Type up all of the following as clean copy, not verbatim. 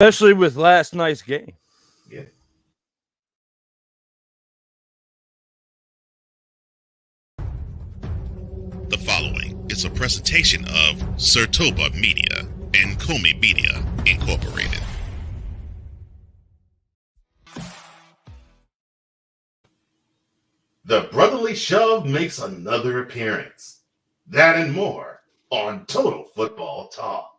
Especially with last night's game. Yeah. The following is a presentation of Sertoba Media and Comey Media Incorporated. The Brotherly Shove makes another appearance. That and more on Total Football Talk.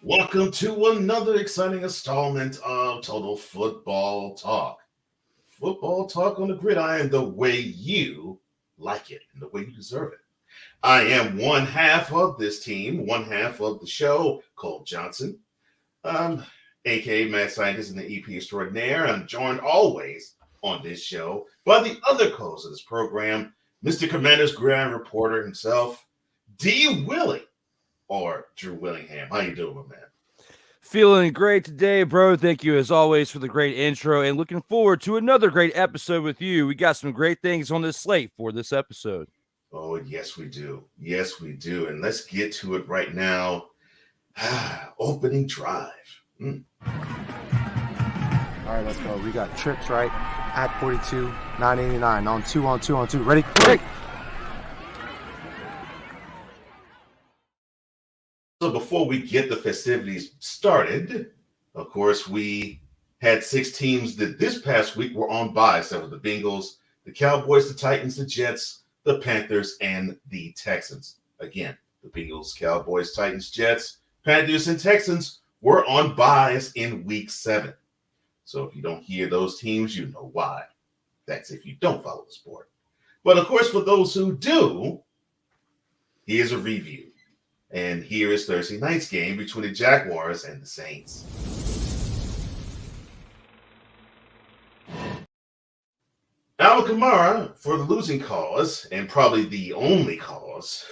Welcome to another exciting installment of Total Football Talk. Football talk on the gridiron the way you like it and the way you deserve it. I am one half of this team, one half of the show, Cole Johnson, aka Mad Scientist and the EP Extraordinaire. I'm joined always on this show by the other co-host of this program, Mr. Commander's Gridiron Reporter himself, D. Willie, or Drew Willingham. How you doing, my man? Feeling great today, bro. Thank you, as always, for the great intro and looking forward to another great episode with you. We got some great things on this slate for this episode. Oh, yes, we do. Yes, we do. And let's get to it right now. Opening drive. All right, let's go. We got trips, right? At 42, 989. On two. Ready? Break. So before we get the festivities started, of course, we had 6 teams that this past week were on bye. So the Bengals, the Cowboys, the Titans, the Jets, the Panthers, and the Texans. Again, the Bengals, Cowboys, Titans, Jets, Panthers, and Texans were on byes in week 7. So if you don't hear those teams, you know why. That's if you don't follow the sport. But of course, for those who do, here's a review. And here is Thursday night's game between the Jaguars and the Saints. Alvin Kamara, for the losing cause, and probably the only cause,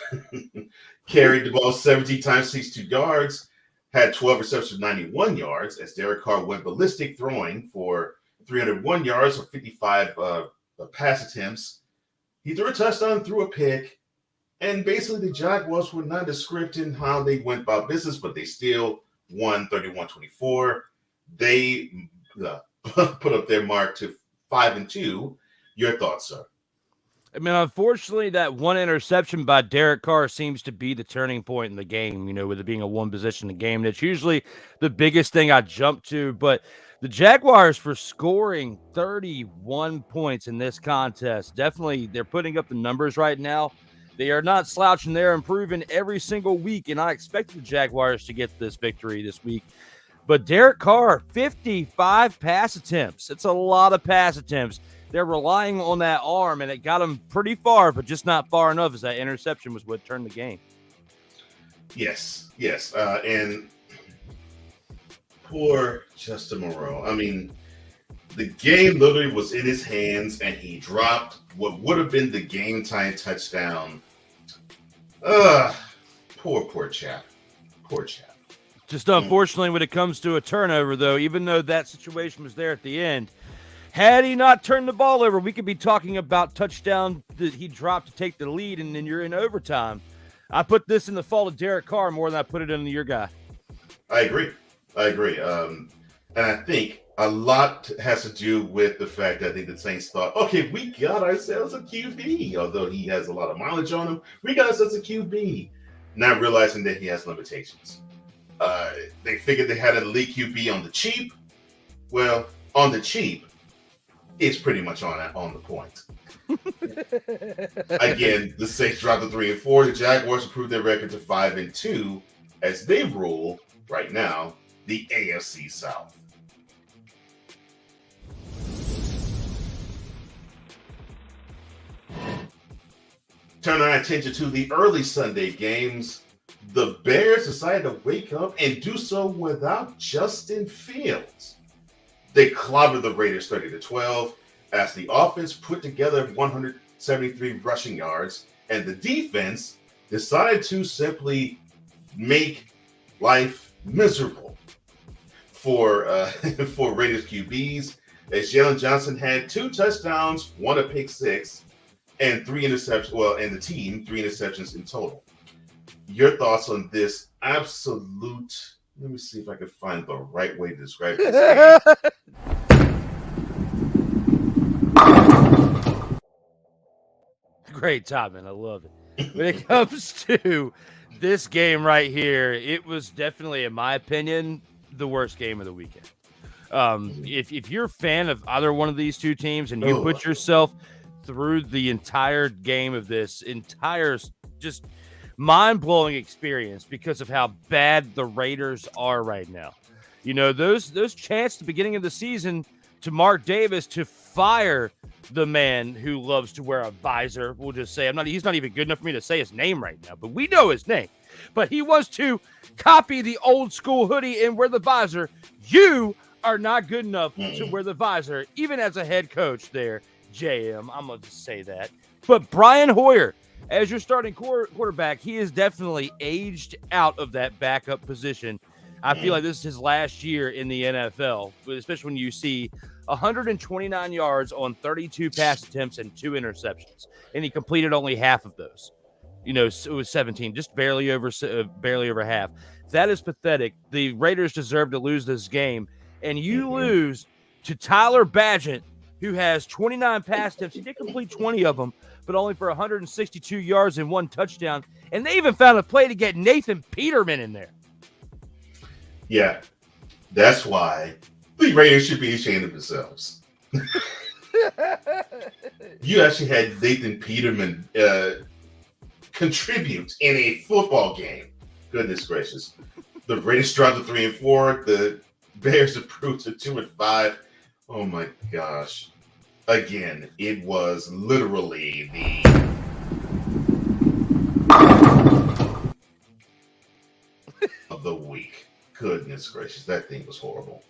carried the ball 17 times, 62 yards, had 12 receptions, 91 yards, as Derek Carr went ballistic, throwing for 301 yards or 55 pass attempts. He threw a touchdown, threw a pick. And basically, the Jaguars were nondescript in how they went about business, but they still won 31-24. They put up their mark to 5-2. Your thoughts, sir? I mean, unfortunately, that one interception by Derek Carr seems to be the turning point in the game, with it being a one-possession game. That's usually the biggest thing I jump to. But the Jaguars, for scoring 31 points in this contest, definitely they're putting up the numbers right now. They are not slouching. They're improving every single week, and I expect the Jaguars to get this victory this week. But Derek Carr, 55 pass attempts. It's a lot of pass attempts. They're relying on that arm, and it got them pretty far, but just not far enough, as that interception was what turned the game. Yes. And poor Justin Moreau. I mean, the game literally was in his hands, and he dropped what would have been the game-time touchdown. Poor chap. Just unfortunately, when it comes to a turnover, though, even though that situation was there at the end, had he not turned the ball over, we could be talking about touchdown that he dropped to take the lead, and then you're in overtime. I put this in the fault of Derek Carr more than I put it into your guy. I agree. And I think a lot has to do with the fact that I think the Saints thought, okay, we got ourselves a QB. Although he has a lot of mileage on him, we got ourselves a QB. Not realizing that he has limitations. They figured they had an elite QB on the cheap. Well, on the cheap, it's pretty much on the point. Again, the Saints dropped to 3-4. The Jaguars improved their record to 5-2 as they rule right now the AFC South. Turn our attention to the early Sunday games. The Bears decided to wake up and do so without Justin Fields. They clobbered the Raiders 30-12 as the offense put together 173 rushing yards, and the defense decided to simply make life miserable for Raiders QBs, as Jalen Johnson had 2 touchdowns, 1 a pick six, and 3 interceptions. Well, and the team 3 interceptions in total. Your thoughts on this absolute? Let me see if I can find the right way to describe this game. Great timing. I love it. When it comes to this game right here, it was definitely, in my opinion, the worst game of the weekend. If you're a fan of either one of these two teams and you put yourself through the entire game of this entire just mind-blowing experience because of how bad the Raiders are right now. You know, those chants at the beginning of the season to Mark Davis to fire the man who loves to wear a visor. We'll just say he's not even good enough for me to say his name right now, but we know his name. But he wants to copy the old school hoodie and wear the visor. You are not good enough to wear the visor, even as a head coach there, JM. I'm going to just say that. But Brian Hoyer, as your starting quarterback, he is definitely aged out of that backup position. I feel like this is his last year in the NFL, especially when you see 129 yards on 32 pass attempts and 2 interceptions, and he completed only half of those. You know, it was 17, just barely over half. That is pathetic. The Raiders deserve to lose this game, and you lose to Tyler Badgett, who has 29 pass attempts. He did complete 20 of them, but only for 162 yards and 1 touchdown. And they even found a play to get Nathan Peterman in there. Yeah, that's why the Raiders should be ashamed of themselves. You actually had Nathan Peterman contribute in a football game. Goodness gracious. The Raiders dropped to 3-4. The Bears improved to 2-5. Oh my gosh. Again, it was literally of the week. Goodness gracious, that thing was horrible.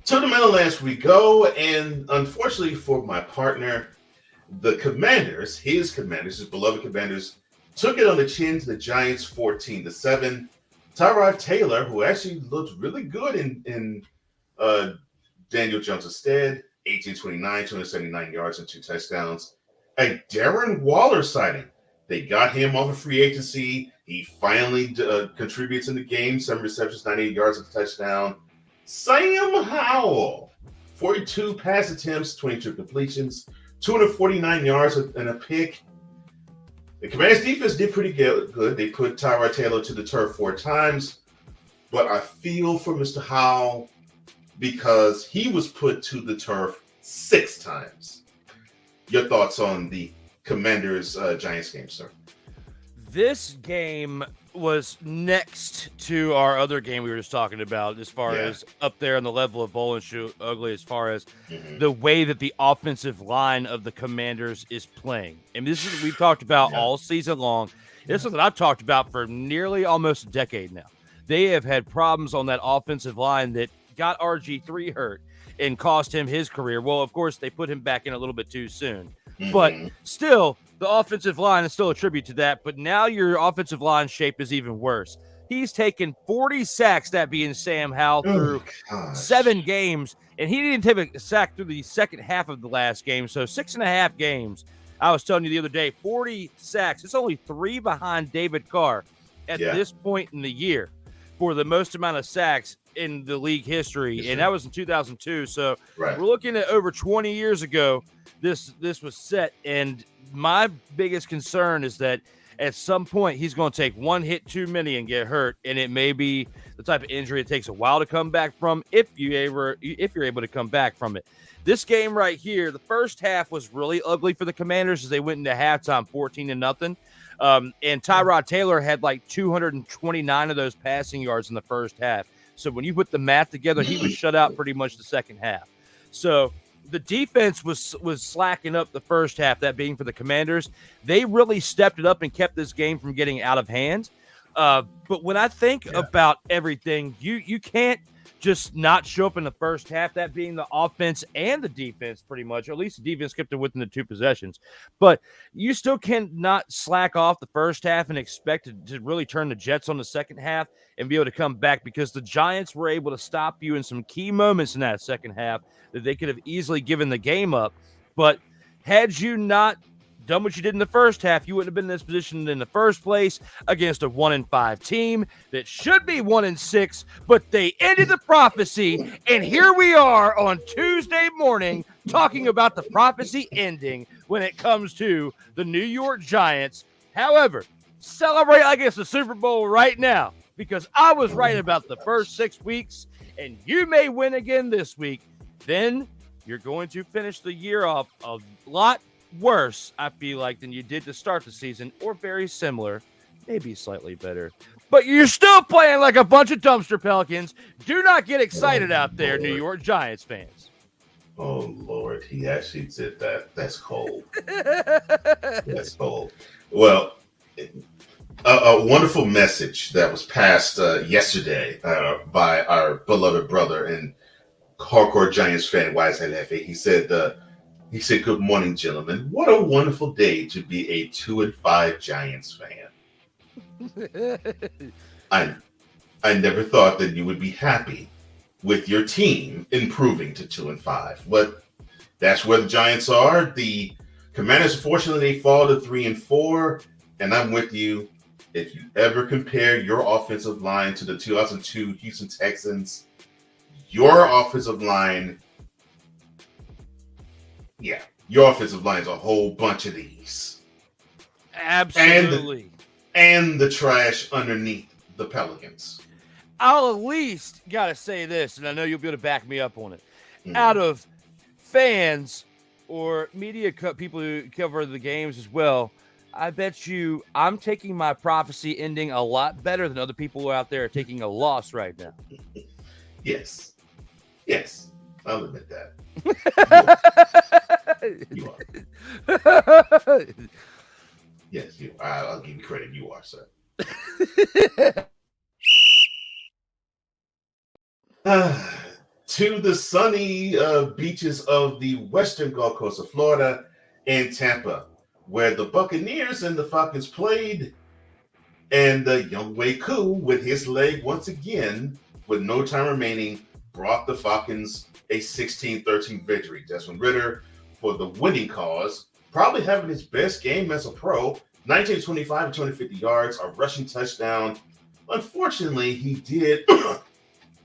To the Meadowlands we go, and unfortunately for my partner, the Commanders, his beloved Commanders, took it on the chin to the Giants 14-7. Tyrod Taylor, who actually looked really good in Daniel Jones' stead, 18-29, 279 yards and 2 touchdowns. A Darren Waller sighting. They got him off of free agency. He finally contributes in the game, 7 receptions, 98 yards and a touchdown. Sam Howell, 42 pass attempts, 22 completions, 249 yards and a pick. The Commanders defense did pretty good. They put Tyrod Taylor to the turf 4 times, but I feel for Mr. Howell because he was put to the turf 6 times. Your thoughts on the Commanders Giants game, sir? This game was next to our other game we were just talking about, as far as up there on the level of bowl and shoe ugly, as far as the way that the offensive line of the Commanders is playing. And this is what we've talked about all season long. This is something I've talked about for nearly almost a decade now. They have had problems on that offensive line that got RG3 hurt and cost him his career. Well, of course, they put him back in a little bit too soon. But still, the offensive line is still a tribute to that. But now your offensive line shape is even worse. He's taken 40 sacks, that being Sam Howell, through 7 games. And he didn't take a sack through the second half of the last game. So 6.5 games. I was telling you the other day, 40 sacks. It's only 3 behind David Carr at this point in the year for the most amount of sacks in the league history. And that was in 2002. So we're looking at over 20 years ago. This was set, and my biggest concern is that at some point he's going to take one hit too many and get hurt, and it may be the type of injury it takes a while to come back from if you're able to come back from it. This game right here, the first half was really ugly for the Commanders as they went into halftime 14-0. And Tyrod Taylor had like 229 of those passing yards in the first half. So when you put the math together, he was shut out pretty much the second half. So the defense was slacking up the first half, that being for the Commanders. They really stepped it up and kept this game from getting out of hand. But when I think about everything, you can't just not show up in the first half, that being the offense and the defense pretty much, or at least the defense kept it within the 2 possessions. But you still cannot slack off the first half and expect to really turn the Jets on the second half and be able to come back, because the Giants were able to stop you in some key moments in that second half that they could have easily given the game up. But had you not done what you did in the first half, you wouldn't have been in this position in the first place against a 1-5 team that should be 1-6, but they ended the prophecy, and here we are on Tuesday morning talking about the prophecy ending when it comes to the New York Giants. However, celebrate like it's the Super Bowl right now, because I was right about the first 6 weeks, and you may win again this week. Then you're going to finish the year off a lot worse, I feel like, than you did to start the season, or very similar, maybe slightly better. But you're still playing like a bunch of dumpster Pelicans. Do not get excited out there, New York Giants fans. Oh, Lord, he actually said that. That's cold. That's cold. Well, a wonderful message that was passed yesterday by our beloved brother and hardcore Giants fan, Wisehead Hefe. He said, "Good morning, gentlemen. What a wonderful day to be a 2-5 Giants fan." I never thought that you would be happy with your team improving to 2-5, but that's where the Giants are. The Commanders, unfortunately, they fall to 3-4, and I'm with you. If you ever compare your offensive line to the 2002 Houston Texans, your offensive line. Yeah, your offensive line is a whole bunch of these. Absolutely. And the trash underneath the Pelicans. I'll at least got to say this, and I know you'll be able to back me up on it. Out of fans or media people who cover the games as well, I bet you I'm taking my prophecy ending a lot better than other people who out there are taking a loss right now. Yes. I'll admit that. You are. Yes, you. I'll give you credit. You are, sir. To the sunny beaches of the western Gulf Coast of Florida and Tampa, where the Buccaneers and the Falcons played, and Younghoe Koo, with his leg once again, with no time remaining, brought the Falcons a 16-13 victory. Desmond Ridder, for the winning cause, probably having his best game as a pro, 19-25 and 250 yards, a rushing touchdown. Unfortunately, he did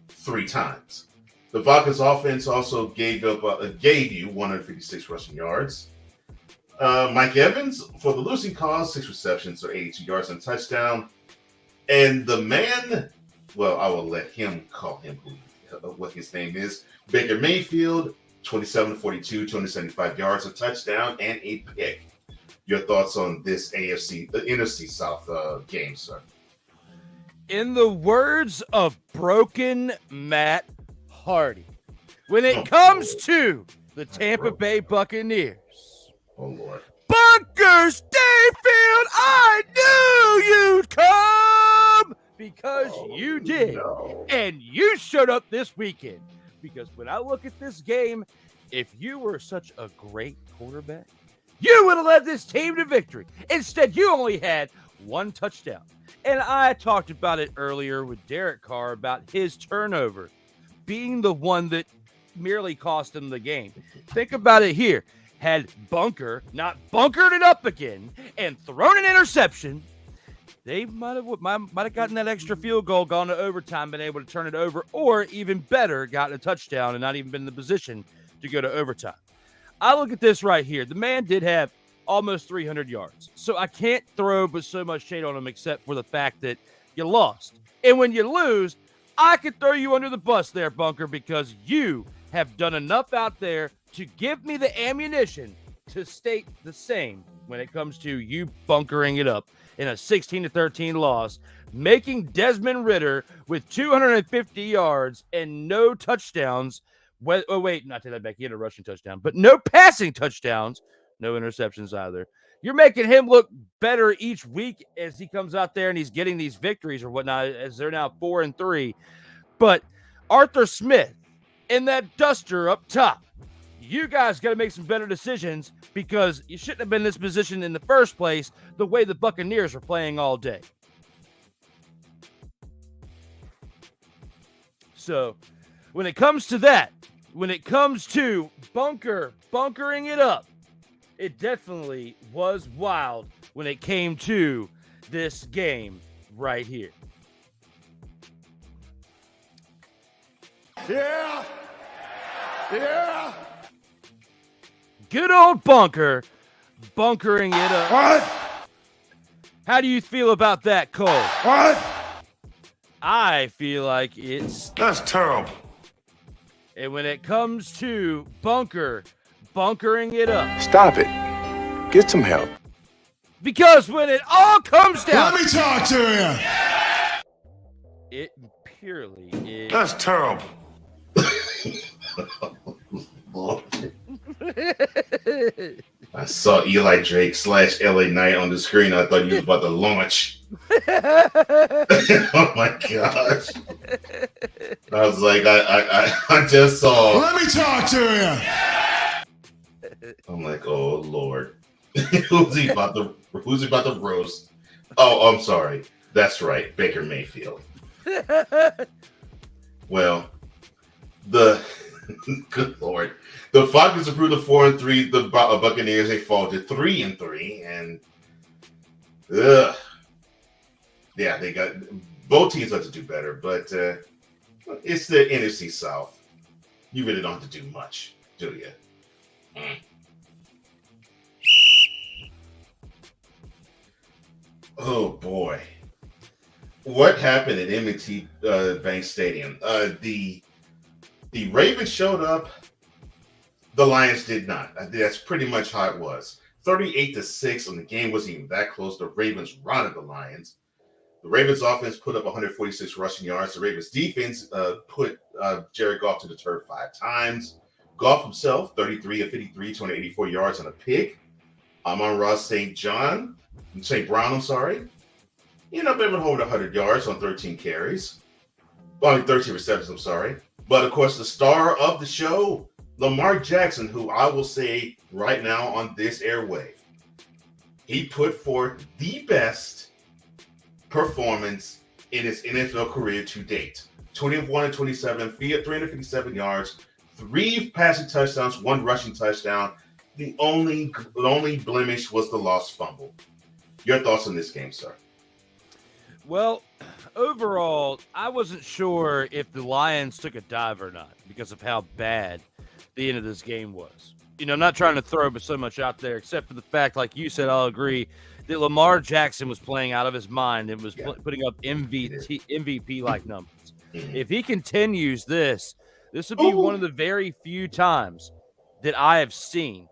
3 times. The Falcons offense also gave you 156 rushing yards. Mike Evans, for the losing cause, 6 receptions for 82 yards and a touchdown. And the man, well, I will let him call him what his name is. Baker Mayfield, 27-42, 275 yards, a touchdown, and a pick. Your thoughts on this NFC South game, sir? In the words of broken Matt Hardy, when it comes to the Tampa Bay Buccaneers, oh Lord, Bunkers Dayfield, I knew you'd come because you did, and you showed up this weekend. Because when I look at this game, if you were such a great quarterback, you would have led this team to victory. Instead, you only had 1 touchdown. And I talked about it earlier with Derek Carr about his turnover being the one that merely cost him the game. Think about it here. Had Bunker not bunkered it up again and thrown an interception, they might have gotten that extra field goal, gone to overtime, been able to turn it over, or even better, gotten a touchdown and not even been in the position to go to overtime. I look at this right here. The man did have almost 300 yards. So I can't throw but so much shade on him except for the fact that you lost. And when you lose, I could throw you under the bus there, Bunker, because you have done enough out there to give me the ammunition to state the same when it comes to you bunkering it up in a 16-13 loss, making Desmond Ridder with 250 yards and no touchdowns Oh, wait, not take that back. He had a rushing touchdown, but no passing touchdowns, no interceptions either. You're making him look better each week as he comes out there and he's getting these victories or whatnot, as they're now 4-3. But Arthur Smith and that duster up top, you guys got to make some better decisions because you shouldn't have been in this position in the first place the way the Buccaneers were playing all day. So when it comes to that, when it comes to bunkering it up, it definitely was wild when it came to this game right here. Yeah. Yeah. Good old Bunker, bunkering it up. What? How do you feel about that, Cole? What? I feel like it's... That's terrible. And when it comes to bunkering it up. Stop it. Get some help. Because when it all comes down... Let me talk to you. It purely is... That's terrible. I saw Eli Drake / LA Knight on the screen. I thought you was about to launch. Oh my gosh. I was like, I just saw. Let me talk to you. I'm like, oh Lord. Who's he about to roast? Oh, I'm sorry. That's right. Baker Mayfield. Well, good Lord. The Falcons improved to 4-3. The Buccaneers, they fall to 3-3. And yeah, they got both teams have to do better, but it's the NFC South. You really don't have to do much, do you? Oh boy. What happened at M&T Bank Stadium? The Ravens showed up. The Lions did not. That's pretty much how it was. 38-6, and the game wasn't even that close. The Ravens routed the Lions. The Ravens offense put up 146 rushing yards. The Ravens defense put Jared Goff to the turf 5 times. Goff himself, 33 of 53, 284 yards and a pick. Amon-Ra St. Brown, he ended up having over 100 yards on 13 carries. Well, 13 receptions, I'm sorry. But, of course, the star of the show, Lamar Jackson, who I will say right now on this airwave, he put forth the best performance in his NFL career to date. 21-27, 357 yards, 3 passing touchdowns, 1 rushing touchdown. The only blemish was the lost fumble. Your thoughts on this game, sir? Well, overall, I wasn't sure if the Lions took a dive or not because of how bad the end of this game was. You know, I'm not trying to throw so much out there, except for the fact, like you said, I'll agree, that Lamar Jackson was playing out of his mind and was putting up MVP-like numbers. Mm-hmm. If he continues this would be one of the very few times that I have seen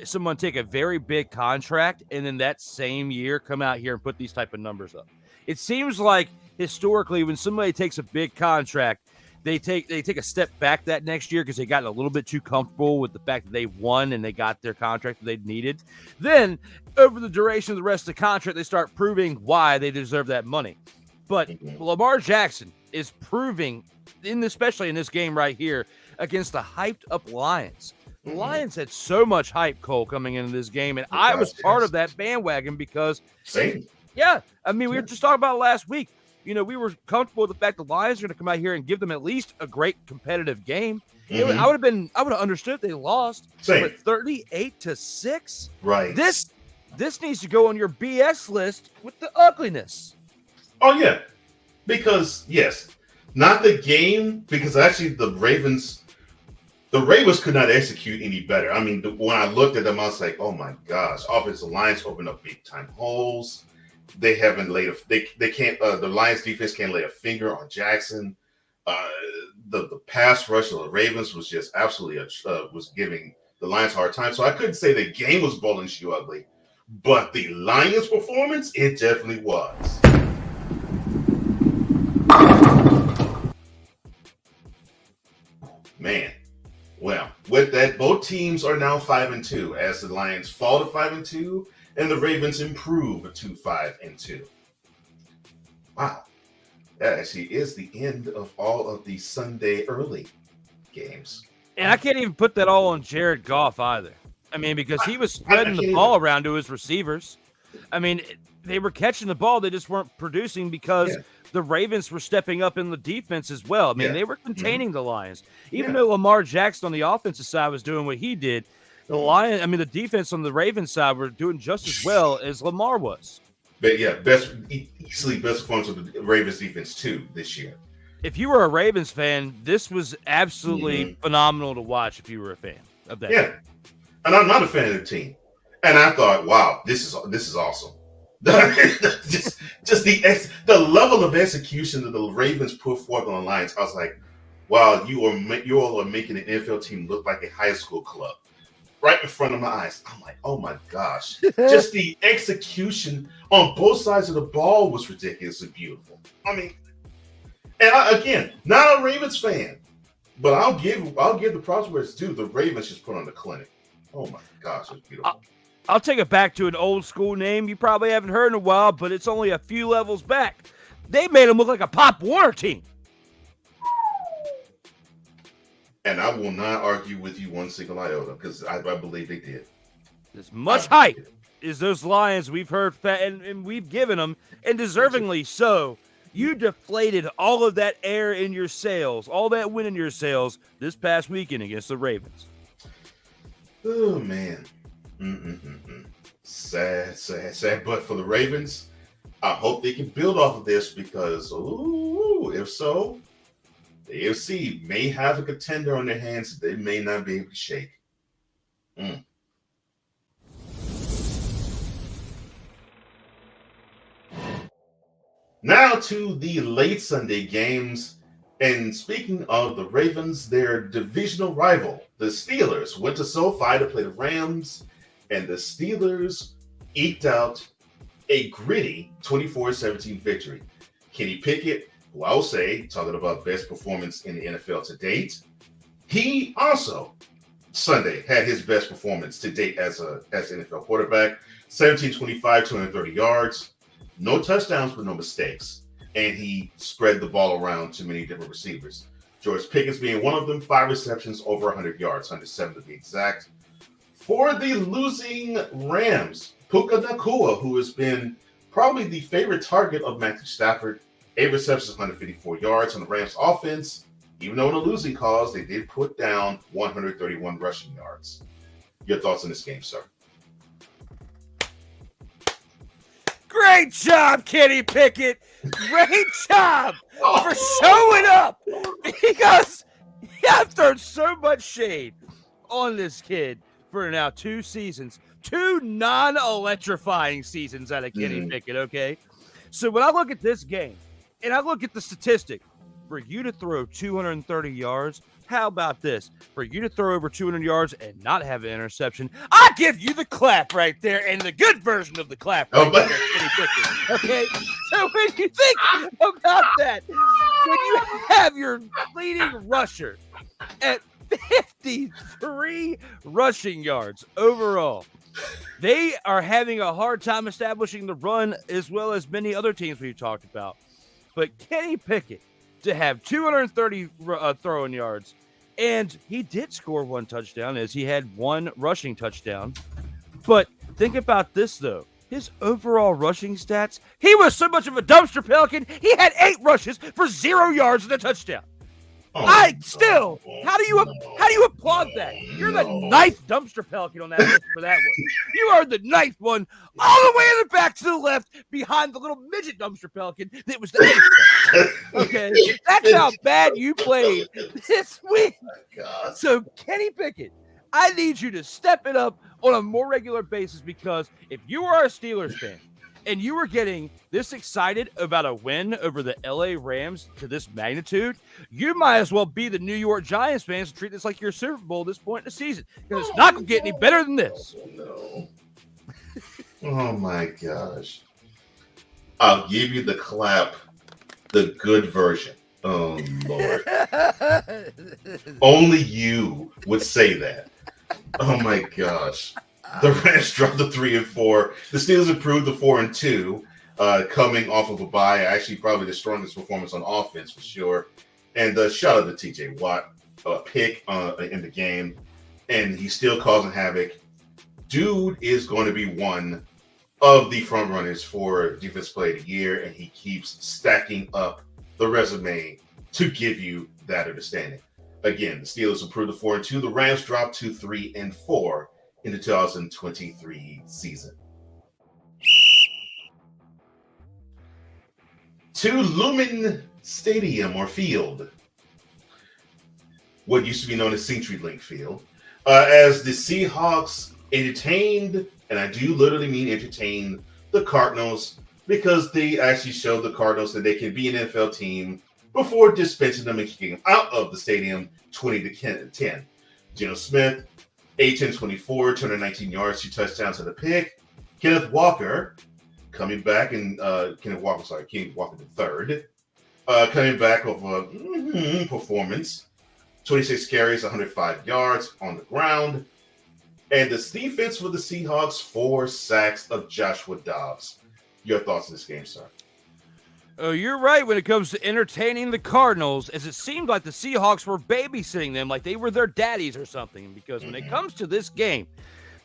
someone take a very big contract and then that same year come out here and put these type of numbers up. It seems like historically when somebody takes a big contract, they take a step back that next year because they got a little bit too comfortable with the fact that they won and they got their contract that they needed. Then over the duration of the rest of the contract, they start proving why they deserve that money. But Lamar Jackson is proving, especially in this game right here, against the hyped up Lions. The Lions had so much hype, Cole, coming into this game, and I was part of that bandwagon because Same. Yeah, I mean, we were just talking about it last week. You know, we were comfortable with the fact the Lions are going to come out here and give them at least a great competitive game. I would have understood if they lost. Same. But 38-6, Right. This needs to go on your BS list with the ugliness. Oh yeah, because yes, not the game. Because actually, the Ravens could not execute any better. I mean, when I looked at them, I was like, oh my gosh, offensive lines opened up big time holes. They haven't laid they can't. The Lions defense can't lay a finger on Jackson. The pass rush of the Ravens was just absolutely was giving the Lions a hard time. So I couldn't say the game was bowling shoe ugly, but the Lions' performance, it definitely was. Man, Well, with that, both teams are now 5-2 as the Lions fall to 5-2 and the Ravens improve to 5-2. Wow. That actually is the end of all of the Sunday early games. And I can't even put that all on Jared Goff either. I mean, because he was spreading the ball around to his receivers. I mean, they were catching the ball. They just weren't producing because the Ravens were stepping up in the defense as well. I mean, they were containing the Lions. Even though Lamar Jackson on the offensive side was doing what he did, the defense on the Ravens side were doing just as well as Lamar was. But easily best performance of the Ravens defense too this year. If you were a Ravens fan, this was absolutely phenomenal to watch if you were a fan of that. Yeah. And I'm not a fan of the team. And I thought, wow, this is awesome. just the level of execution that the Ravens put forth on the Lions, I was like, wow, you all are making an NFL team look like a high school club right in front of my eyes. I'm like, oh my gosh. Just the execution on both sides of the ball was ridiculously beautiful. I mean, and again, not a Ravens fan, but I'll give the props where it's due. The Ravens just put on the clinic. Oh my gosh, it was beautiful. I'll take it back to an old school name you probably haven't heard in a while, but it's only a few levels back. They made them look like a Pop Warner team. And I will not argue with you one single iota because I believe they did. As much hype as those Lions we've heard and we've given them, and deservingly so, you deflated all of that air in your sails, all that wind in your sails this past weekend against the Ravens. Oh, man. Sad. But for the Ravens, I hope they can build off of this because, if so, the AFC may have a contender on their hands that they may not be able to shake. Now to the late Sunday games. And speaking of the Ravens, their divisional rival, the Steelers, went to SoFi to play the Rams, and the Steelers eked out a gritty 24-17 victory. Kenny Pickett, who I'll say, talking about best performance in the NFL to date, he also Sunday had his best performance to date as an NFL quarterback. 17-25, 230 yards, no touchdowns, but no mistakes. And he spread the ball around to many different receivers. George Pickens being one of them, 5 receptions, over 100 yards, 107 to be exact. For the losing Rams, Puka Nacua, who has been probably the favorite target of Matthew Stafford, 8 receptions, 154 yards on the Rams offense. Even though in a losing cause, they did put down 131 rushing yards. Your thoughts on this game, sir? Great job, Kenny Pickett. Great job for showing up, because I've thrown so much shade on this kid for now 2 seasons, 2 non-electrifying seasons out of Kenny Pickett, okay? So when I look at this game and I look at the statistic, for you to throw 230 yards, how about this? For you to throw over 200 yards and not have an interception, I give you the clap right there, and the good version of the clap right there, Kenny Pickett. Okay? So when you think about that, when you have your leading rusher at 53 rushing yards overall, they are having a hard time establishing the run, as well as many other teams we've talked about. But Kenny Pickett, to have 230 throwing yards, and he did score 1 touchdown, as he had 1 rushing touchdown. But think about this, though. His overall rushing stats, he was so much of a dumpster pelican, he had 8 rushes for 0 yards and a touchdown. How do you applaud that? You're the 9th dumpster pelican on that list for that one. You are the 9th one, all the way in the back to the left, behind the little midget dumpster pelican that was the 8th one. Okay, that's how bad you played this week. So Kenny Pickett, I need you to step it up on a more regular basis, because if you are a Steelers fan and you were getting this excited about a win over the LA Rams to this magnitude, you might as well be the New York Giants fans and treat this like your Super Bowl at this point in the season, because it's not going to get any better than this. No. Oh, my gosh. I'll give you the clap, the good version. Oh, Lord. Only you would say that. Oh, my gosh. The Rams dropped to 3-4. The Steelers improved to 4-2, coming off of a bye. Actually, probably the strongest performance on offense for sure. And shout out to TJ Watt, pick in the game. And he's still causing havoc. Dude is going to be one of the front runners for Defense Player of the Year, and he keeps stacking up the resume to give you that understanding. Again, the Steelers improved to 4-2. The Rams dropped to 3-4 in the 2023 season. To Lumen Stadium or Field, what used to be known as CenturyLink Field, as the Seahawks entertained, and I do literally mean entertained, the Cardinals, because they actually showed the Cardinals that they can be an NFL team before dispensing them and kicking them out of the stadium 20-10. Geno Smith, 18-24, 219 yards, 2 touchdowns and a pick. Kenneth Walker coming back, and Kenneth Walker the third, coming back of a performance. 26 carries, 105 yards on the ground. And the defense for the Seahawks, 4 sacks of Joshua Dobbs. Your thoughts on this game, sir? Oh, you're right when it comes to entertaining the Cardinals, as it seemed like the Seahawks were babysitting them like they were their daddies or something. Because when it comes to this game,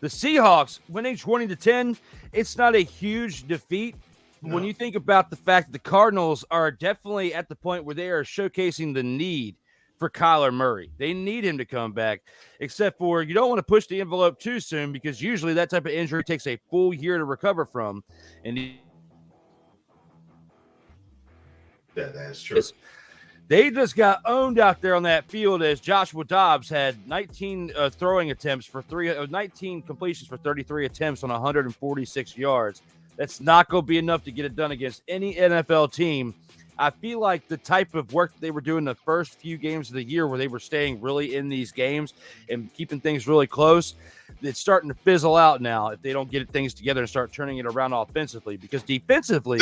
the Seahawks winning 20-10, it's not a huge defeat. No. When you think about the fact that the Cardinals are definitely at the point where they are showcasing the need for Kyler Murray. They need him to come back, except for you don't want to push the envelope too soon, because usually that type of injury takes a full year to recover from. And that's true. They just got owned out there on that field, as Joshua Dobbs had 19 throwing attempts for 19 completions for 33 attempts on 146 yards. That's not going to be enough to get it done against any NFL team. I feel like the type of work that they were doing the first few games of the year, where they were staying really in these games and keeping things really close, it's starting to fizzle out now if they don't get things together and start turning it around offensively, because defensively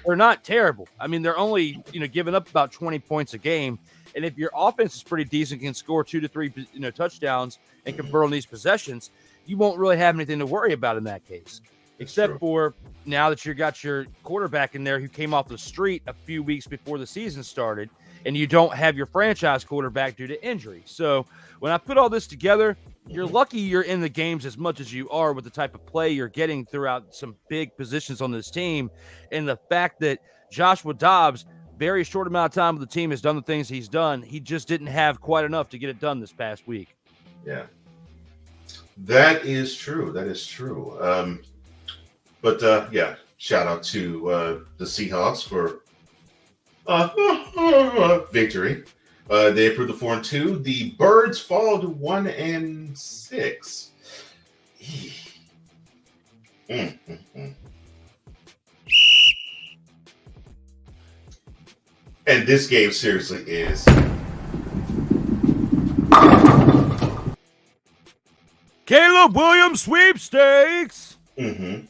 they're not terrible. I mean, they're only, giving up about 20 points a game. And if your offense is pretty decent, can score 2 to 3, touchdowns and convert on these possessions, you won't really have anything to worry about in that case. Except for now that you got your quarterback in there who came off the street a few weeks before the season started, and you don't have your franchise quarterback due to injury. So when I put all this together, you're lucky you're in the games as much as you are with the type of play you're getting throughout some big positions on this team. And the fact that Joshua Dobbs, very short amount of time with the team, has done the things he's done. He just didn't have quite enough to get it done this past week. Yeah, that is true. That is true. But shout out to the Seahawks for victory. They improved to 4-2. The Birds fall to 1-6. And this game seriously is Caleb Williams sweepstakes.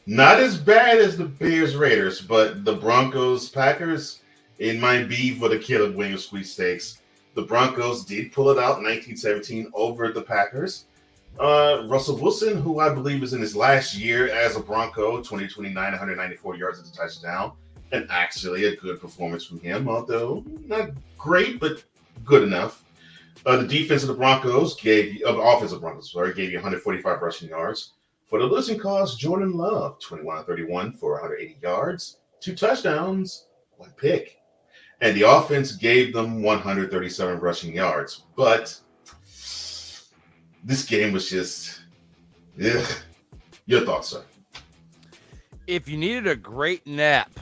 Not as bad as the Bears Raiders, but the Broncos Packers, it might be for the Caleb Williams sweepstakes. The Broncos did pull it out 19-17 over the Packers. Russell Wilson, who I believe is in his last year as a Bronco, 2029, 194 yards at the touchdown, and actually a good performance from him, although not great, but good enough. The defense of the Broncos gave you 145 rushing yards. For the losing cause, Jordan Love, 21-31 for 180 yards, 2 touchdowns, 1 pick. And the offense gave them 137 rushing yards. But this game was just, your thoughts, sir? If you needed a great nap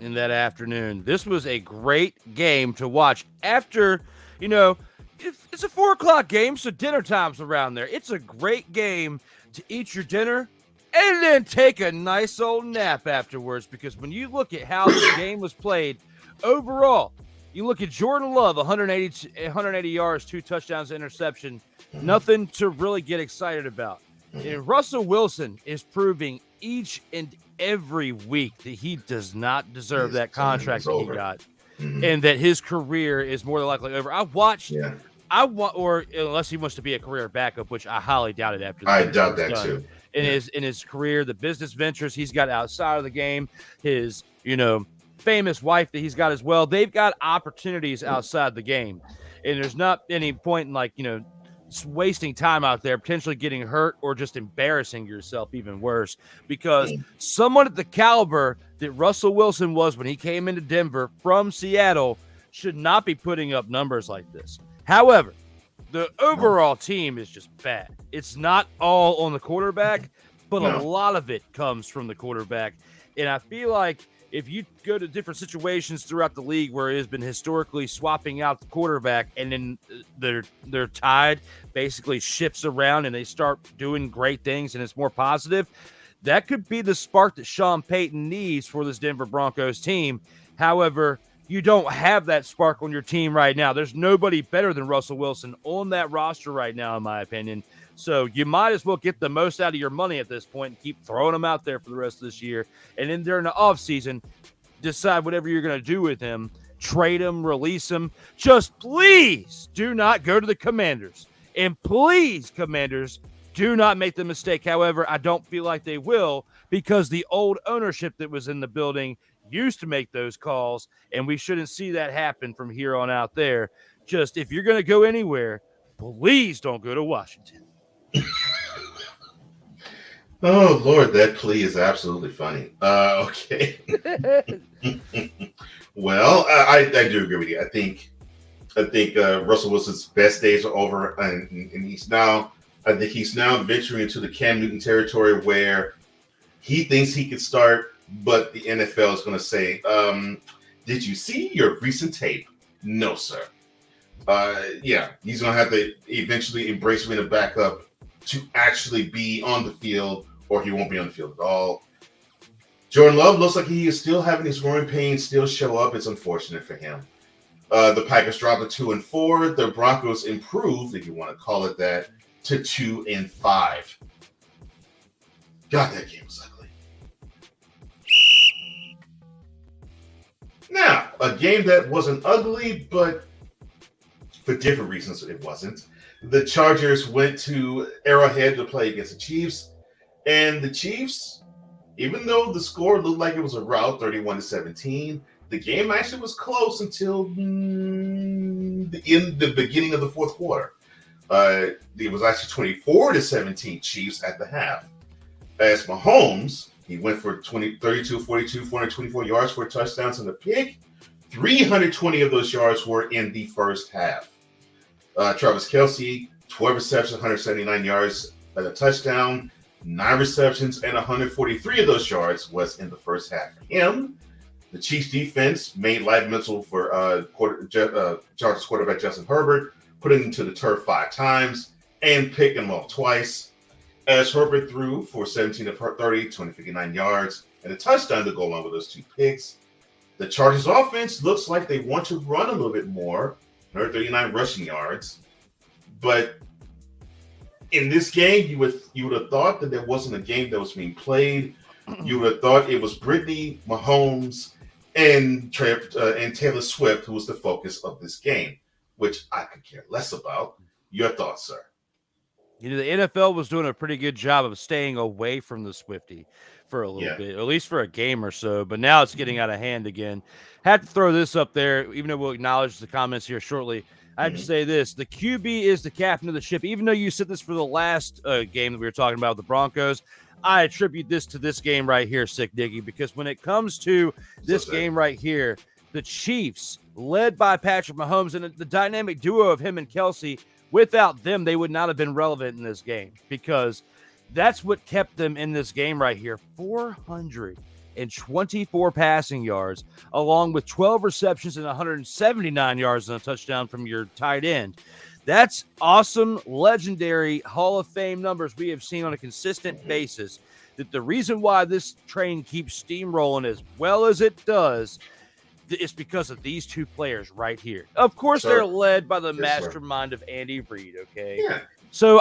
in that afternoon, this was a great game to watch. After, it's a 4 o'clock game, so dinner time's around there. It's a great game to eat your dinner and then take a nice old nap afterwards, because when you look at how this game was played overall, you look at Jordan Love, 180 yards, 2 touchdowns, interception, nothing to really get excited about. And Russell Wilson is proving each and every week that he does not deserve that contract that he got. and that his career is more than likely over. Or unless he wants to be a career backup, which I highly doubt it after. I doubt that too. In his career, the business ventures he's got outside of the game, his famous wife that he's got as well, they've got opportunities outside the game, and there's not any point in wasting time out there potentially getting hurt or just embarrassing yourself even worse, because someone at the caliber that Russell Wilson was when he came into Denver from Seattle should not be putting up numbers like this. However, the overall team is just bad. It's not all on the quarterback, but a lot of it comes from the quarterback. And I feel like if you go to different situations throughout the league where it has been historically swapping out the quarterback and then their tide basically shifts around and they start doing great things and it's more positive, that could be the spark that Sean Payton needs for this Denver Broncos team. However, you don't have that spark on your team right now. There's nobody better than Russell Wilson on that roster right now, in my opinion. So you might as well get the most out of your money at this point and keep throwing him out there for the rest of this year. And then during the offseason, decide whatever you're going to do with him. Trade him, release him. Just please do not go to the Commanders. And please, Commanders, do not make the mistake. However, I don't feel like they will, because the old ownership that was in the building used to make those calls, and we shouldn't see that happen from here on out there. Just if you're going to go anywhere, please don't go to Washington. Oh, Lord, that plea is absolutely funny. Okay. Well, I do agree with you. I think Russell Wilson's best days are over, and he's now venturing into the Cam Newton territory where he thinks he can start, but the NFL is going to say, did you see your recent tape? No, sir. He's going to have to eventually embrace being a backup to actually be on the field, or he won't be on the field at all. Jordan Love looks like he is still having his growing pains still show up. It's unfortunate for him. The Packers dropped to 2-4. The Broncos improved, if you want to call it that, to 2-5. God, that game was ugly. Now, a game that wasn't ugly, but for different reasons it wasn't. The Chargers went to Arrowhead to play against the Chiefs, and the Chiefs, even though the score looked like it was a rout, 31-17, the game actually was close until the beginning of the fourth quarter. It was actually 24-17 Chiefs at the half. As Mahomes, he went for 32, 42, 424 yards, 4 touchdowns and a pick. 320 of those yards were in the first half. Travis Kelce, 12 receptions, 179 yards and a touchdown. 9 receptions and 143 of those yards was in the first half for him. The Chiefs defense made life mental for Chargers quarterback Justin Herbert, putting him to the turf 5 times and picking him off twice. As Herbert threw for 17 of 30, 259 yards, and a touchdown to go along with those 2 picks. The Chargers offense looks like they want to run a little bit more, 139 rushing yards. But in this game, you would have thought that there wasn't a game that was being played. You would have thought it was Brittany, Mahomes, and Taylor Swift who was the focus of this game, which I could care less about. Your thoughts, sir? The NFL was doing a pretty good job of staying away from the Swiftie for a little bit, at least for a game or so. But now it's getting out of hand again. Had to throw this up there, even though we'll acknowledge the comments here shortly. I have to say this. The QB is the captain of the ship. Even though you said this for the last game that we were talking about with the Broncos, I attribute this to this game right here, Sick Diggy, because when it comes to this game right here, the Chiefs, led by Patrick Mahomes, and the dynamic duo of him and Kelce, without them, they would not have been relevant in this game, because that's what kept them in this game right here. 424 passing yards, along with 12 receptions and 179 yards and a touchdown from your tight end. That's awesome, legendary Hall of Fame numbers we have seen on a consistent basis. That the reason why this train keeps steamrolling as well as it does is because of these 2 players right here. Of course, they're led by the mastermind of Andy Reid, okay? Yeah. So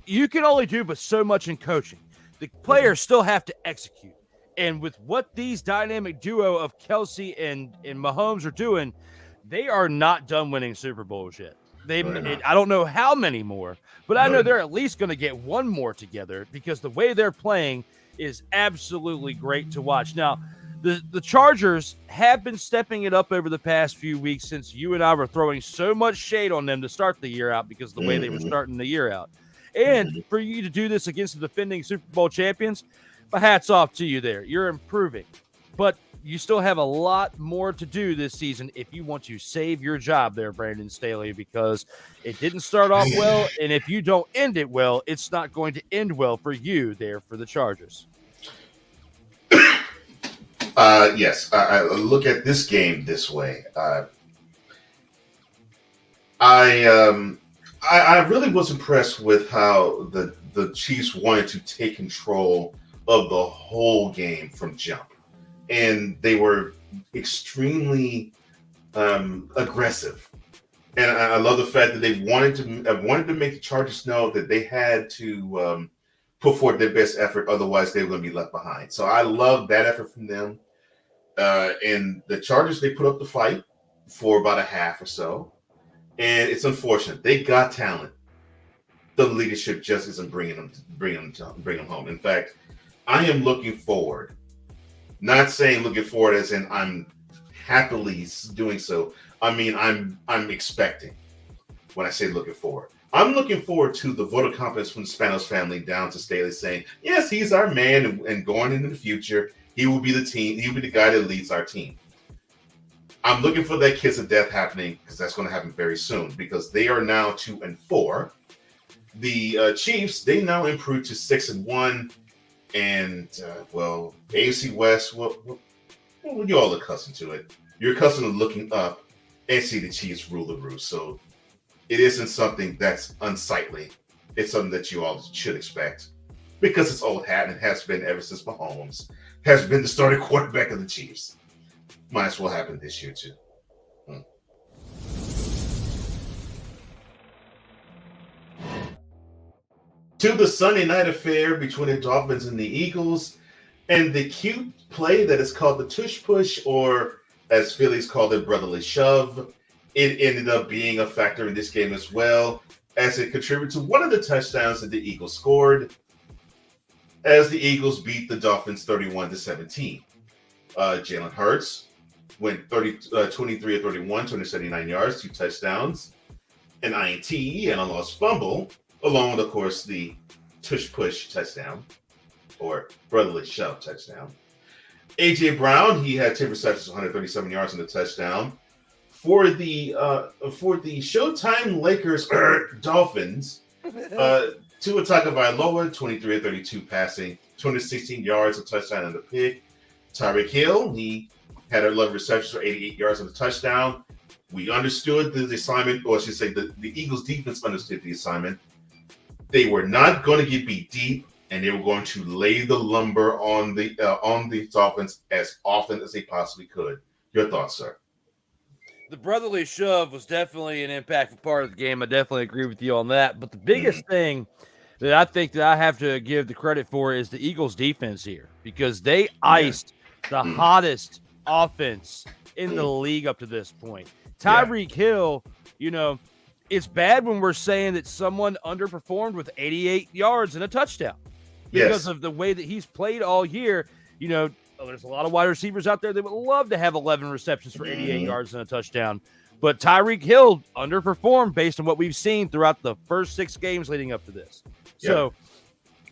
you can only do but so much in coaching. The players still have to execute. And with what these dynamic duo of Kelsey and Mahomes are doing, they are not done winning Super Bowls yet. I don't know how many more, but I know they're at least going to get one more together because the way they're playing is absolutely great to watch. Now, the Chargers have been stepping it up over the past few weeks since you and I were throwing so much shade on them to start the year out because of the way they were starting the year out. And for you to do this against the defending Super Bowl champions, my hat's off to you there. You're improving. But you still have a lot more to do this season if you want to save your job there, Brandon Staley, because it didn't start off well, and if you don't end it well, it's not going to end well for you there for the Chargers. Yes, I look at this game this way. I really was impressed with how the Chiefs wanted to take control of the whole game from jump. And they were extremely aggressive, and I love the fact that they wanted to make the Chargers know that they had to put forth their best effort, otherwise they were going to be left behind. So I love that effort from them. And the Chargers, they put up the fight for about a half or so, and it's unfortunate they got talent. The leadership just isn't bringing them home. In fact, I am looking forward. Not saying looking forward as in I'm happily doing so. I mean, I'm expecting when I say looking forward. I'm looking forward to the vote of confidence from the Spanos family down to Staley saying, yes, he's our man, and going into the future, he will be the team. He'll be the guy that leads our team. I'm looking for that kiss of death happening because that's going to happen very soon because they are now 2-4. The Chiefs, they now improved to 6-1. And, AFC West, well, you're all accustomed to it. You're accustomed to looking up and see the Chiefs rule the roost. So it isn't something that's unsightly. It's something that you all should expect because it's old hat and it has been ever since Mahomes has been the starting quarterback of the Chiefs. Might as well happen this year, too. To the Sunday night affair between the Dolphins and the Eagles, and the cute play that is called the tush push, or as Phillies called it, brotherly shove. It ended up being a factor in this game as well, as it contributed to one of the touchdowns that the Eagles scored, as the Eagles beat the Dolphins 31-17. Jalen Hurts went 23 of 31, 279 yards, 2 touchdowns, an INT, and a lost fumble, along with, of course, the tush-push touchdown, or brotherly shove touchdown. A.J. Brown, he had 10 receptions, 137 yards and a touchdown. For the Showtime Lakers Dolphins, Tua Tagovailoa, 23 of 32 passing, 216 yards, a touchdown and a pick. Tyreek Hill, he had 11 receptions for 88 yards and a touchdown. We understood the assignment, or I should say the Eagles defense understood the assignment. They were not going to get beat deep, and they were going to lay the lumber on the Dolphins as often as they possibly could. Your thoughts, sir? The brotherly shove was definitely an impactful part of the game. I definitely agree with you on that. But the biggest thing that I think that I have to give the credit for is the Eagles' defense here, because they iced the hottest offense in the league up to this point. Tyreek Hill, it's bad when we're saying that someone underperformed with 88 yards and a touchdown because of the way that he's played all year. There's a lot of wide receivers out there that would love to have 11 receptions for 88 yards and a touchdown. But Tyreek Hill underperformed based on what we've seen throughout the first 6 games leading up to this. So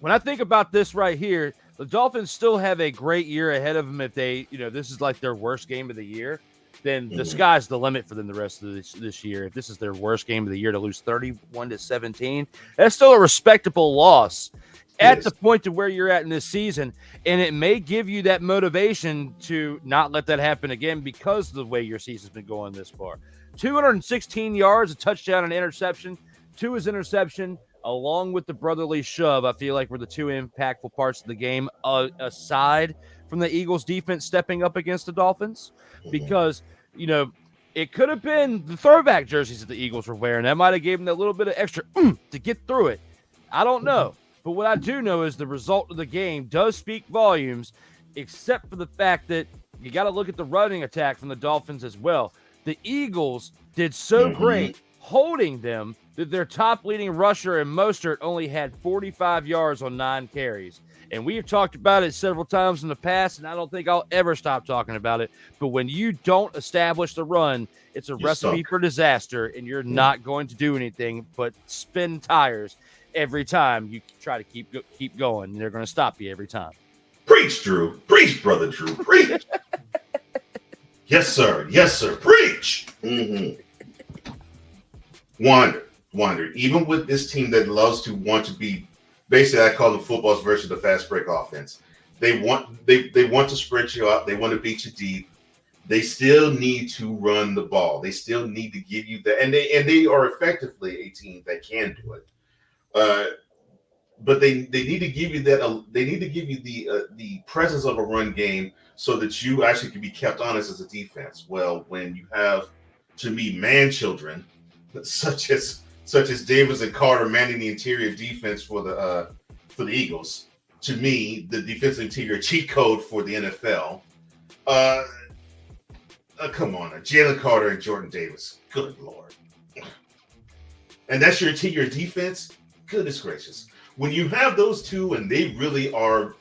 when I think about this right here, the Dolphins still have a great year ahead of them. If they, this is like their worst game of the year, then the sky's the limit for them the rest of this year. If this is their worst game of the year to lose 31-17, that's still a respectable loss at the point to where you're at in this season. And it may give you that motivation to not let that happen again because of the way your season's been going this far. 216 yards, a touchdown, and interception. 2 is interception, along with the brotherly shove. I feel like were the 2 impactful parts of the game, aside from the Eagles defense stepping up against the Dolphins, because, it could have been the throwback jerseys that the Eagles were wearing. That might have given them a little bit of extra to get through it. I don't know. But what I do know is the result of the game does speak volumes, except for the fact that you got to look at the running attack from the Dolphins as well. The Eagles did so great holding them that their top leading rusher in Mostert only had 45 yards on 9 carries. And we have talked about it several times in the past, and I don't think I'll ever stop talking about it. But when you don't establish the run, it's a recipe for disaster, and you're not going to do anything but spin tires every time you try to keep going, and they're going to stop you every time. Preach, Drew. Preach, brother Drew. Preach. Yes, sir. Yes, sir. Preach. Wonder. Even with this team that loves to want to be, basically, I call them football's version of the fast break offense. They want to spread you out. They want to beat you deep. They still need to run the ball. They still need to give you that, and they are effectively a team that can do it. But they need to give you that. They need to give you the presence of a run game so that you actually can be kept honest as a defense. Well, when you have, to me, man children such as Davis and Carter manning the interior defense for the Eagles, to me, the defensive interior cheat code for the NFL. Come on, Jalen Carter and Jordan Davis. Good Lord. And that's your interior defense? Goodness gracious. When you have those two and they really are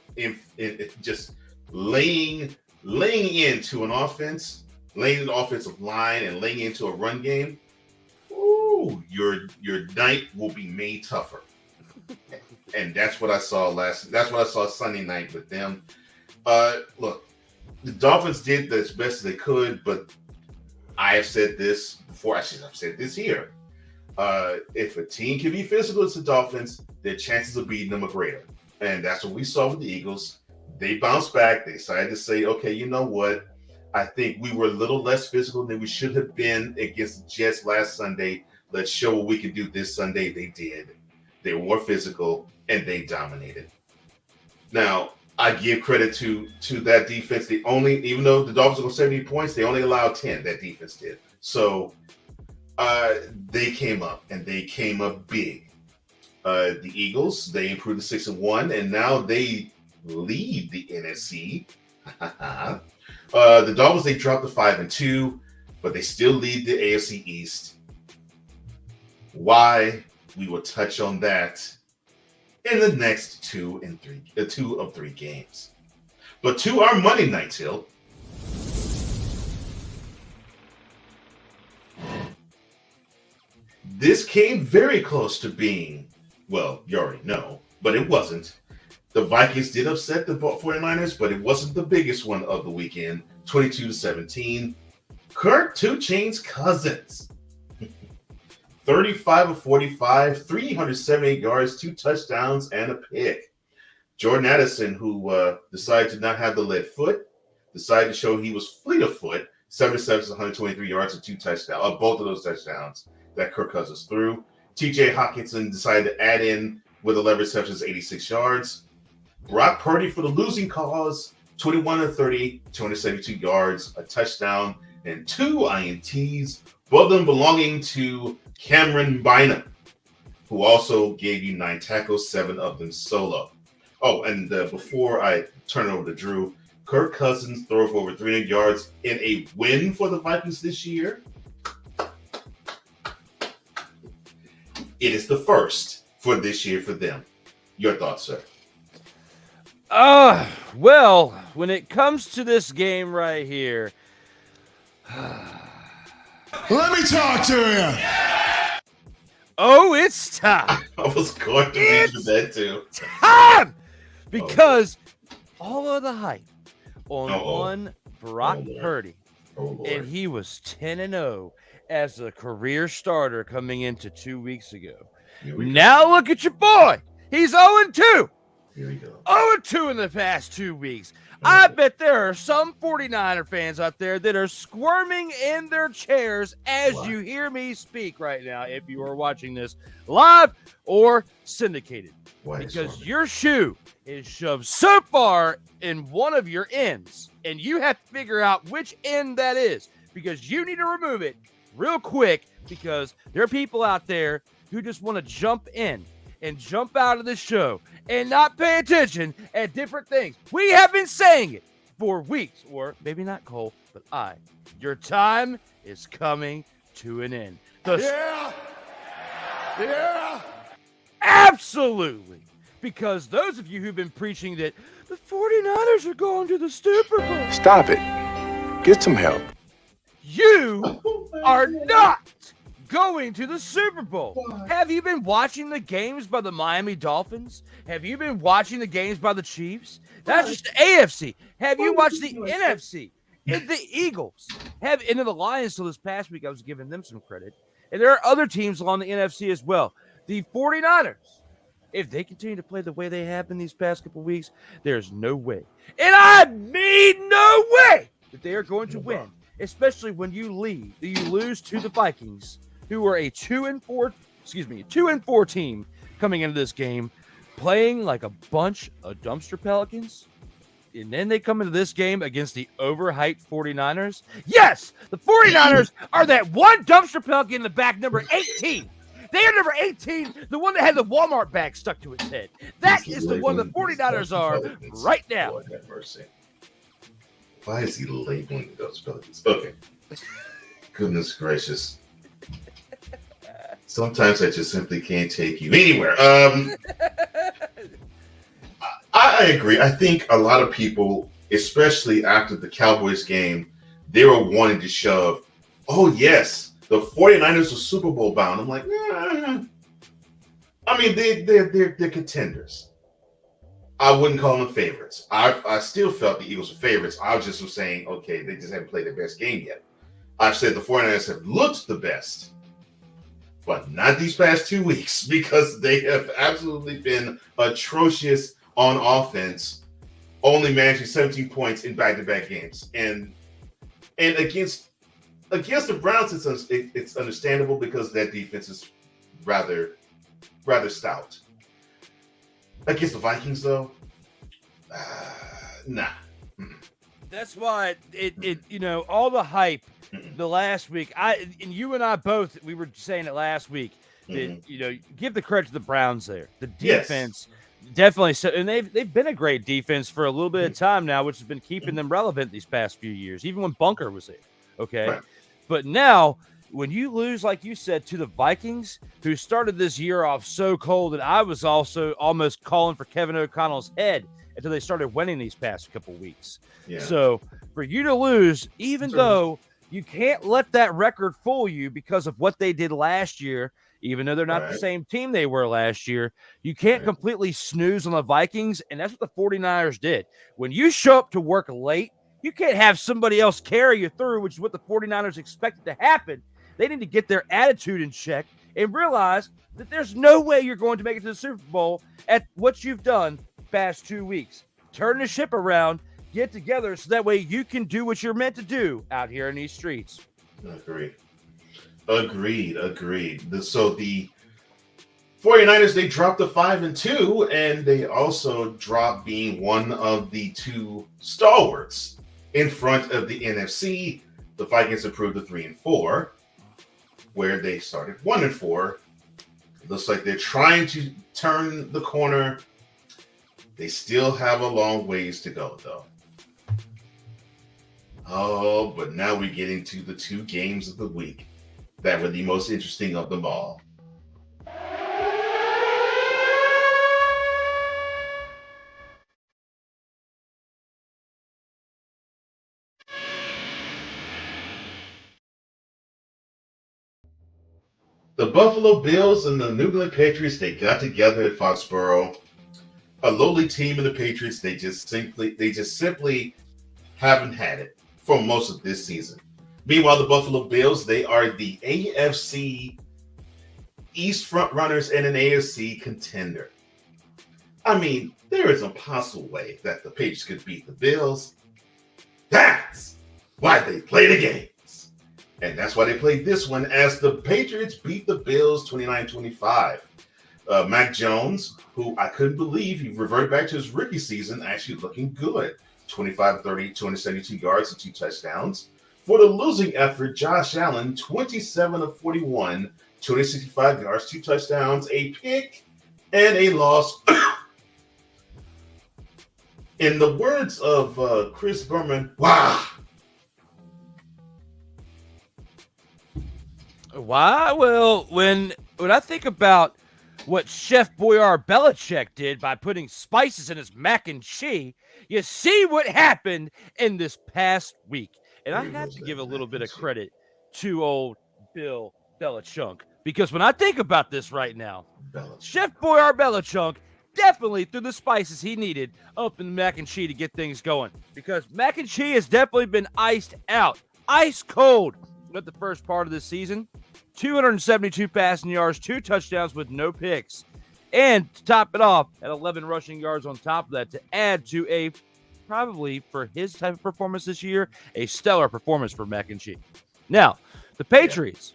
just laying into an offense, laying an offensive line and laying into a run game, your night will be made tougher. And that's what I saw Sunday night with them. Look, the Dolphins did as best as they could, but I have said this before. I've said this here. If a team can be physical as the Dolphins, their chances of beating them are greater. And that's what we saw with the Eagles. They bounced back. They decided to say, okay, you know what? I think we were a little less physical than we should have been against the Jets last Sunday. Let's show what we can do this Sunday. They did. They were more physical, and they dominated. Now, I give credit to that defense. Even though the Dolphins scored 70 points, they only allowed 10. That defense did. So they came up, and they came up big. The Eagles, they improved to 6-1, and now they lead the NFC. The Dolphins, they dropped to 5-2, but they still lead the AFC East. Why? We will touch on that in the next 2 of 3 games. But to our Monday night, Hill. This came very close to being, well, you already know, but it wasn't. The Vikings did upset the 49ers, but it wasn't the biggest one of the weekend, 22-17. Kirk 2 Chainz Cousins, 35 of 45, 378 yards, 2 touchdowns, and a pick. Jordan Addison, who decided to not have the lead foot, decided to show he was fleet of foot, 7 receptions, 123 yards, and 2 touchdowns. Both of those touchdowns that Kirk Cousins threw. TJ Hawkinson decided to add in with 11 receptions, 86 yards. Brock Purdy for the losing cause, 21 of 30, 272 yards, a touchdown, and 2 INTs, both of them belonging to Cameron Bynum, who also gave you 9 tackles, 7 of them solo. Oh, and before I turn it over to Drew, Kirk Cousins threw for over 300 yards in a win for the Vikings this year. It is the first for this year for them. Your thoughts, sir? Well, when it comes to this game right here, Let me talk to you. oh, it's time. I was going to mention that too. Time! Because all of the hype on one Brock Purdy, and he was 10-0 as a career starter coming into 2 weeks ago. Now look at your boy. He's 0-2. Here we go. 0-2 in the past 2 weeks. I bet there are some 49er fans out there that are squirming in their chairs as you hear me speak right now, if you are watching this live or syndicated. Because your shoe is shoved so far in one of your ends, and you have to figure out which end that is, because you need to remove it real quick, because there are people out there who just want to jump in and jump out of the show and not pay attention at different things. We have been saying it for weeks, or maybe not, Cole, but your time is coming to an end. Yeah. Absolutely. Because those of you who've been preaching that the 49ers are going to the Super Bowl. Stop it. Get some help. You are not going to the Super Bowl. Have you been watching the games by the Miami Dolphins? Have you been watching the games by the Chiefs? That's just the AFC. Have you watched the NFC? And the Eagles. And then the Lions, till this past week, I was giving them some credit. And there are other teams along the NFC as well. The 49ers, if they continue to play the way they have been these past couple of weeks, there's no way. And I mean no way that they are going to win, especially when you lose to the Vikings, who are a 2-4 team coming into this game, playing like a bunch of dumpster Pelicans. And then they come into this game against the overhyped 49ers. Yes, the 49ers are that one dumpster Pelican in the back, number 18. They are number 18, the one that had the Walmart bag stuck to its head. That is the one the 49ers are right now. Lord have mercy. Why is he labeling those Pelicans? Okay. Goodness gracious. Sometimes I just simply can't take you anywhere. I agree. I think a lot of people, especially after the Cowboys game, they were wanting to shove, oh, yes, the 49ers are Super Bowl bound. I'm like, nah. I mean, they're contenders. I wouldn't call them favorites. I still felt the Eagles were favorites. I was just saying, okay, they just haven't played their best game yet. I've said the 49ers have looked the best, but not these past 2 weeks, because they have absolutely been atrocious on offense, only managing 17 points in back-to-back games. And against the Browns, it's understandable because that defense is rather stout. Against the Vikings, though, nah. That's why all the hype the last week. And you and I both, we were saying it last week that give the credit to the Browns there. The defense. Yes. Definitely. So, and they've been a great defense for a little bit of time now, which has been keeping them relevant these past few years, even when Bunker was there. Okay. Right. But now, when you lose, like you said, to the Vikings, who started this year off so cold that I was also almost calling for Kevin O'Connell's head until they started winning these past couple weeks. Yeah. So for you to lose, even though you can't let that record fool you because of what they did last year, even though they're not the same team they were last year, you can't completely snooze on the Vikings, and that's what the 49ers did. When you show up to work late, you can't have somebody else carry you through, which is what the 49ers expected to happen. They need to get their attitude in check and realize that there's no way you're going to make it to the Super Bowl at what you've done past 2 weeks. Turn the ship around, get together, so that way you can do what you're meant to do out here in these streets. Agreed. So the 49ers, they dropped to 5-2, and they also dropped being one of the two stalwarts in front of the NFC. The Vikings improved to 3-4, where they started 1-4. It looks like they're trying to turn the corner. They still have a long ways to go, though. Oh, but now we're getting to the two games of the week that were the most interesting of them all. The Buffalo Bills and the New England Patriots, they got together at Foxborough. A lowly team in the Patriots, they just simply haven't had it for most of this season. Meanwhile, the Buffalo Bills, they are the AFC East frontrunners and an AFC contender. I mean, there is a possible way that the Patriots could beat the Bills. That's why they play the games. And that's why they played this one, as the Patriots beat the Bills 29-25. Mac Jones, who I couldn't believe he reverted back to his rookie season, actually looking good. 25-30, 272 yards and 2 touchdowns. For the losing effort, Josh Allen, 27 of 41, 265 yards, 2 touchdowns, a pick, and a loss. In the words of Chris Berman, wow. Why? Well, when I think about what Chef Boyard Belichick did by putting spices in his mac and cheese, you see what happened in this past week. And I have to give a little bit of credit to old Bill Belichick, because when I think about this right now, Chef Boyard Belichick definitely threw the spices he needed up in the mac and cheese to get things going, because mac and cheese has definitely been iced out, ice cold at the first part of this season. 272 passing yards, 2 touchdowns with no picks. And to top it off, at 11 rushing yards on top of that, to add to a, probably for his type of performance this year, a stellar performance for Mac and Cheese. Now, the Patriots,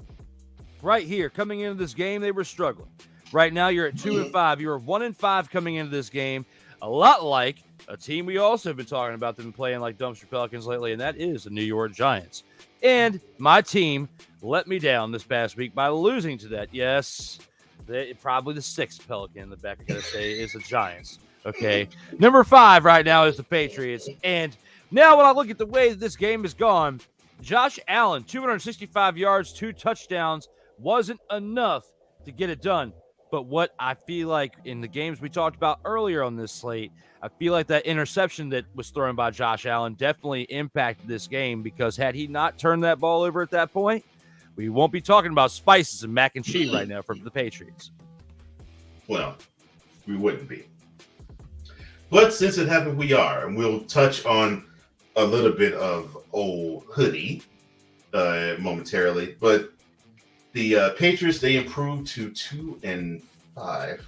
right here, coming into this game, they were struggling. Right now, you're at 2-5. You were 1-5 coming into this game, a lot like a team we also have been talking about them playing like dumpster Pelicans lately, and that is the New York Giants. And my team let me down this past week by losing to that. Yes, probably the 6th Pelican in the back, I gotta say, is the Giants. Okay. Number 5 right now is the Patriots. And now when I look at the way that this game has gone, Josh Allen, 265 yards, 2 touchdowns, wasn't enough to get it done. But what I feel like in the games we talked about earlier on this slate, I feel like that interception that was thrown by Josh Allen definitely impacted this game, because had he not turned that ball over at that point, we won't be talking about spices and mac and cheese right now from the Patriots. Well, we wouldn't be. But since it happened, we are. And we'll touch on a little bit of old Hoodie momentarily. But the Patriots, they improved to 2-5.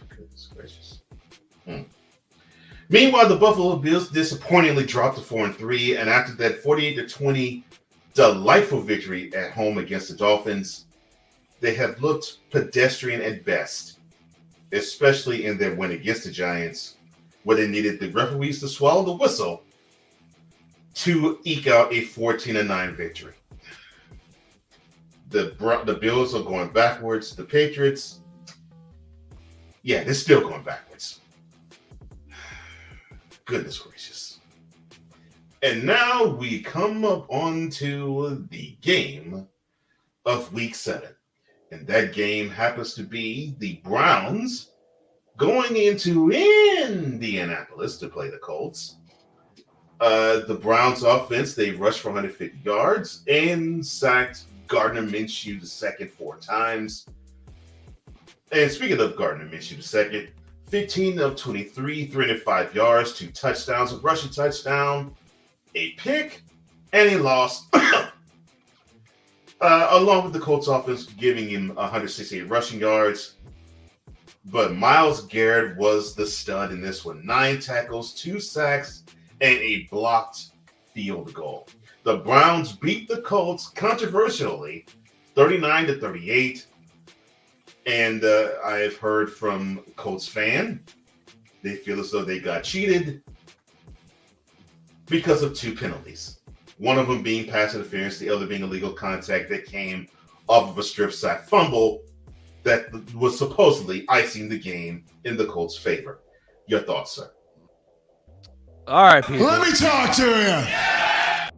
Goodness gracious. Meanwhile, the Buffalo Bills disappointingly dropped to 4-3, and after that 48-20 delightful victory at home against the Dolphins, they have looked pedestrian at best, especially in their win against the Giants, where they needed the referees to swallow the whistle to eke out a 14-9 victory. The Bills are going backwards. The Patriots, yeah, they're still going backwards. Goodness gracious. And now we come up onto the game of Week 7. And that game happens to be the Browns going into Indianapolis to play the Colts. The Browns offense, they rushed for 150 yards and sacked Gardner Minshew II 4 times. And speaking of Gardner Minshew II, 15 of 23, 305 yards, 2 touchdowns, a rushing touchdown, a pick, and a loss. Along with the Colts offense giving him 168 rushing yards. But Myles Garrett was the stud in this one. 9 tackles, 2 sacks, and a blocked field goal. The Browns beat the Colts controversially, 39-38. And I've heard from Colts fan, they feel as though they got cheated because of 2 penalties. One of them being pass interference, the other being illegal contact that came off of a strip sack fumble that was supposedly icing the game in the Colts' favor. Your thoughts, sir? All right, people. Let me talk to you.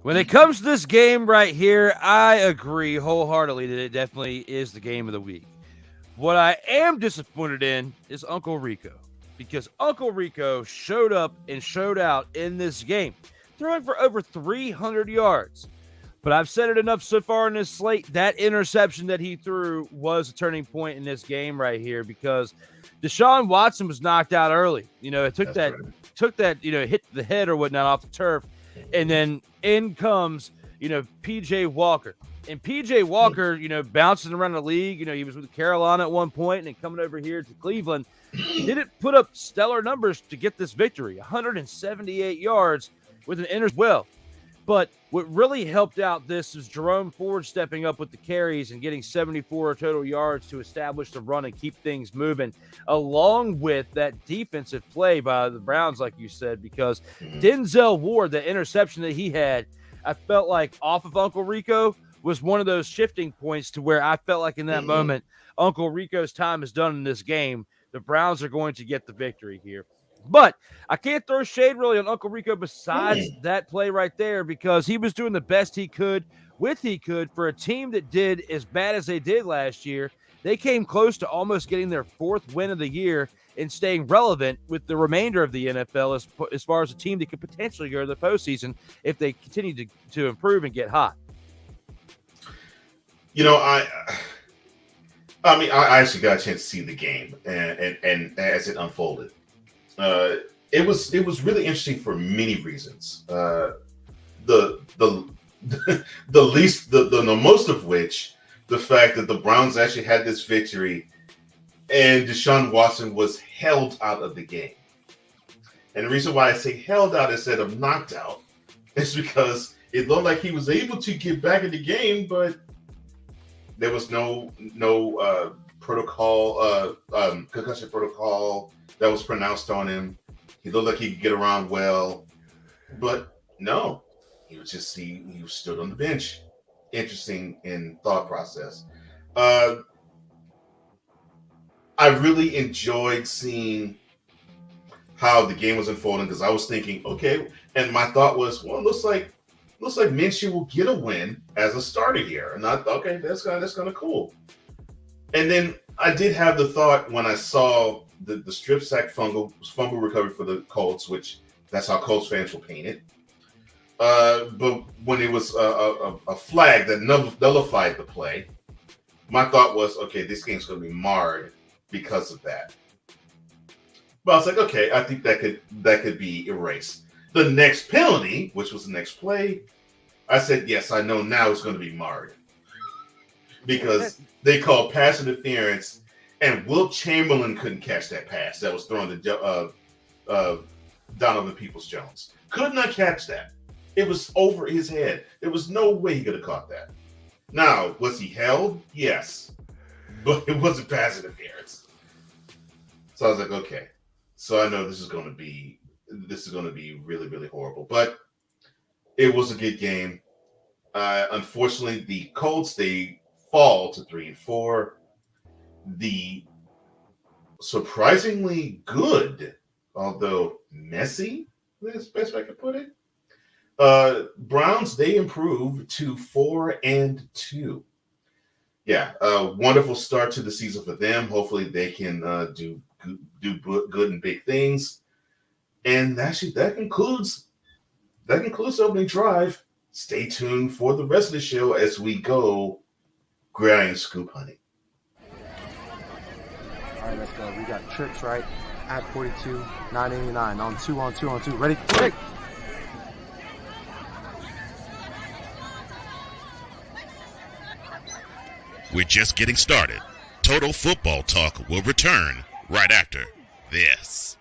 When it comes to this game right here, I agree wholeheartedly that it definitely is the game of the week. What I am disappointed in is Uncle Rico, because Uncle Rico showed up and showed out in this game, throwing for over 300 yards. But I've said it enough so far in this slate, that interception that he threw was a turning point in this game right here, because Deshaun Watson was knocked out early. You know, it took that, you know, hit the head or whatnot off the turf. And then in comes, you know, P.J. Walker. And P.J. Walker, you know, bouncing around the league. You know, he was with Carolina at one point and then coming over here to Cleveland. He didn't put up stellar numbers to get this victory. 178 yards with an inter well. But what really helped out this is Jerome Ford stepping up with the carries and getting 74 total yards to establish the run and keep things moving, along with that defensive play by the Browns, like you said, because Denzel Ward, the interception that he had, I felt like off of Uncle Rico was one of those shifting points to where I felt like in that moment, Uncle Rico's time is done in this game, the Browns are going to get the victory here. But I can't throw shade really on Uncle Rico besides that play right there, because he was doing the best he could for a team that did as bad as they did last year. They came close to almost getting their 4th win of the year and staying relevant with the remainder of the NFL as far as a team that could potentially go to the postseason if they continue to improve and get hot. You know, I actually got a chance to see the game and as it unfolded. It was really interesting for many reasons. The most of which, the fact that the Browns actually had this victory and Deshaun Watson was held out of the game. And the reason why I say held out instead of knocked out is because it looked like he was able to get back in the game, but there was no protocol, concussion protocol that was pronounced on him. He looked like he could get around well, but no, he was stood on the bench. Interesting in thought process. I really enjoyed seeing how the game was unfolding, because I was thinking, okay, and my thought was, well, it looks like Minshew will get a win as a starter here, and I thought, okay, that's kind of cool. And then I did have the thought when I saw the strip sack fumble recovery for the Colts, which that's how Colts fans will paint it. But when it was a flag that nullified the play, my thought was, okay, this game's going to be marred because of that. But I was like, okay, I think that could be erased. The next penalty, which was the next play, I said, yes, I know now it's going to be marred, because they called pass interference, and Wilt Chamberlain couldn't catch that pass that was thrown to Donovan Peoples-Jones. Could not catch that. It was over his head. There was no way he could have caught that. Now, was he held? Yes, but it wasn't pass interference. So I was like, okay. So I know this is going to be really, really horrible. But it was a good game. Unfortunately, the Colts, they fall to 3-4. The surprisingly good, although messy, that's the best way I could put it, Browns, they improved to 4-2. Yeah, wonderful start to the season for them. Hopefully they can do good and big things. And actually, that concludes the opening drive. Stay tuned for the rest of the show as we go gridiron scoop hunting. All right, let's go. We got trips right at 42, 989 on 2. Ready? We're just getting started. Total Football Talk will return right after this.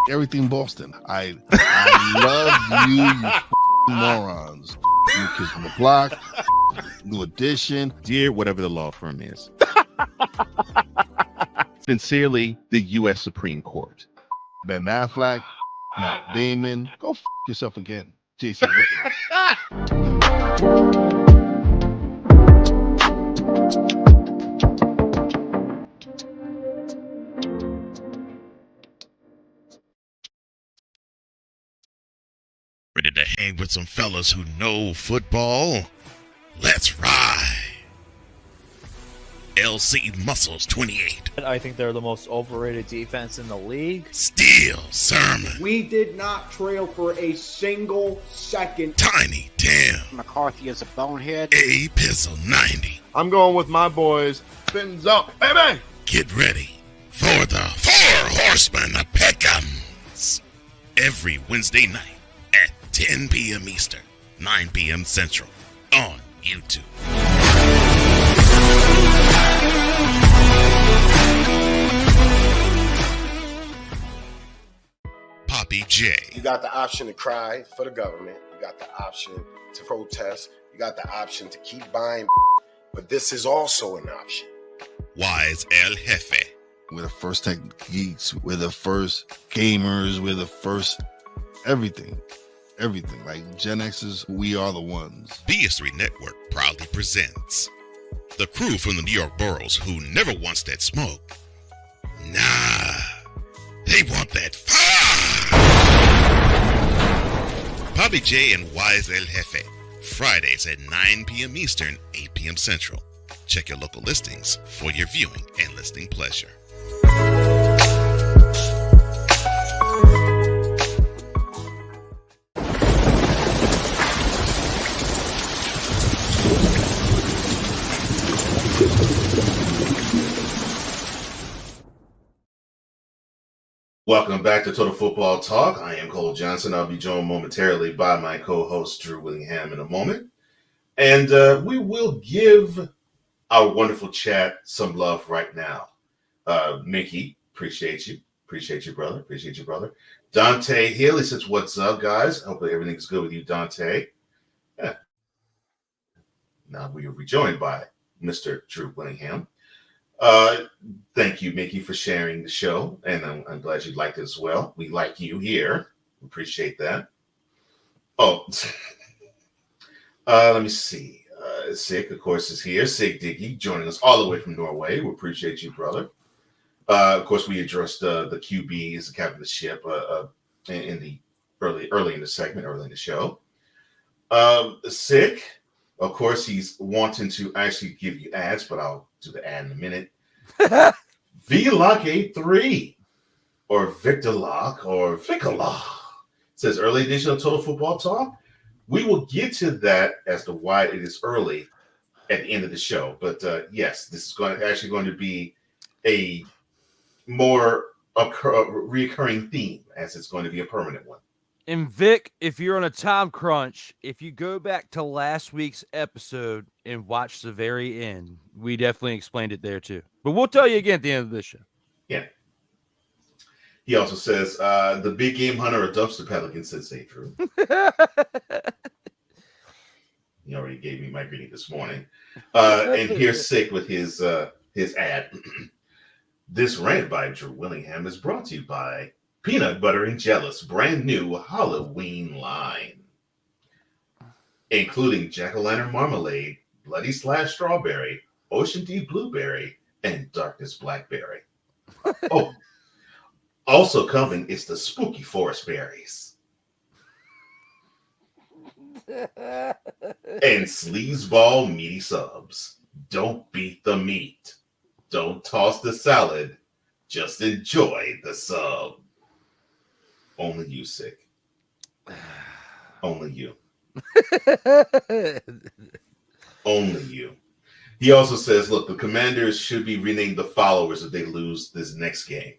Everything Boston. I love you morons. New Kids on the Block, New Edition. Dear whatever the law firm is. Sincerely, the U.S. Supreme Court. Ben Affleck, Matt Damon. Go yourself again, Jason. Ready to hang with some fellas who know football? Let's ride. LC Muscles 28. I think they're the most overrated defense in the league. Steel Sermon. We did not trail for a single second. Tiny Tim. McCarthy is a bonehead. A Pistol 90. I'm going with my boys. Fins up, baby. Get ready for the Four Horsemen of Pick'ems. Every Wednesday night at 10 p.m. Eastern, 9 p.m. Central on YouTube. Poppy J. You got the option to cry for the government. You got the option to protest. You got the option to keep buying. But this is also an option. Wise El Jefe. We're the first tech geeks. We're the first gamers. We're the first everything. Everything. Like Gen X's, we are the ones. BS3 Network proudly presents The crew from the New York boroughs who never wants that smoke. Nah, they want that fire. Bobby J and Wise El Jefe, Fridays at 9 p.m. Eastern, 8 p.m. Central. Check your local listings for your viewing and listening pleasure. Welcome back to Total Football Talk. I am Cole Johnson. I'll be joined momentarily by my co-host Drew Willingham in a moment. And we will give our wonderful chat some love right now. Mickey, appreciate you. Appreciate you, brother. Appreciate you, brother. Dante Haley says, what's up, guys? Hopefully everything's good with you, Dante. Yeah. Now we are rejoined by Mr. Drew Willingham. Thank you, Mickey, for sharing the show, and I'm glad you liked it as well. We like you here. Appreciate that. Oh, let me see. Sig, of course, is here. Sig Diggy joining us all the way from Norway. We appreciate you, brother. Of course, we addressed the QB as the captain of the ship in the early in the segment, early in the show. Sig, of course, he's wanting to actually give you ads, but I'll do the ad in a minute. VLock83 or Victor Lock or Vicalock says early edition of Total Football Talk. We will get to that as to why it is early at the end of the show. But yes, this is actually going to be a more recurring theme, as it's going to be a permanent one. And Vic, if you're on a time crunch, if you go back to last week's episode and watch the very end, we definitely explained it there too. But we'll tell you again at the end of this show. Yeah. He also says, the big game hunter or dumpster pelican says, say true. He already gave me my greeting this morning. And here's Sick with his ad. This rant by Drew Willingham is brought to you by Peanut Butter and Jealous, brand new Halloween line, including Jack-o'-lantern marmalade, Bloody Slash strawberry, Ocean Deep blueberry, and Darkness blackberry. Oh, also coming is the spooky forest berries. And sleazeball meaty subs. Don't beat the meat. Don't toss the salad. Just enjoy the sub. Only you, Sick. Only you. Only you. He also says, look, the Commanders should be renamed the Followers if they lose this next game.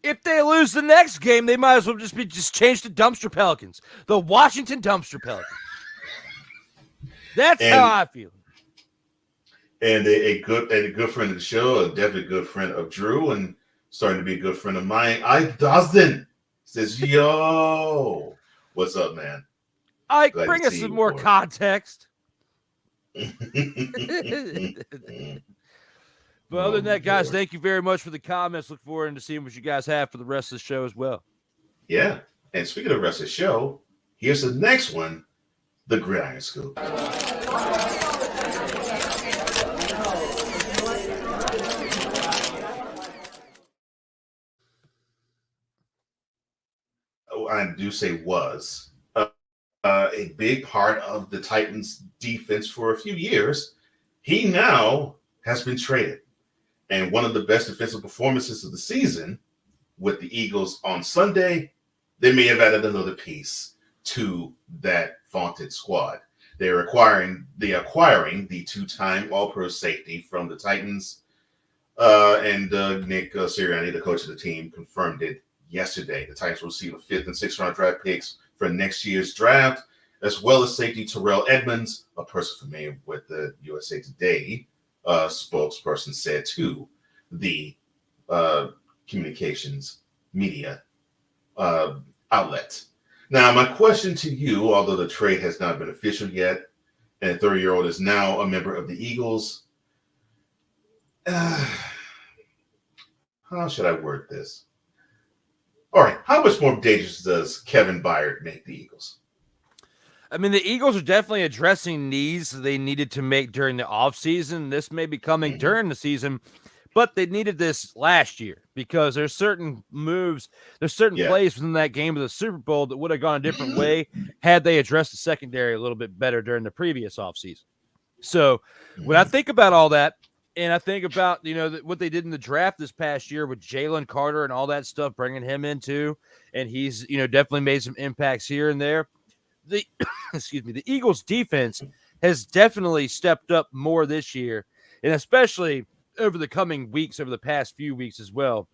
If they lose the next game, they might as well just change to Dumpster Pelicans. The Washington Dumpster Pelicans. That's how I feel. And a good friend of the show, a definitely good friend of Drew, and starting to be a good friend of mine. Dustin says, yo, what's up, man? Bring us some more context. But other than that, guys, thank you very much for the comments. Look forward to seeing what you guys have for the rest of the show as well. Yeah. And speaking of the rest of the show, here's the next one, the Gridiron Scoop. I do say was a big part of the Titans defense for a few years. He now has been traded. And one of the best defensive performances of the season with the Eagles on Sunday, they may have added another piece to that vaunted squad. They're acquiring the two-time All-Pro safety from the Titans. And Nick Sirianni, the coach of the team, confirmed it yesterday. The Titans will receive a 5th and 6th round draft picks for next year's draft, as well as safety Terrell Edmonds, a person familiar with the USA Today spokesperson said to the communications media outlet. Now, my question to you, although the trade has not been official yet, and the 30-year-old is now a member of the Eagles, how should I word this? All right, how much more dangerous does Kevin Byard make the Eagles? I mean, the Eagles are definitely addressing needs they needed to make during the offseason. This may be coming during the season, but they needed this last year because there's certain moves, there's certain plays within that game of the Super Bowl that would have gone a different way had they addressed the secondary a little bit better during the previous offseason. So when I think about all that, and I think about, what they did in the draft this past year with Jalen Carter and all that stuff, bringing him in too, and he's, definitely made some impacts here and there. The the Eagles defense has definitely stepped up more this year, and especially over the coming weeks, over the past few weeks as well,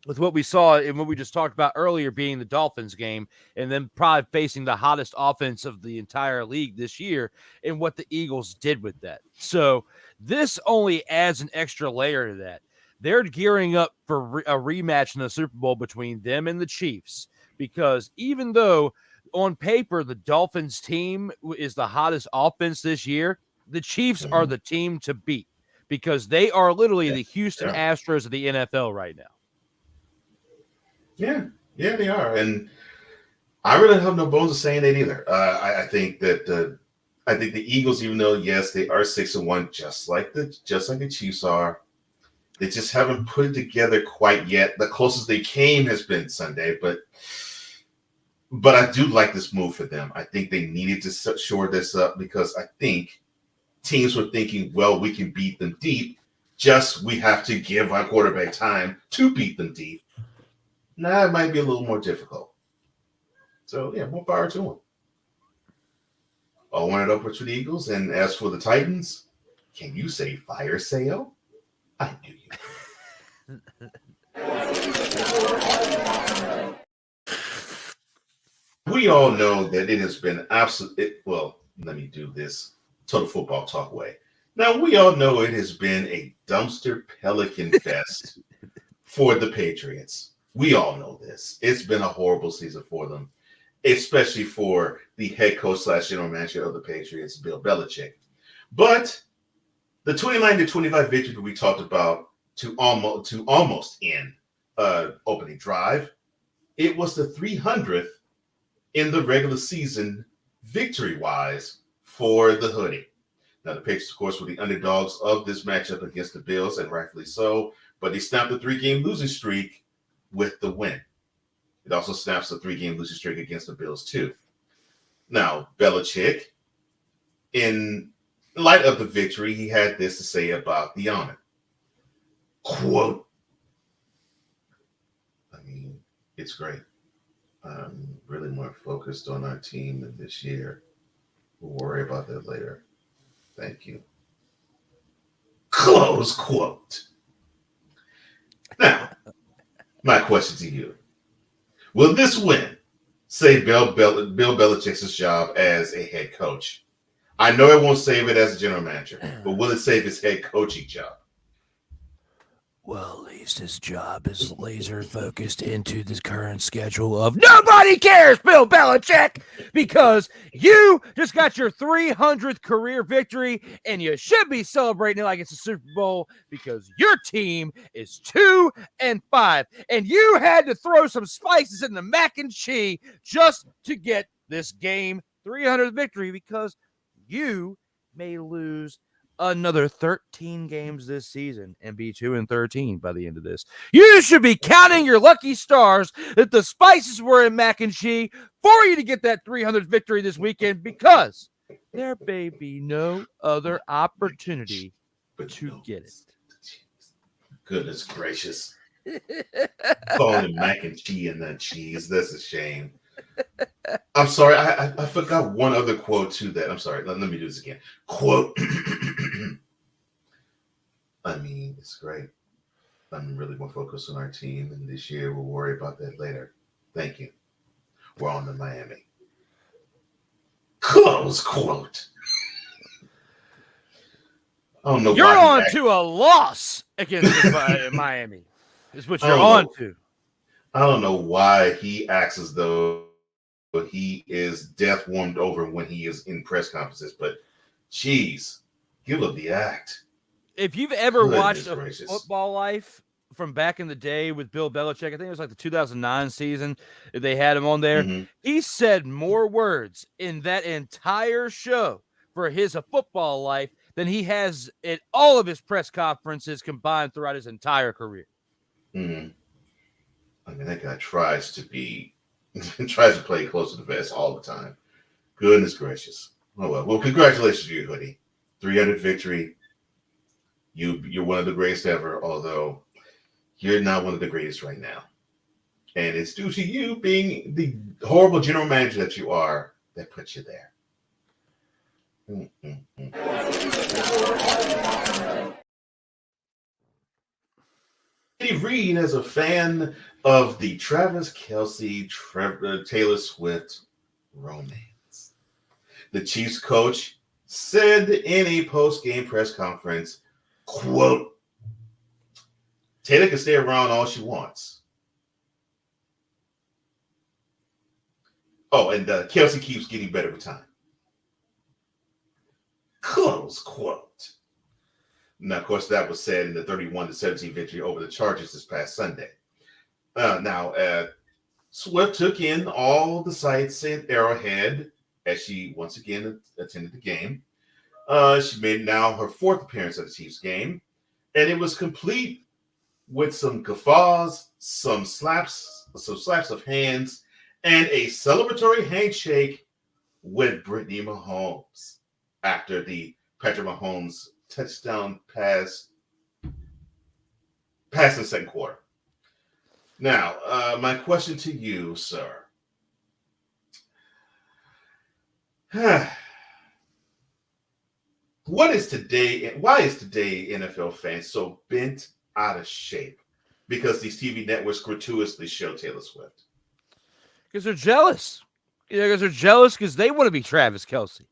with what we saw and what we just talked about earlier being the Dolphins game, and then probably facing the hottest offense of the entire league this year, and what the Eagles did with that. So this only adds an extra layer to that. They're gearing up for a rematch in the Super Bowl between them and the Chiefs, because even though on paper the Dolphins team is the hottest offense this year, the Chiefs are the team to beat, because they are literally the Houston Astros of the NFL right now. Yeah, they are, and I really have no bones of saying that either. I think that the Eagles, even though yes they are 6-1, just like the Chiefs are, they just haven't put it together quite yet. The closest they came has been Sunday, but I do like this move for them. I think they needed to shore this up, because I think teams were thinking, well, we can beat them deep, just we have to give our quarterback time to beat them deep. Now it might be a little more difficult. So, yeah, more power to them. I'll wind it up with the Eagles. And as for the Titans, can you say fire sale? I knew you. We all know that it has been well, let me do this Total Football Talk way. Now, we all know it has been a dumpster pelican fest for the Patriots. We all know this. It's been a horrible season for them, especially for the head coach / general manager of the Patriots, Bill Belichick. But the 29-25 victory that we talked about to almost end opening drive, it was the 300th in the regular season victory-wise for the Hoodie. Now, the Patriots, of course, were the underdogs of this matchup against the Bills, and rightfully so, but they snapped the 3-game losing streak with the win. It also snaps a 3-game losing streak against the Bills, too. Now, Belichick, in light of the victory, he had this to say about the honor. Quote, I mean, it's great. I'm really more focused on our team than this year. We'll worry about that later. Thank you. Close quote. Now, my question to you. Will this win save Bill Belichick's job as a head coach? I know it won't save it as a general manager, but will it save his head coaching job? Well, at least his job is laser focused into this current schedule of nobody cares, Bill Belichick, because you just got your 300th career victory, and you should be celebrating it like it's a Super Bowl, because your team is 2-5, and you had to throw some spices in the mac and cheese just to get this game 300th victory, because you may lose another 13 games this season and be 2-13 by the end of this. You should be counting your lucky stars that the spices were in mac and cheese for you to get that 300th victory this weekend, because there may be no other opportunity to get it. Goodness gracious. Calling it mac and cheese and then cheese. That's a shame. I'm sorry. I forgot one other quote to that. I'm sorry. Let me do this again. Quote. I mean, it's great. I'm really more focused on our team, and this year we'll worry about that later. Thank you. We're on to Miami. Close quote. I don't know. You're on to a loss against Miami. Is what you're on to. I don't know why he acts as though he is death warmed over when he is in press conferences, but geez, give up the act. If you've ever watched a football life from back in the day with Bill Belichick. I think it was like the 2009 season that they had him on there. Mm-hmm. He said more words in that entire show for his football life than he has in all of his press conferences combined throughout his entire career. Mm-hmm. I mean, that guy tries to play close to the vest all the time. Goodness gracious. Oh, well. Well, congratulations to you, Hoodie. 300 victory. You're one of the greatest ever, although you're not one of the greatest right now. And it's due to you being the horrible general manager that you are that put you there. Andy Reid, as a fan of the Travis Kelce, Taylor Swift romance, the Chiefs coach said in a post-game press conference, quote, Taylor can stay around all she wants. Oh, and Kelce keeps getting better with time. Close quote. Now, of course, that was said in the 31-17 victory over the Chargers this past Sunday. Swift took in all the sights in Arrowhead as she once again attended the game. She made now her fourth appearance at the Chiefs game, and it was complete with some guffaws, some slaps of hands, and a celebratory handshake with Brittany Mahomes after the Patrick Mahomes touchdown pass in the second quarter. Now, my question to you, sir. Why is today NFL fans so bent out of shape because these TV networks gratuitously show Taylor Swift? Because they're jealous. Because they're jealous because they want to be Travis Kelce.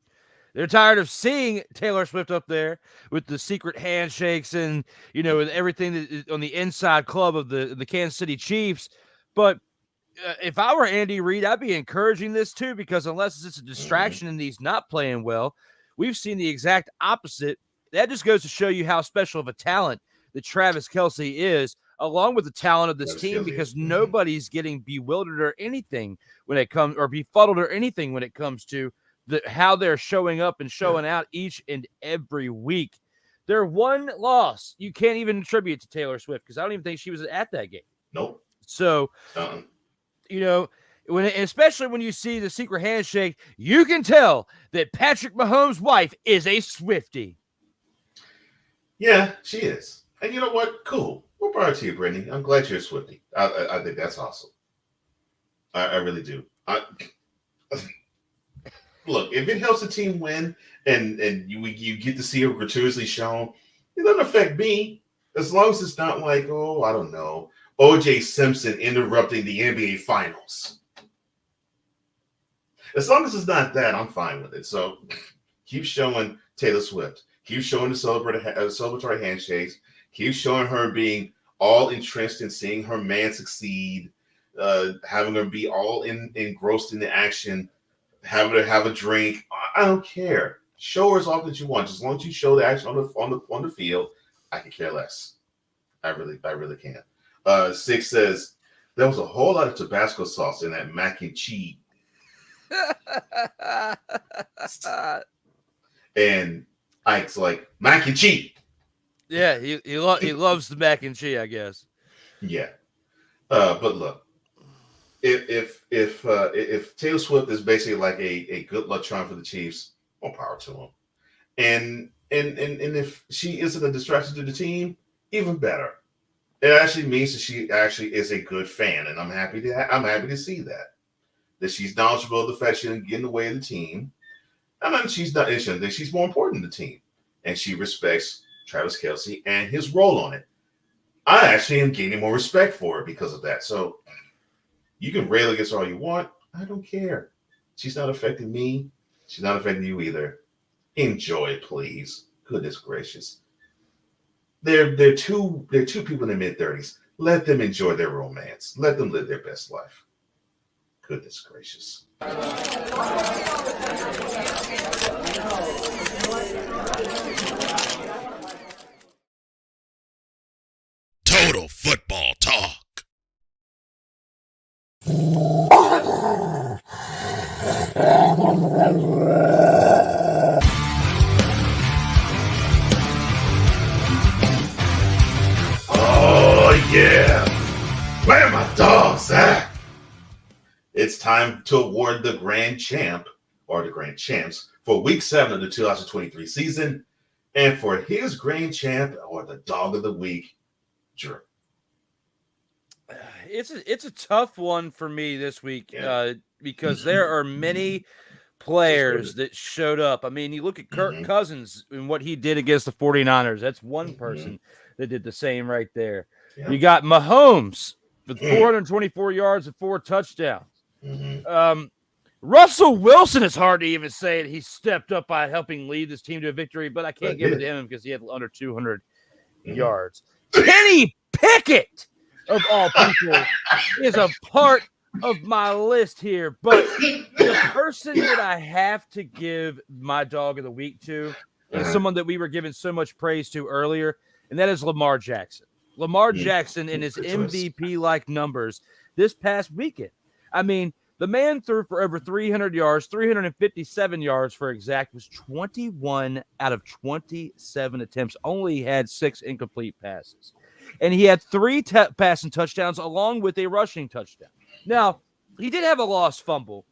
They're tired of seeing Taylor Swift up there with the secret handshakes and, with everything that is on the inside club of the Kansas City Chiefs. But if I were Andy Reid, I'd be encouraging this too, because unless it's a distraction and he's not playing well, we've seen the exact opposite. That just goes to show you how special of a talent that Travis Kelce is, along with the talent of this team, because nobody's getting bewildered or anything when it comes, or befuddled or anything when it comes to how they're showing up and showing out each and every week. Their one loss you can't even attribute to Taylor Swift, because I don't even think she was at that game. Nope. So, especially when you see the secret handshake, you can tell that Patrick Mahomes' wife is a Swiftie. Yeah, she is. And you know what? Cool. More power to you, Brittany. I'm glad you're a Swiftie. I think that's awesome. I really do. Look, if it helps the team win and you get to see her gratuitously shown, it doesn't affect me. As long as it's not like, I don't know, O.J. Simpson interrupting the NBA Finals. As long as it's not that, I'm fine with it. So keep showing Taylor Swift. Keep showing the celebratory handshakes. Keep showing her being all entrenched in seeing her man succeed, having her be all engrossed in the action, having her have a drink. I don't care. Show her as often as you want. Just as long as you show the action on the field, I can care less. I really can. Six says there was a whole lot of Tabasco sauce in that mac and cheese. And Ike's like, mac and cheese. Yeah, he loves the mac and cheese, I guess. Yeah. But look, if Taylor Swift is basically like a good luck charm for the Chiefs, more power to him. And if she isn't a distraction to the team, even better. It actually means that she actually is a good fan, and I'm happy to see that she's knowledgeable of the fact she didn't get in the way of the team. And then she's more important than the team, and she respects Travis Kelce and his role on it. I actually am gaining more respect for her because of that. So you can rail against her all you want. I don't care. She's not affecting me. She's not affecting you either. Enjoy, please. Goodness gracious. They're two people in their mid-30s. Let them enjoy their romance. Let them live their best life. Goodness gracious. Total Football Talk. Oh, yeah. Where are my dogs at? It's time to award the grand champ, or the grand champs, for Week 7 of the 2023 season. And for his grand champ, or the dog of the week, Drew. It's a tough one for me this week because there are many players that showed up. I mean, you look at Kirk Cousins and what he did against the 49ers. That's one person that did the same right there. Yeah. You got Mahomes with 424 yards and 4 touchdowns. Russell Wilson, is hard to even say it. He stepped up by helping lead this team to a victory, but I can't give it to him because he had under 200 yards. Kenny Pickett, of all people, is a part of my list here. But the person that I have to give my dog of the week to is someone that we were giving so much praise to earlier, and that is Lamar Jackson. Lamar Jackson in his MVP-like numbers this past weekend. I mean, the man threw for over 300 yards, 357 yards for exact, was 21 out of 27 attempts, only had 6 incomplete passes. And he had 3 passing touchdowns along with a rushing touchdown. Now, he did have a lost fumble,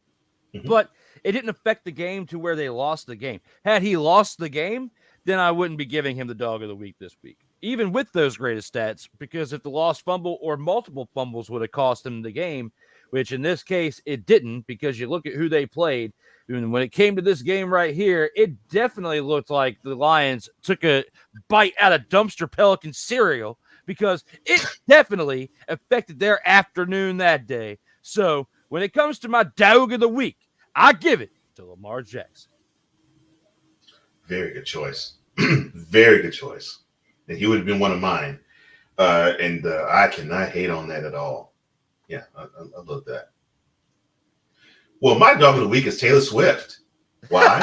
but it didn't affect the game to where they lost the game. Had he lost the game, then I wouldn't be giving him the dog of the week this week, even with those greatest stats, because if the lost fumble or multiple fumbles would have cost him the game, which in this case it didn't, because you look at who they played, and when it came to this game right here, it definitely looked like the Lions took a bite out of dumpster Pelican cereal, because it definitely affected their afternoon that day. So when it comes to my dog of the week, I give it to Lamar Jackson. Very good choice. Very good choice. And he would have been one of mine. And I cannot hate on that at all. Yeah, I love that. Well, my dog of the week is Taylor Swift. Why?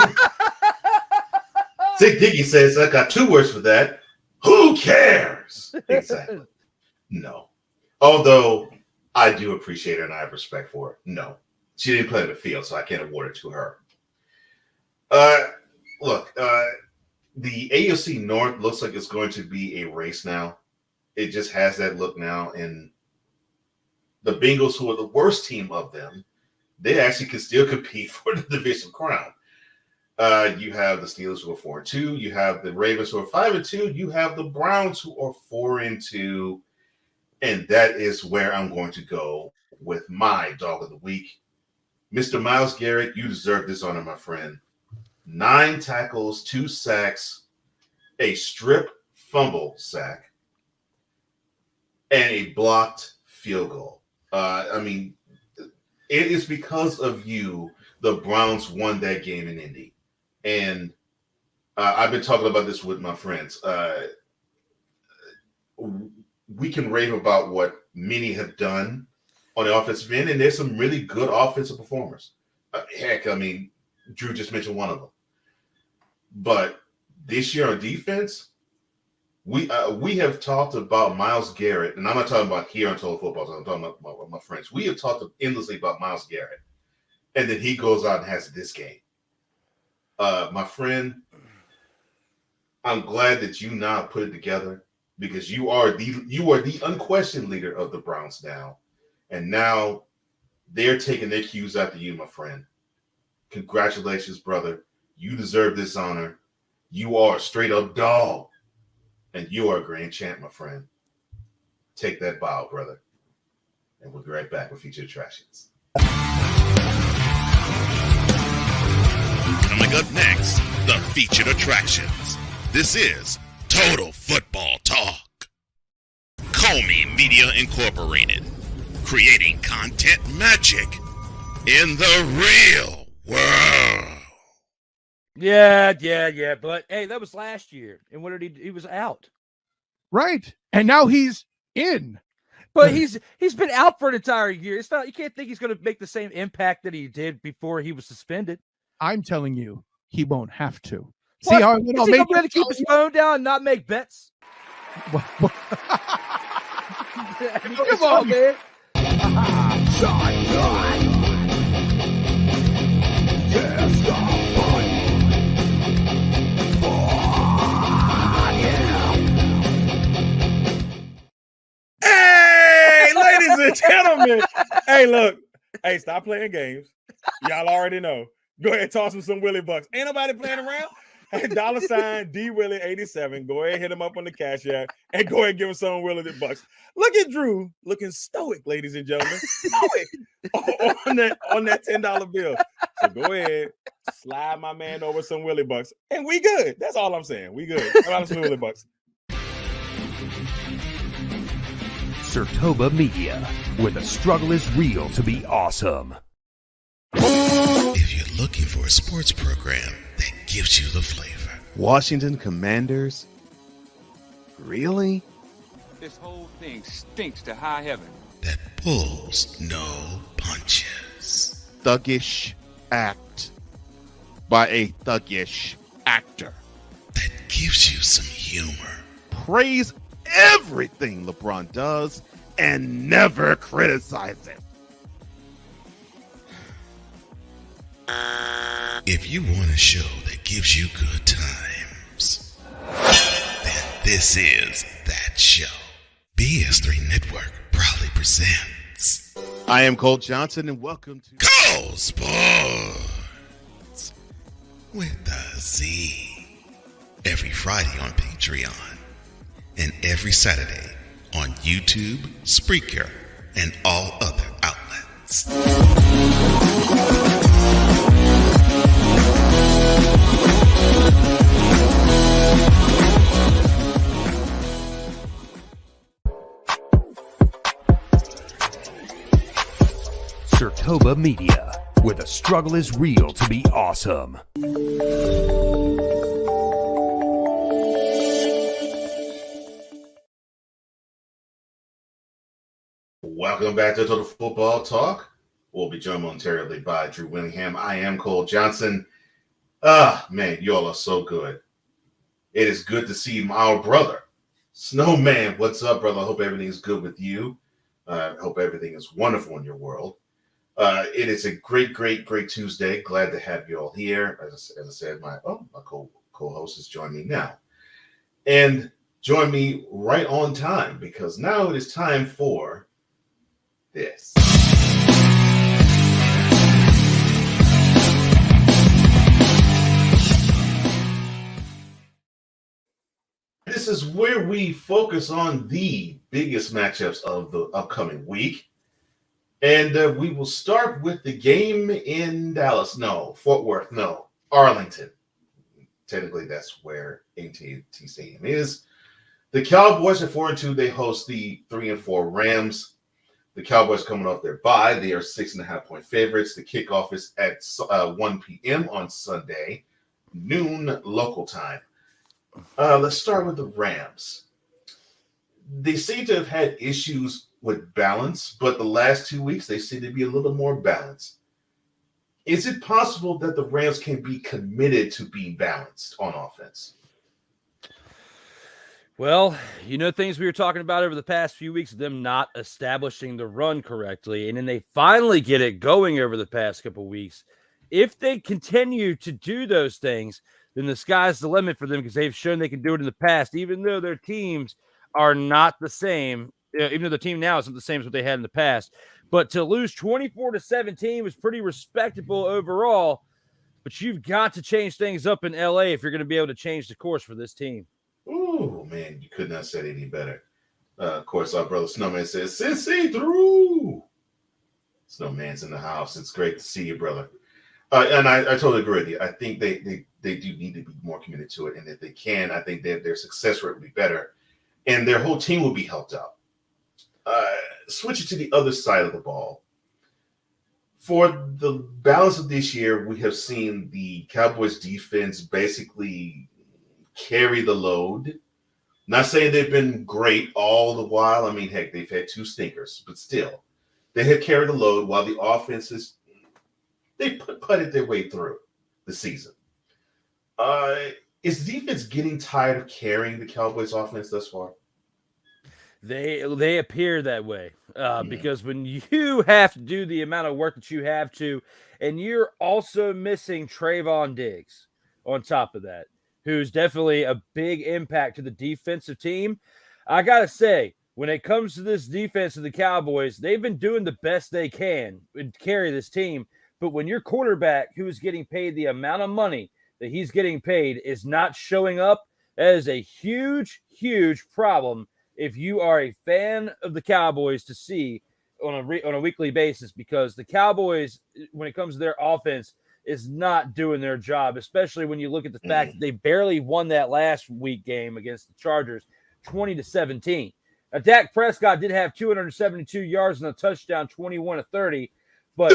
Zig Diggy says, I got 2 words for that. Who cares? Exactly. No. Although I do appreciate her and I have respect for her. No. She didn't play in the field, so I can't award it to her. Look, the AFC North looks like it's going to be a race now. It just has that look now. And the Bengals, who are the worst team of them, they actually can still compete for the division crown. You have the Steelers, who are 4-2. You have the Ravens, who are 5-2. You have the Browns, who are 4-2. And that is where I'm going to go with my dog of the week. Mr. Myles Garrett, you deserve this honor, my friend. 9 tackles, 2 sacks, a strip fumble sack, and a blocked field goal. I mean, it is because of you the Browns won that game in Indy. And I've been talking about this with my friends. We can rave about what many have done on the offensive end, and there's some really good offensive performers. Heck, I mean, Drew just mentioned one of them. But this year on defense, we have talked about Myles Garrett, and I'm not talking about here on Total Football, so I'm talking about my friends. We have talked endlessly about Myles Garrett, and then he goes out and has this game. My friend, I'm glad that you now put it together, because you are the unquestioned leader of the Browns now, and now they're taking their cues after you, my friend. Congratulations, brother. You deserve this honor. You are a straight up dog, and you are a grand champ, my friend. Take that bow, brother. And we'll be right back with featured attractions. Coming up next, the featured attractions. This is Total Football Talk. Comey Media Incorporated, creating content magic in the real world. Yeah. But hey, that was last year. And what did he was out. Right. And now he's in. But he's been out for an entire year. It's not, you can't think he's going to make the same impact that he did before he was suspended. I'm telling you, he won't have to. What? See how I'm going to keep his phone down and not make bets? Come on, man. Hey, ladies and gentlemen. Hey, look. Hey, stop playing games. Y'all already know. Go ahead and toss him some Willie Bucks. Ain't nobody playing around. Hey, $ D Willie 87. Go ahead and hit him up on the Cash App and go ahead and give him some Willie Bucks. Look at Drew looking stoic, ladies and gentlemen. Stoic on that $10 bill. So go ahead, slide my man over some Willie Bucks, and we good. That's all I'm saying. We good. Slide some Willie Bucks. Sertoba Media, where the struggle is real to be awesome. If you're looking for a sports program that gives you the flavor. Washington Commanders? Really? This whole thing stinks to high heaven. That pulls no punches. Thuggish act by a thuggish actor. That gives you some humor. Praise everything LeBron does and never criticize it. If you want a show that gives you good times, then this is that show. BS3 Network proudly presents. I am Cole Johnson, and welcome to Cole Sports with a Z. Every Friday on Patreon and every Saturday on YouTube, Spreaker, and all other outlets. Sertoba Media, where the struggle is real to be awesome. Welcome back to Total Football Talk. We'll be joined momentarily by Drew Willingham. I am Cole Johnson. Man, y'all are so good. It is good to see our brother, Snowman. What's up, brother? I hope everything is good with you. I hope everything is wonderful in your world. It is a great Tuesday. Glad to have you all here. As I said, my co-host has joined me now. And join me right on time, because now it is time for this. This is where we focus on the biggest matchups of the upcoming week. And we will start with the game in Dallas. No, Fort Worth. No, Arlington. Technically, that's where AT&T Stadium is. The Cowboys are 4-2. They host the 3-4 Rams. The Cowboys coming off their bye. They are 6.5-point favorites. The kickoff is at 1 p.m. on Sunday, noon local time. Let's start with the Rams. They seem to have had issues with balance, but the last 2 weeks they seem to be a little more balanced. Is it possible that the Rams can be committed to being balanced on offense? Well, things we were talking about over the past few weeks, them not establishing the run correctly, and then they finally get it going over the past couple of weeks. If they continue to do those things, then the sky's the limit for them, because they've shown they can do it in the past, even though their teams are not the same. Even though the team now isn't the same as what they had in the past. But to lose 24-17 was pretty respectable overall. But you've got to change things up in LA if you're going to be able to change the course for this team. Ooh, man, you could not have said any better. Of course, our brother Snowman says, "Sissy through." Snowman's in the house. It's great to see you, brother. And I totally agree with you. I think they do need to be more committed to it. And if they can, I think their success rate will be better. And their whole team will be helped out. Switching to the other side of the ball. For the balance of this year, we have seen the Cowboys defense basically carry the load. Not saying they've been great all the while. I mean, heck, they've had 2 stinkers, but still, they have carried the load while the offenses, they putted their way through the season. Is the defense getting tired of carrying the Cowboys offense thus far? They appear that way because when you have to do the amount of work that you have to, and you're also missing Trayvon Diggs on top of that, who's definitely a big impact to the defensive team. I got to say, when it comes to this defense of the Cowboys, they've been doing the best they can to carry this team. But when your quarterback, who is getting paid the amount of money that he's getting paid, is not showing up, that is a huge, huge problem if you are a fan of the Cowboys to see on a weekly basis, because the Cowboys, when it comes to their offense, is not doing their job, especially when you look at the fact that they barely won that last week game against the Chargers 20-17. Now, Dak Prescott did have 272 yards and a touchdown, 21-30, but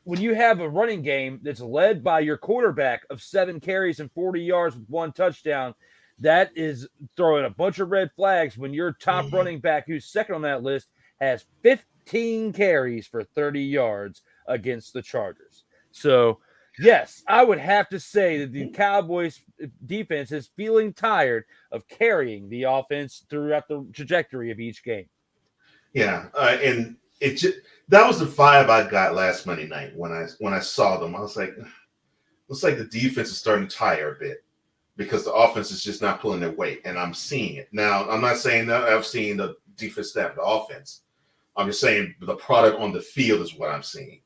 when you have a running game that's led by your quarterback of 7 carries and 40 yards with 1 touchdown, that is throwing a bunch of red flags when your top running back, who's second on that list, has 15 carries for 30 yards against the Chargers. So, yes, I would have to say that the Cowboys defense is feeling tired of carrying the offense throughout the trajectory of each game. Yeah, and that was the vibe I got last Monday night when I saw them. I was like, looks like the defense is starting to tire a bit, because the offense is just not pulling their weight, and I'm seeing it. Now, I'm not saying that I've seen the defense snap the offense. I'm just saying the product on the field is what I'm seeing.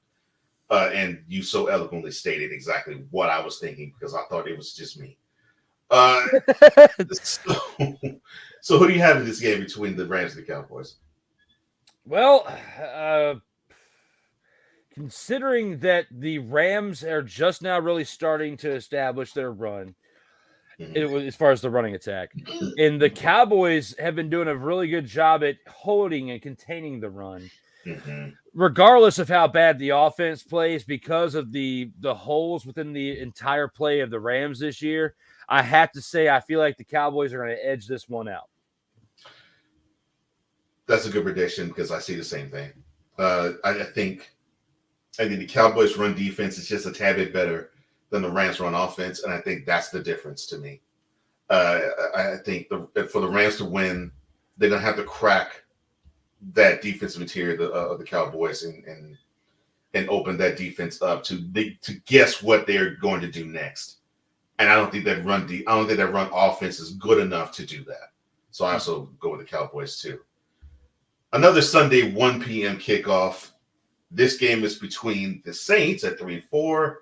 And you so eloquently stated exactly what I was thinking, because I thought it was just me. So who do you have in this game between the Rams and the Cowboys? Well, considering that the Rams are just now really starting to establish their run, as far as the running attack, and the Cowboys have been doing a really good job at holding and containing the run, regardless of how bad the offense plays, because of the holes within the entire play of the Rams this year. I have to say, I feel like the Cowboys are going to edge this one out. That's a good prediction, because I see the same thing. I think the Cowboys' run defense is just a tad bit better than the Rams' run offense, and I think that's the difference to me. I think for the Rams to win, they're going to have to crack that defensive interior of the Cowboys and open that defense up to guess what they're going to do next. And I don't think that run offense is good enough to do that. So I also go with the Cowboys too. Another Sunday 1 p.m. kickoff. This game is between the Saints at 3-4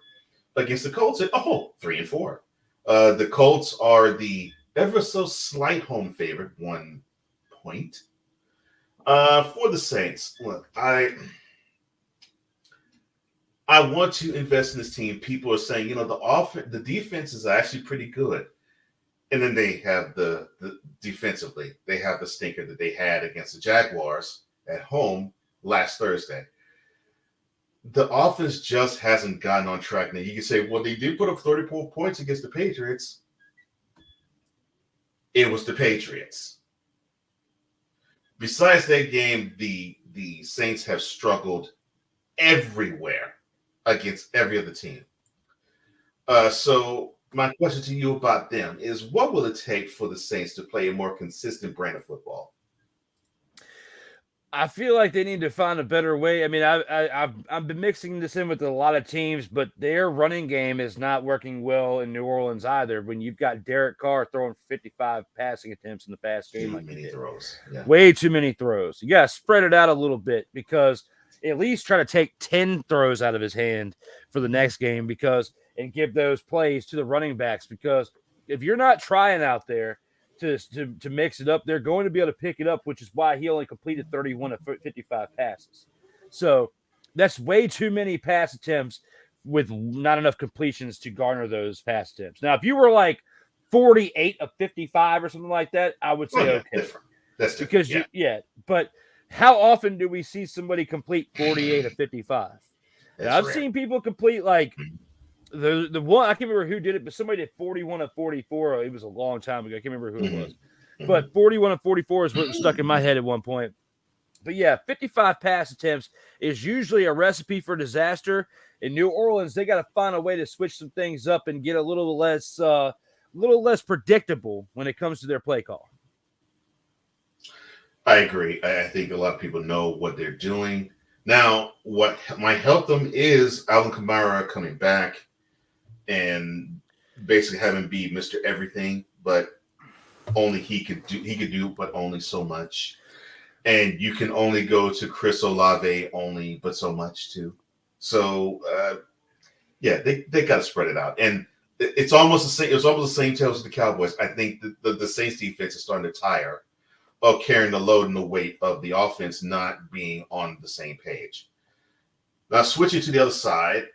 against the Colts at 3-4. The Colts are the ever so slight home favorite, 1 point. For the Saints, look, I want to invest in this team. People are saying, the defense is actually pretty good. And then they have the defensively, they have the stinker that they had against the Jaguars at home last Thursday. The offense just hasn't gotten on track. Now, you can say, well, they did put up 34 points against the Patriots. It was the Patriots. Besides that game, the Saints have struggled everywhere against every other team. So my question to you about them is, what will it take for the Saints to play a more consistent brand of football? I feel like they need to find a better way. I mean, I've been mixing this in with a lot of teams, but their running game is not working well in New Orleans either. When you've got Derek Carr throwing 55 passing attempts in the past game, way too many throws. You got to spread it out a little bit, because at least try to take 10 throws out of his hand for the next game, and give those plays to the running backs, because if you're not trying out there to mix it up, they're going to be able to pick it up, which is why he only completed 31 of 55 passes. So that's way too many pass attempts with not enough completions to garner those pass attempts. Now, if you were like 48 of 55 or something like that, I would say okay. Different. That's different. Because but how often do we see somebody complete 48 of 55? I've seen people complete like the one, I can't remember who did it, but somebody did 41 of 44. It was a long time ago. I can't remember who it was. But 41 of 44 is what was stuck in my head at one point. But yeah, 55 pass attempts is usually a recipe for disaster. In New Orleans, they got to find a way to switch some things up and get a little less predictable when it comes to their play call. I agree. I think a lot of people know what they're doing. Now, what might help them is Alvin Kamara coming back and basically having be Mr. Everything, but only he could do, but only so much. And you can only go to Chris Olave only, but so much too. So yeah, they got to spread it out. And it's almost the same. It's almost the same tales as the Cowboys. I think the Saints defense is starting to tire of carrying the load and the weight of the offense not being on the same page. Now switching to the other side,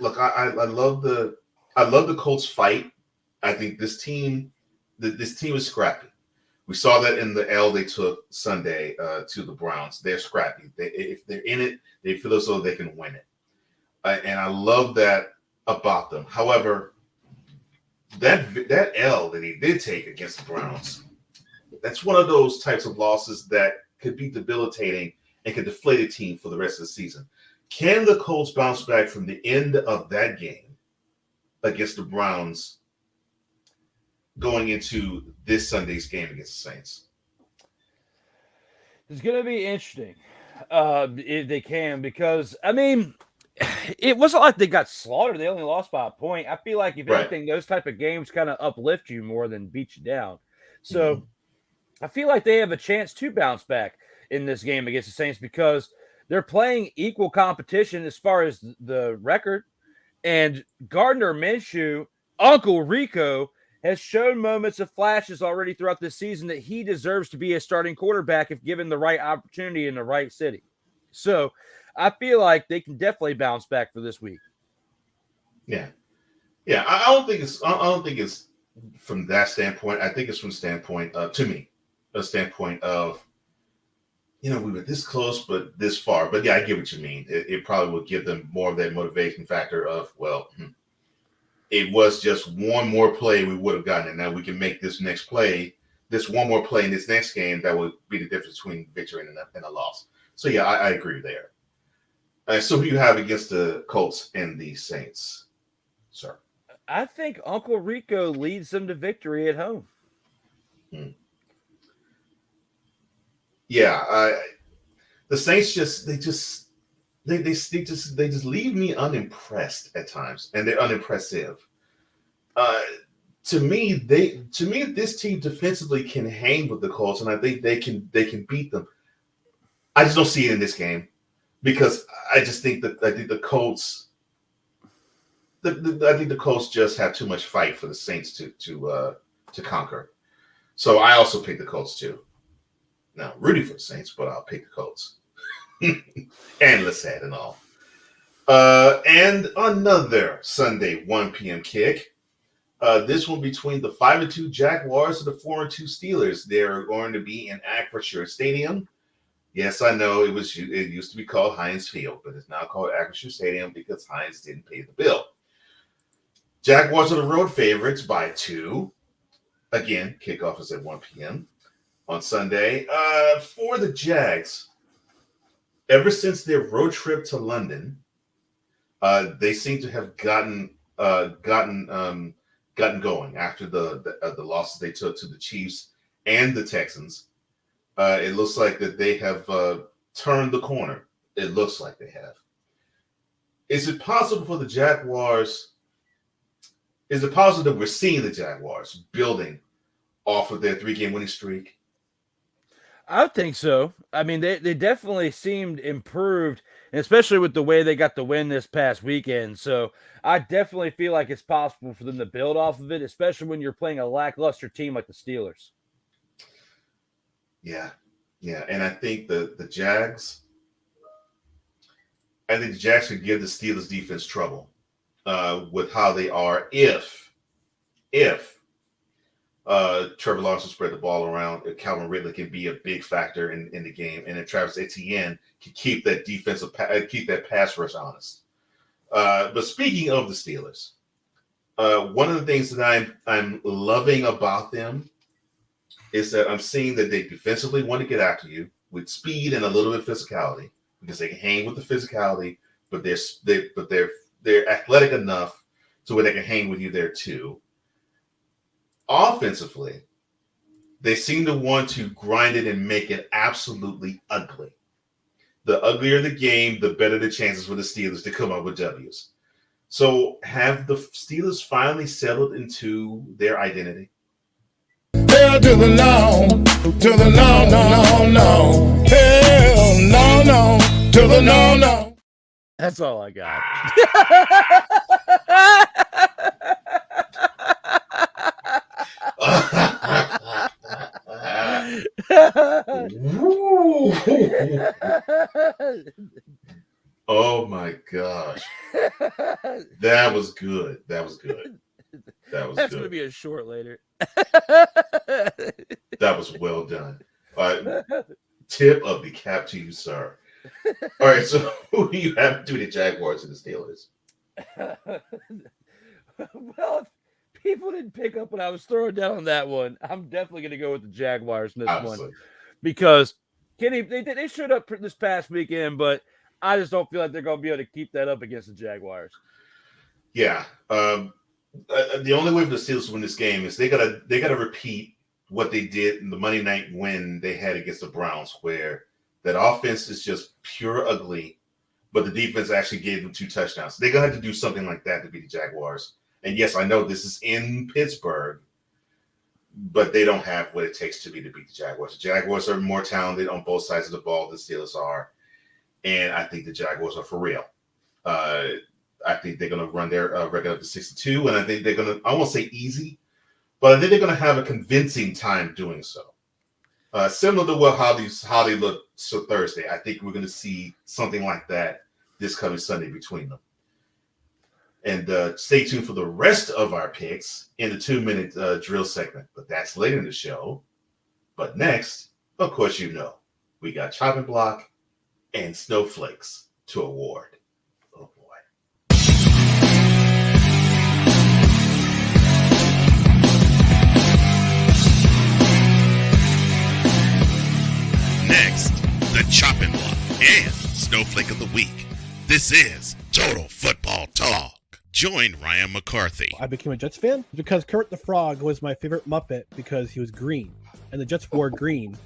look, I love the Colts fight. I think this team is scrappy. We saw that in the L they took Sunday to the Browns. They're scrappy. If they're in it, they feel as though they can win it, and I love that about them. However, that L that he did take against the Browns, that's one of those types of losses that could be debilitating and could deflate a team for the rest of the season. Can the Colts bounce back from the end of that game against the Browns going into this Sunday's game against the Saints? It's going to be interesting if they can, because, I mean, it wasn't like they got slaughtered. They only lost by a point. I feel like, if anything, those type of games kind of uplift you more than beat you down. So I feel like they have a chance to bounce back in this game against the Saints because they're playing equal competition as far as the record. And Gardner Minshew, Uncle Rico, has shown moments of flashes already throughout this season that he deserves to be a starting quarterback if given the right opportunity in the right city. So I feel like they can definitely bounce back for this week. Yeah. I don't think it's from that standpoint. I think it's from the standpoint to me, a standpoint of, we were this close, but this far. But yeah, I get what you mean. It probably will give them more of that motivation factor of, it was just one more play we would have gotten, and now we can make this next play, this one more play in this next game that would be the difference between victory and a loss. So yeah, I agree there. So who do you have against the Colts and the Saints, sir? I think Uncle Rico leads them to victory at home. Yeah, the Saints they just leave me unimpressed at times, and they're unimpressive. To me, this team defensively can hang with the Colts, and I think they can beat them. I just don't see it in this game because I think the Colts. I think the Colts just have too much fight for the Saints to conquer. So I also pick the Colts too. Now, rooting for the Saints, but I'll pick the Colts. And Lissette and all. And another Sunday 1 p.m. kick. This one between the 5-2 Jaguars and the 4-2 Steelers. They're going to be in Acrisure Stadium. Yes, I know it used to be called Heinz Field, but it's now called Acrisure Stadium because Heinz didn't pay the bill. Jaguars are the road favorites by 2. Again, kickoff is at 1 p.m. on Sunday. For the Jags, ever since their road trip to London, they seem to have gotten going after the losses they took to the Chiefs and the Texans. It looks like that they have turned the corner. It looks like they have. Is it possible for the Jaguars? Is it possible that we're seeing the Jaguars building off of their 3-game winning streak? I would think so. I mean, they definitely seemed improved, and especially with the way they got the win this past weekend. So I definitely feel like it's possible for them to build off of it, especially when you're playing a lackluster team like the Steelers. Yeah. And I think the Jags could give the Steelers defense trouble with how they are if Trevor Lawrence will spread the ball around, if Calvin Ridley can be a big factor in the game, and if Travis Etienne can keep that pass rush honest. But speaking of the Steelers, one of the things that I'm loving about them is that I'm seeing that they defensively want to get after you with speed and a little bit of physicality because they can hang with the physicality, but they're athletic enough to where they can hang with you there too. Offensively, they seem to want to grind it and make it absolutely ugly. The uglier the game, the better the chances for the Steelers to come up with W's. So have the Steelers finally settled into their identity? Hell to the no, to the no, no, no. Hell no, no, to the no, no. That's all I got. Oh my gosh. That was good. That was good. That was That's good. going to be a short later. That was well done. Tip of the cap to you, sir. All right, so who do you have between the Jaguars and the Steelers? Well, if people didn't pick up what I was throwing down on that one, I'm definitely going to go with the Jaguars in this one. Because Kenny, they showed up this past weekend, but I just don't feel like they're going to be able to keep that up against the Jaguars. Yeah. The only way for the Steelers to win this game is they gotta repeat what they did in the Monday night win they had against the Browns, where that offense is just pure ugly, but the defense actually gave them 2 touchdowns. They're gonna have to do something like that to beat the Jaguars. And yes, I know this is in Pittsburgh, but they don't have what it takes to beat the Jaguars. The Jaguars are more talented on both sides of the ball than the Steelers are, and I think the Jaguars are for real. I think they're going to run their record up to 62, and I think they're going to, I won't say easy, but I think they're going to have a convincing time doing so. Similar to how they looked so Thursday. I think we're going to see something like that this coming Sunday between them. And stay tuned for the rest of our picks in the 2-minute drill segment, but that's later in the show. But next, of course, we got chopping block and snowflakes to award. Next, the chopping block and snowflake of the week. This is Total Football Talk. Join Ryan McCarthy. I became a Jets fan because Kermit the Frog was my favorite Muppet because he was green, and the Jets wore green.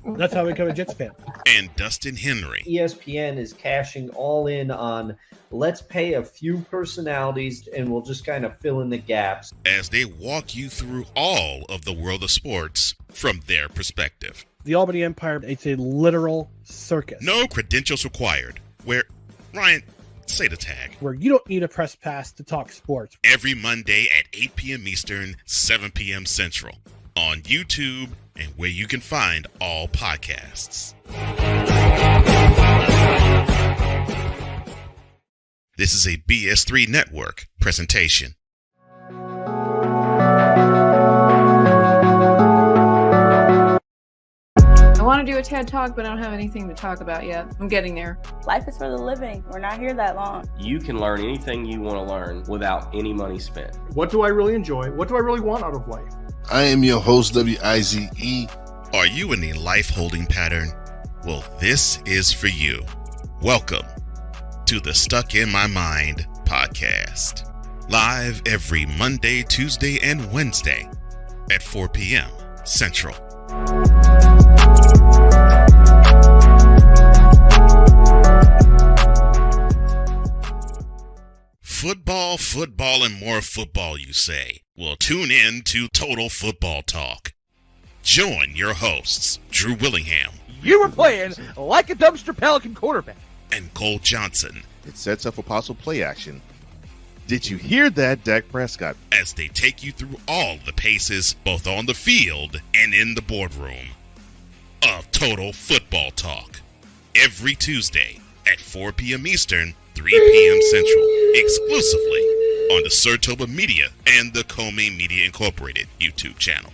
That's how I became a Jets fan. And Dustin Henry. ESPN is cashing all in on let's pay a few personalities and we'll just kind of fill in the gaps. As they walk you through all of the world of sports from their perspective. The Albany Empire, it's a literal circus. No credentials required. Where, Ryan, say the tag. Where you don't need a press pass to talk sports. Every Monday at 8 p.m. Eastern, 7 p.m. Central. On YouTube and where you can find all podcasts. This is a BS3 Network presentation. I want to do a TED Talk, but I don't have anything to talk about yet. I'm getting there. Life is for the living. We're not here that long. You can learn anything you want to learn without any money spent. What do I really enjoy? What do I really want out of life? I am your host, W-I-Z-E. Are you in a life holding pattern? Well, this is for you. Welcome to the Stuck in My Mind podcast. Live every Monday, Tuesday, and Wednesday at 4 p.m. Central. Football, and more football, you say? Well, tune in to Total Football Talk. Join your hosts, Drew Willingham. You were playing like a dumpster Pelican quarterback. And Cole Johnson. It sets up a possible play action. Did you hear that, Dak Prescott? As they take you through all the paces, both on the field and in the boardroom, of Total Football Talk. Every Tuesday at 4 p.m. Eastern, 3 p.m. Central, exclusively on the Sertoba Media and the Comey Media Incorporated YouTube channel.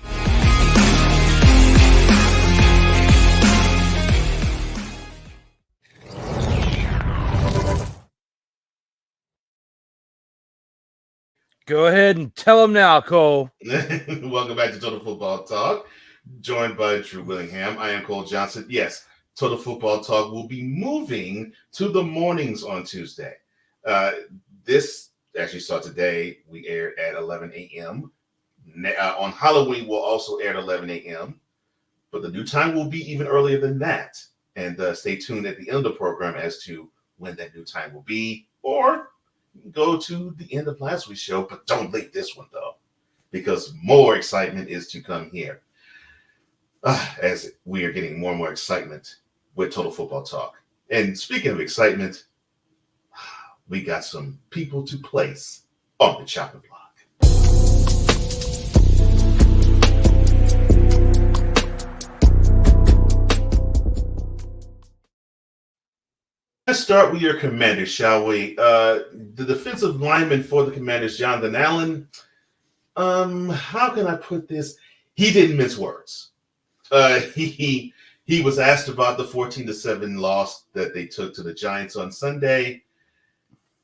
Go ahead and tell them now, Cole. Welcome back to Total Football Talk, joined by Drew Willingham. I am Cole Johnson. Yes, Total Football Talk will be moving to the mornings on Tuesday. This actually started today. We aired at 11 a.m. On Halloween, we'll also air at 11 a.m., but the new time will be even earlier than that. And stay tuned at the end of the program as to when that new time will be, or you can go to the end of last week's show, but don't leave this one, though, because more excitement is to come here. As we are getting more and more excitement with Total Football Talk. And speaking of excitement, we got some people to place on the chopping block. Let's start with your Commanders, shall we? The defensive lineman for the Commanders, Jonathan Allen. How can I put this? He didn't mince words. He was asked about the 14-7 loss that they took to the Giants on Sunday,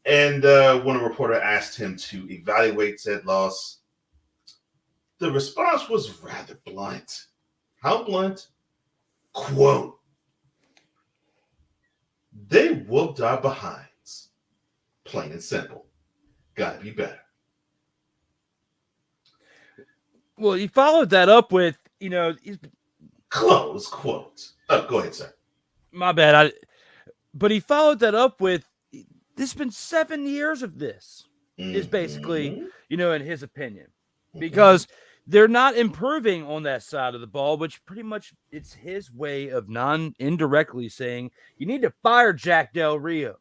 and when a reporter asked him to evaluate said loss, the response was rather blunt. How blunt? Quote, "They whooped our behinds. Plain and simple. Gotta be better." Well, he followed that up with, close quote. Oh, go ahead, sir. My bad. But he followed that up with, "This has been 7 years of this," is basically, in his opinion, because they're not improving on that side of the ball, which pretty much it's his way of indirectly saying you need to fire Jack Del Rio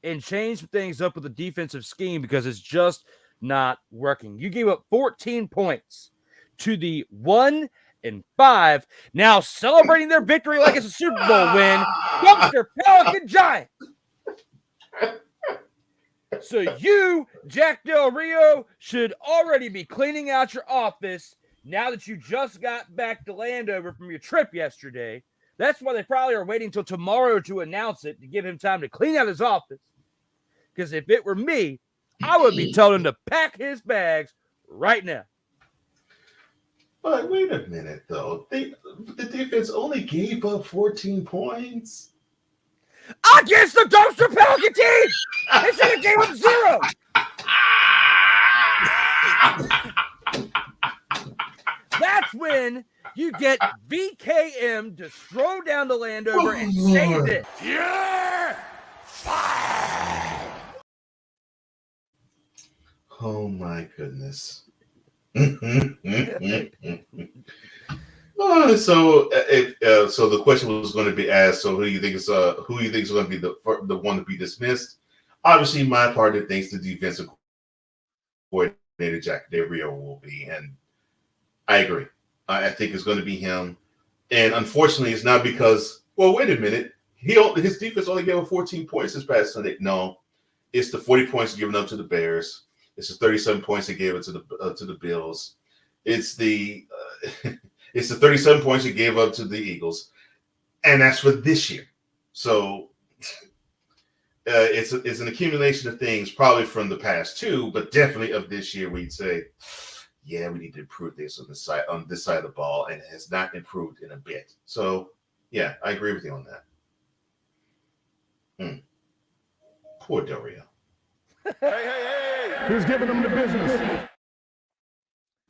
and change things up with the defensive scheme because it's just not working. You gave up 14 points to the 1-5, now celebrating their victory like it's a Super Bowl win, Youngster Pelican Giants. So you, Jack Del Rio, should already be cleaning out your office now that you just got back to Landover from your trip yesterday. That's why they probably are waiting till tomorrow to announce it, to give him time to clean out his office. Because if it were me, I would be telling him to pack his bags right now. But wait a minute, though. The defense only gave up 14 points. Against the dumpster Pelican team! They should have gave up 0. That's when you get VKM to stroll down to Landover and save it. Yeah! Oh my goodness. So the question was going to be asked. So who do you think is going to be the one to be dismissed? Obviously, my partner thinks the defensive coordinator Jack Del Rio will be, and I agree. I think it's going to be him. And unfortunately, it's not because. Well, wait a minute. His defense only gave up 14 points this past Sunday. No, it's the 40 points given up to the Bears. It's the 37 points they gave it to the Bills. It's the 37 points he gave up to the Eagles, and that's for this year. So it's an accumulation of things, probably from the past too, but definitely of this year. We'd say, yeah, we need to improve this on this side of the ball, and it has not improved in a bit. So yeah, I agree with you on that. Poor Del Rio. Who's giving them the business?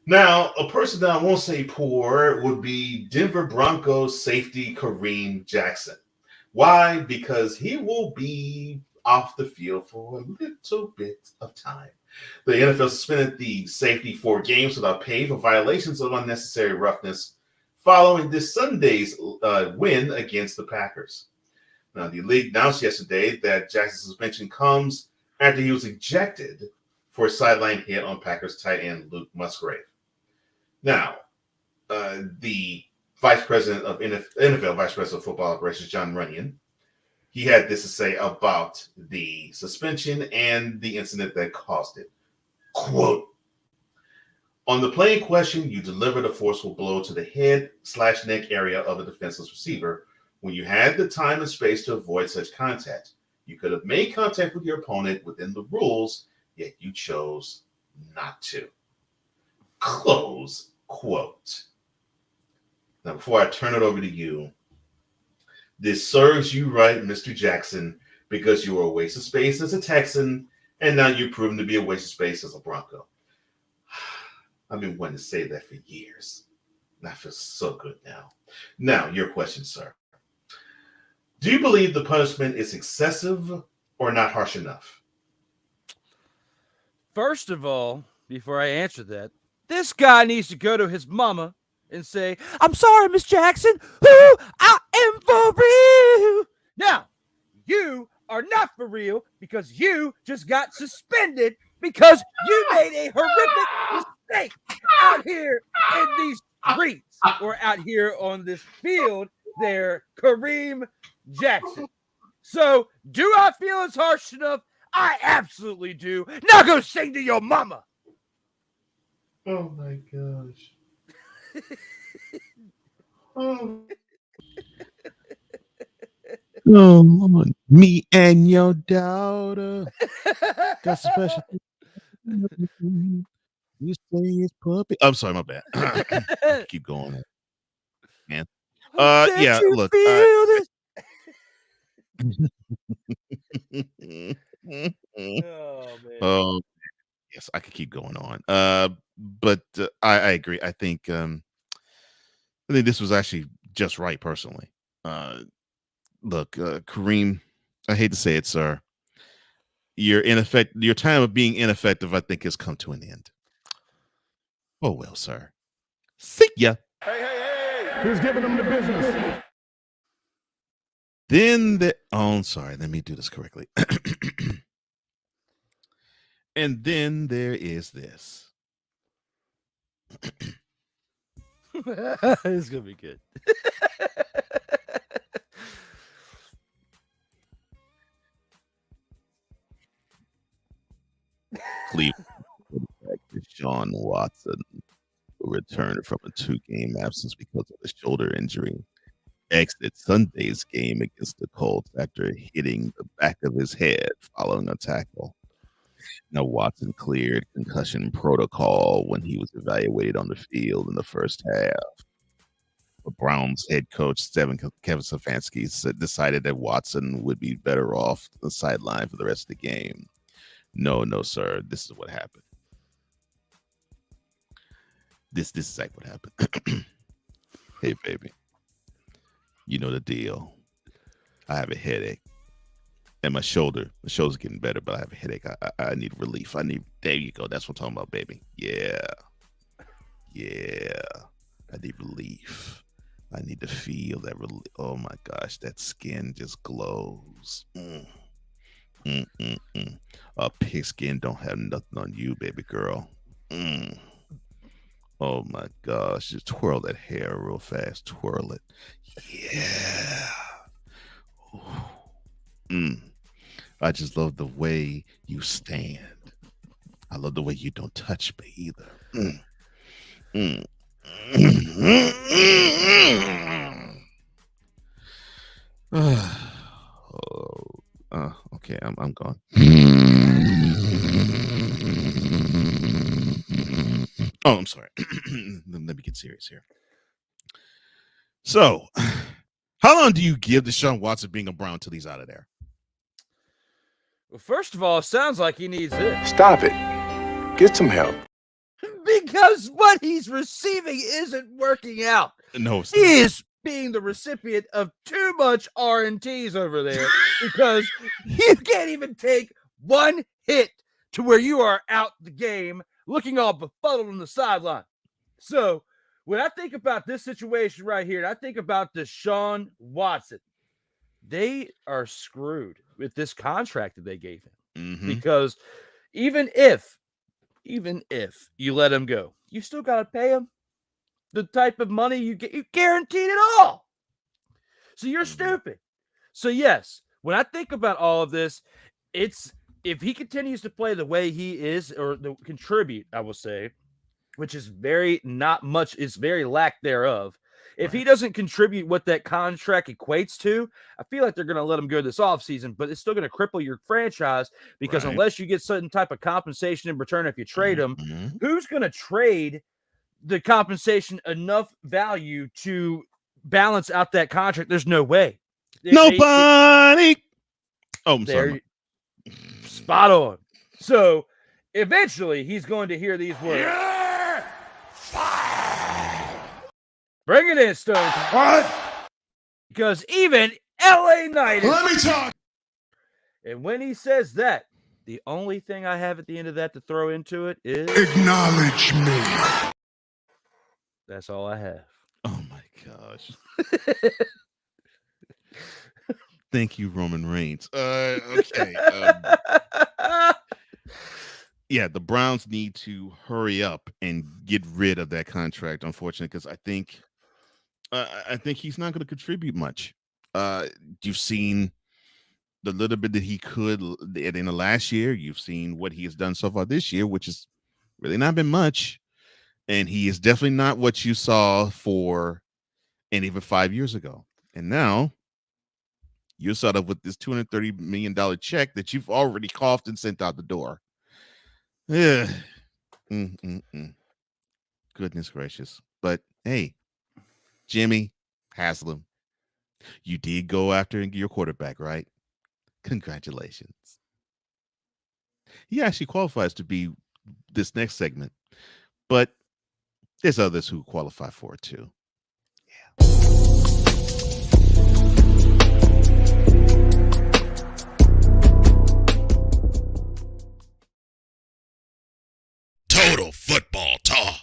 Now, a person that I won't say poor would be Denver Broncos safety Kareem Jackson. Why? Because he will be off the field for a little bit of time. The NFL suspended the safety 4 games without pay for violations of unnecessary roughness following this Sunday's win against the Packers. Now, the league announced yesterday that Jackson's suspension comes after he was ejected for a sideline hit on Packers tight end Luke Musgrave. Now, the Vice President of NFL Vice President of Football Operations, John Runyon, he had this to say about the suspension and the incident that caused it. Quote, "On the play in question, you delivered a forceful blow to the head/neck area of a defenseless receiver when you had the time and space to avoid such contact. You could have made contact with your opponent within the rules, yet you chose not to." Close quote. Now, before I turn it over to you, this serves you right, Mr. Jackson, because you were a waste of space as a Texan, and now you're proven to be a waste of space as a Bronco. I've been wanting to say that for years. And I feel so good now. Now, your question, sir. Do you believe the punishment is excessive or not harsh enough? First of all, before I answer that, this guy needs to go to his mama and say, "I'm sorry, Miss Jackson. Who I am for real." Now, you are not for real because you just got suspended because you made a horrific mistake out here in these streets or out here on this field there, Kareem Jackson. So, do I feel it's harsh enough? I absolutely do. Now go sing to your mama. Oh my gosh. Oh. Oh, me and your daughter got special. You say it's puppy. I'm sorry, my bad. Keep going, man. Yeah, look. Oh, yes, I could keep going on. But I agree. I think this was actually just right, personally. Look, Kareem, I hate to say it, sir. Your time of being ineffective, I think, has come to an end. Oh well, sir. See ya. Hey! Who's giving them the business? Then I'm sorry, let me do this correctly. And then there is this. It's gonna be good. Cleveland Deshaun Watson returned from a 2-game absence because of a shoulder injury. Exit Sunday's game against the Colts after hitting the back of his head following a tackle. Now, Watson cleared concussion protocol when he was evaluated on the field in the first half. The Browns head coach Kevin Stefanski decided that Watson would be better off on the sideline for the rest of the game. No, sir. This is what happened. This is exactly what happened. Hey, baby. You know the deal. I have a headache. And my shoulder's getting better, but I have a headache. I need relief. There you go. That's what I'm talking about, baby. Yeah. I need relief. I need to feel that relief. Oh my gosh, that skin just glows. Pigskin don't have nothing on you, baby girl. Oh my gosh, just twirl that hair real fast. Twirl it. Yeah. I just love the way you stand. I love the way you don't touch me either. Okay, I'm gone. Oh, I'm sorry. Let me get serious here. So, how long do you give Deshaun Watson being a Brown till he's out of there? Well, first of all, it sounds like he needs it. Stop it. Get some help. Because what he's receiving isn't working out. No, he is being the recipient of too much R&Ts over there because you can't even take one hit to where you are out the game looking all befuddled on the sideline. So when I think about this situation right here, and I think about Deshaun Watson, they are screwed with this contract that they gave him. Because even if you let him go, you still got to pay him the type of money you get. You guaranteed it all. So you're stupid. So yes, when I think about all of this, it's if he continues to play the way he is or contribute, I will say, which is very not much, is very lack thereof. If he doesn't contribute what that contract equates to, I feel like they're going to let him go this offseason, but it's still going to cripple your franchise because unless you get certain type of compensation in return if you trade him, who's going to trade the compensation enough value to balance out that contract? There's no way. Nobody. I'm sorry. Spot on. So eventually he's going to hear these words. Bring it in, Stone. What? Because even LA Knight is... Let me talk. And when he says that, the only thing I have at the end of that to throw into it is... Acknowledge me. That's all I have. Oh, my gosh. Thank you, Roman Reigns. Okay. Yeah, the Browns need to hurry up and get rid of that contract, unfortunately, because I think he's not going to contribute much. You've seen the little bit that he could in the last year. You've seen what he has done so far this year, which has really not been much. And he is definitely not what you saw and even 5 years ago. And now you're sort of with this $230 million check that you've already coughed and sent out the door. Yeah. Goodness gracious. But hey, Jimmy Haslam, you did go after your quarterback, right? Congratulations. He actually qualifies to be this next segment, but there's others who qualify for it too. Total Football Talk.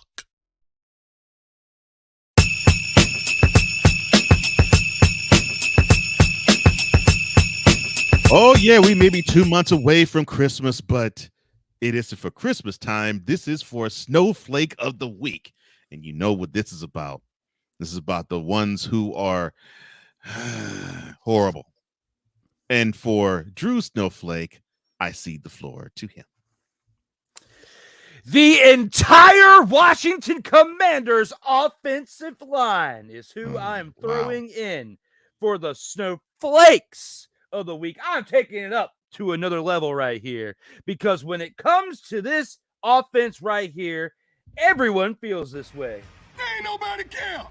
Oh, yeah, we may be 2 months away from Christmas, but it isn't for Christmas time. This is for Snowflake of the Week. And you know what this is about. This is about the ones who are horrible. And for Drew Snowflake, I cede the floor to him. The entire Washington Commanders offensive line is who I'm throwing in for the Snowflakes of the Week. I'm taking it up to another level right here because when it comes to this offense right here, everyone feels this way. Ain't nobody care.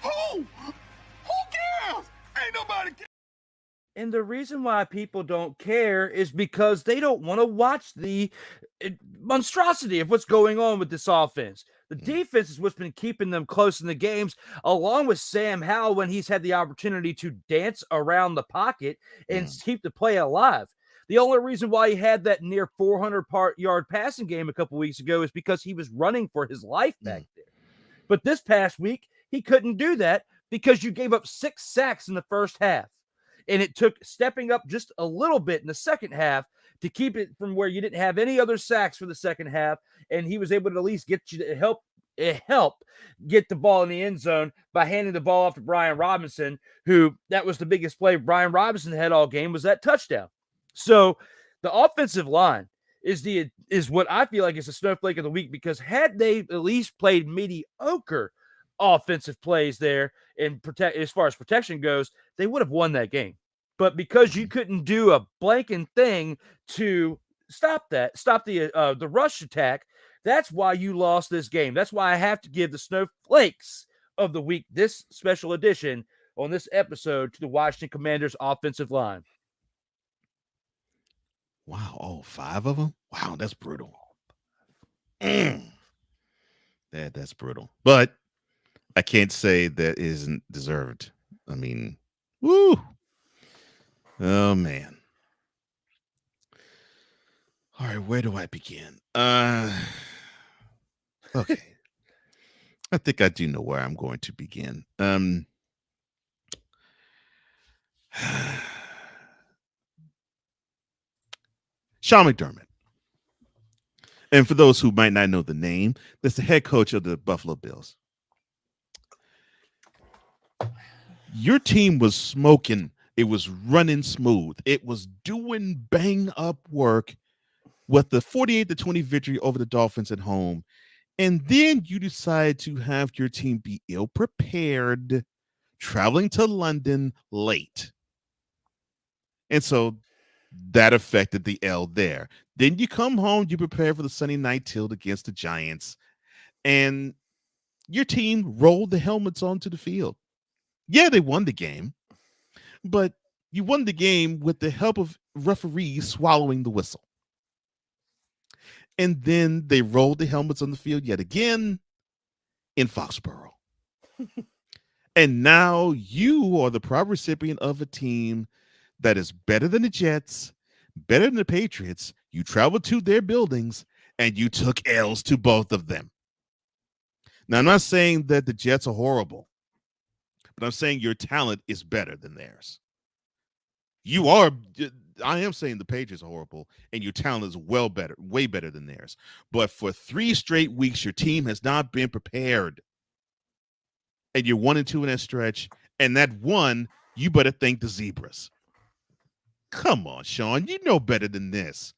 Who cares? Ain't nobody care. And the reason why people don't care is because they don't want to watch the monstrosity of what's going on with this offense. The defense is what's been keeping them close in the games, along with Sam Howell when he's had the opportunity to dance around the pocket and keep the play alive. The only reason why he had that near 400-yard passing game a couple weeks ago is because he was running for his life back there. But this past week, he couldn't do that because you gave up 6 sacks in the first half. And it took stepping up just a little bit in the second half to keep it from where you didn't have any other sacks for the second half. And he was able to at least get you to help get the ball in the end zone by handing the ball off to Brian Robinson, who that was the biggest play Brian Robinson had all game was that touchdown. So the offensive line is what I feel like is the Snowflake of the Week, because had they at least played mediocre offensive plays there and as far as protection goes, they would have won that game. But because you couldn't do a blanking thing to stop the rush attack, that's why you lost this game. That's why I have to give the Snowflakes of the Week, this special edition on this episode, to the Washington Commanders offensive line. Wow. Oh, 5 of them? Wow, that's brutal. That's brutal. But I can't say that isn't deserved. I mean, woo. Oh, man. All right, where do I begin? Okay. I think I do know where I'm going to begin. Sean McDermott. And for those who might not know the name, that's the head coach of the Buffalo Bills. Your team was smoking. It was running smooth. It was doing bang up work with the 48-20 victory over the Dolphins at home. And then you decide to have your team be ill-prepared, traveling to London late. And so that affected the L there. Then you come home, you prepare for the Sunday night tilt against the Giants, and your team rolled the helmets onto the field. Yeah, they won the game, but you won the game with the help of referees swallowing the whistle. And then they rolled the helmets on the field yet again, in Foxborough. And now you are the proud recipient of a team that is better than the Jets, better than the Patriots. You traveled to their buildings and you took L's to both of them. Now, I'm not saying that the Jets are horrible, but I'm saying your talent is better than theirs. I am saying the Patriots are horrible and your talent is way better than theirs. But for 3 straight weeks, your team has not been prepared. And you're 1-2 in that stretch. And that one, you better thank the Zebras. Come on, Sean. You know better than this.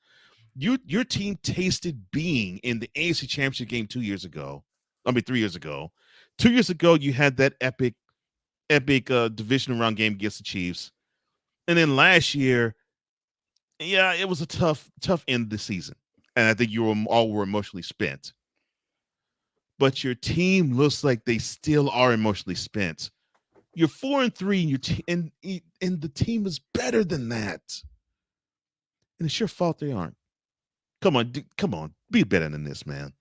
Your team tasted being in the AFC Championship game 3 years ago. 2 years ago, you had that epic division round game against the Chiefs. And then last year, yeah, it was a tough end of the season. And I think you were emotionally spent. But your team looks like they still are emotionally spent. You're 4-3, and the team is better than that. And it's your fault they aren't. Come on, be better than this, man.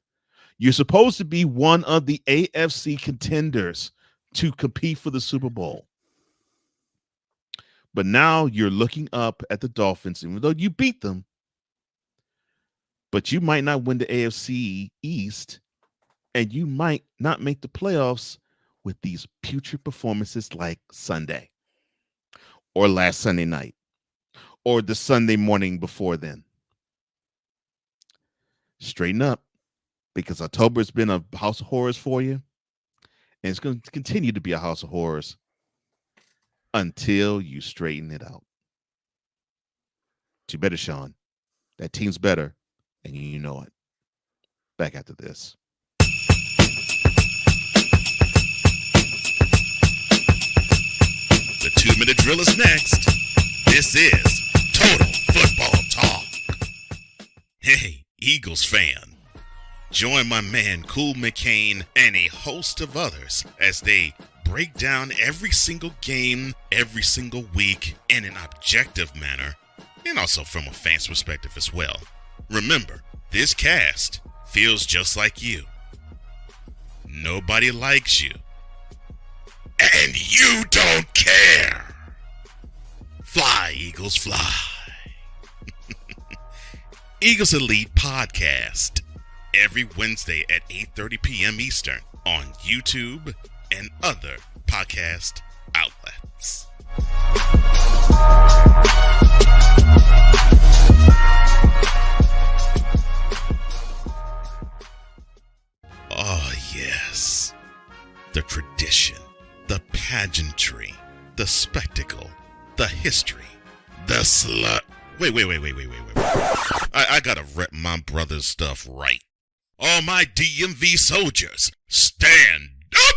You're supposed to be one of the AFC contenders to compete for the Super Bowl. But now you're looking up at the Dolphins, even though you beat them. But you might not win the AFC East, and you might not make the playoffs with these putrid performances like Sunday or last Sunday night or the Sunday morning before then. Straighten up, because October has been a house of horrors for you, and it's going to continue to be a house of horrors until you straighten it out. But you better, Sean. That team's better, and you know it. Back after this. The 2-minute drill is next. This is Total Football Talk. Hey, Eagles fan. Join my man Cool McCain and a host of others as they break down every single game, every single week in an objective manner, and also from a fan's perspective as well. Remember, this cast feels just like you. Nobody likes you. And you don't care. Fly, Eagles, fly. Eagles Elite Podcast. Every Wednesday at 8:30 p.m. Eastern on YouTube and other podcast outlets. Oh, yes. The tradition, the pageantry, the spectacle, the history, the slut. Wait. I gotta rep my brother's stuff right. All my DMV soldiers, stand up!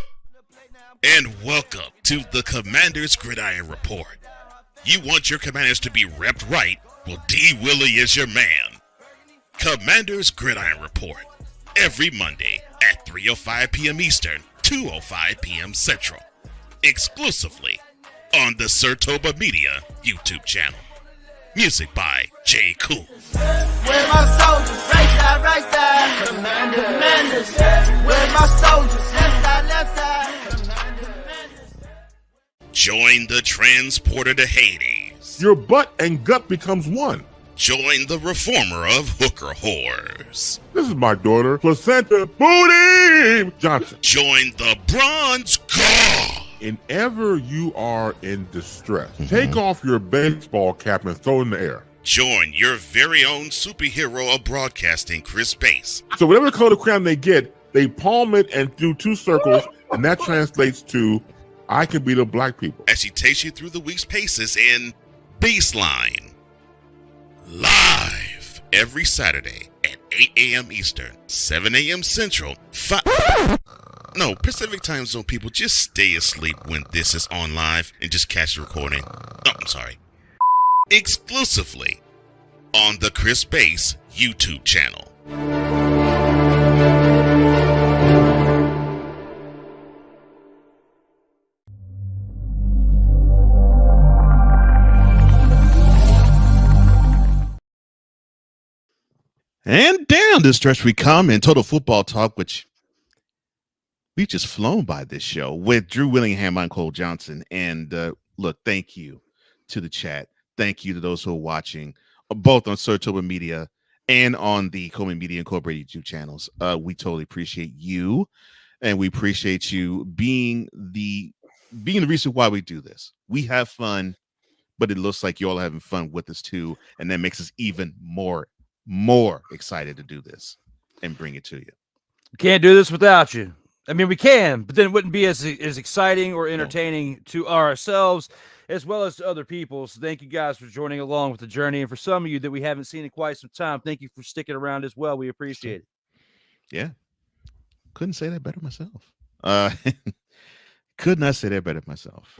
And welcome to the Commander's Gridiron Report. You want your commanders to be repped right? Well, D. Willie is your man. Commander's Gridiron Report. Every Monday at 3:05 p.m. Eastern, 2:05 p.m. Central. Exclusively on the Sertoba Media YouTube channel. Music by J. Cool. Where my soldiers, right side, commanders. Where my soldiers, left side. Join the transporter to Hades. Your butt and gut becomes one. Join the reformer of hooker whores. This is my daughter, Placenta Booty Johnson. Join the bronze god. Whenever you are in distress, take off your baseball cap and throw it in the air. Join your very own superhero of broadcasting, Chris Bass. So whatever color crown they get, they palm it and do 2 circles, and that translates to, I can be the black people. As she takes you through the week's paces in Baseline. Live every Saturday at 8 a.m. Eastern, 7 a.m. Central, Pacific time zone people, just stay asleep when this is on live and just catch the recording. Oh, I'm sorry. Exclusively on the Chris Bass YouTube channel. And down this stretch we come in Total Football Talk, which we just flown by this show with Drew Willingham and Cole Johnson. And look, thank you to the chat. Thank you to those who are watching, both on Sartoba Media and on the Coleman Media Incorporated YouTube channels. We totally appreciate you, and we appreciate you being the reason why we do this. We have fun, but it looks like you all are having fun with us too, and that makes us even more excited to do this and bring it to you. Can't do this without you. I mean, we can, but then it wouldn't be as exciting or entertaining to ourselves as well as to other people. So thank you guys for joining along with the journey. And for some of you that we haven't seen in quite some time, thank you for sticking around as well. We appreciate it. Yeah. Couldn't say that better myself. Could not say that better myself.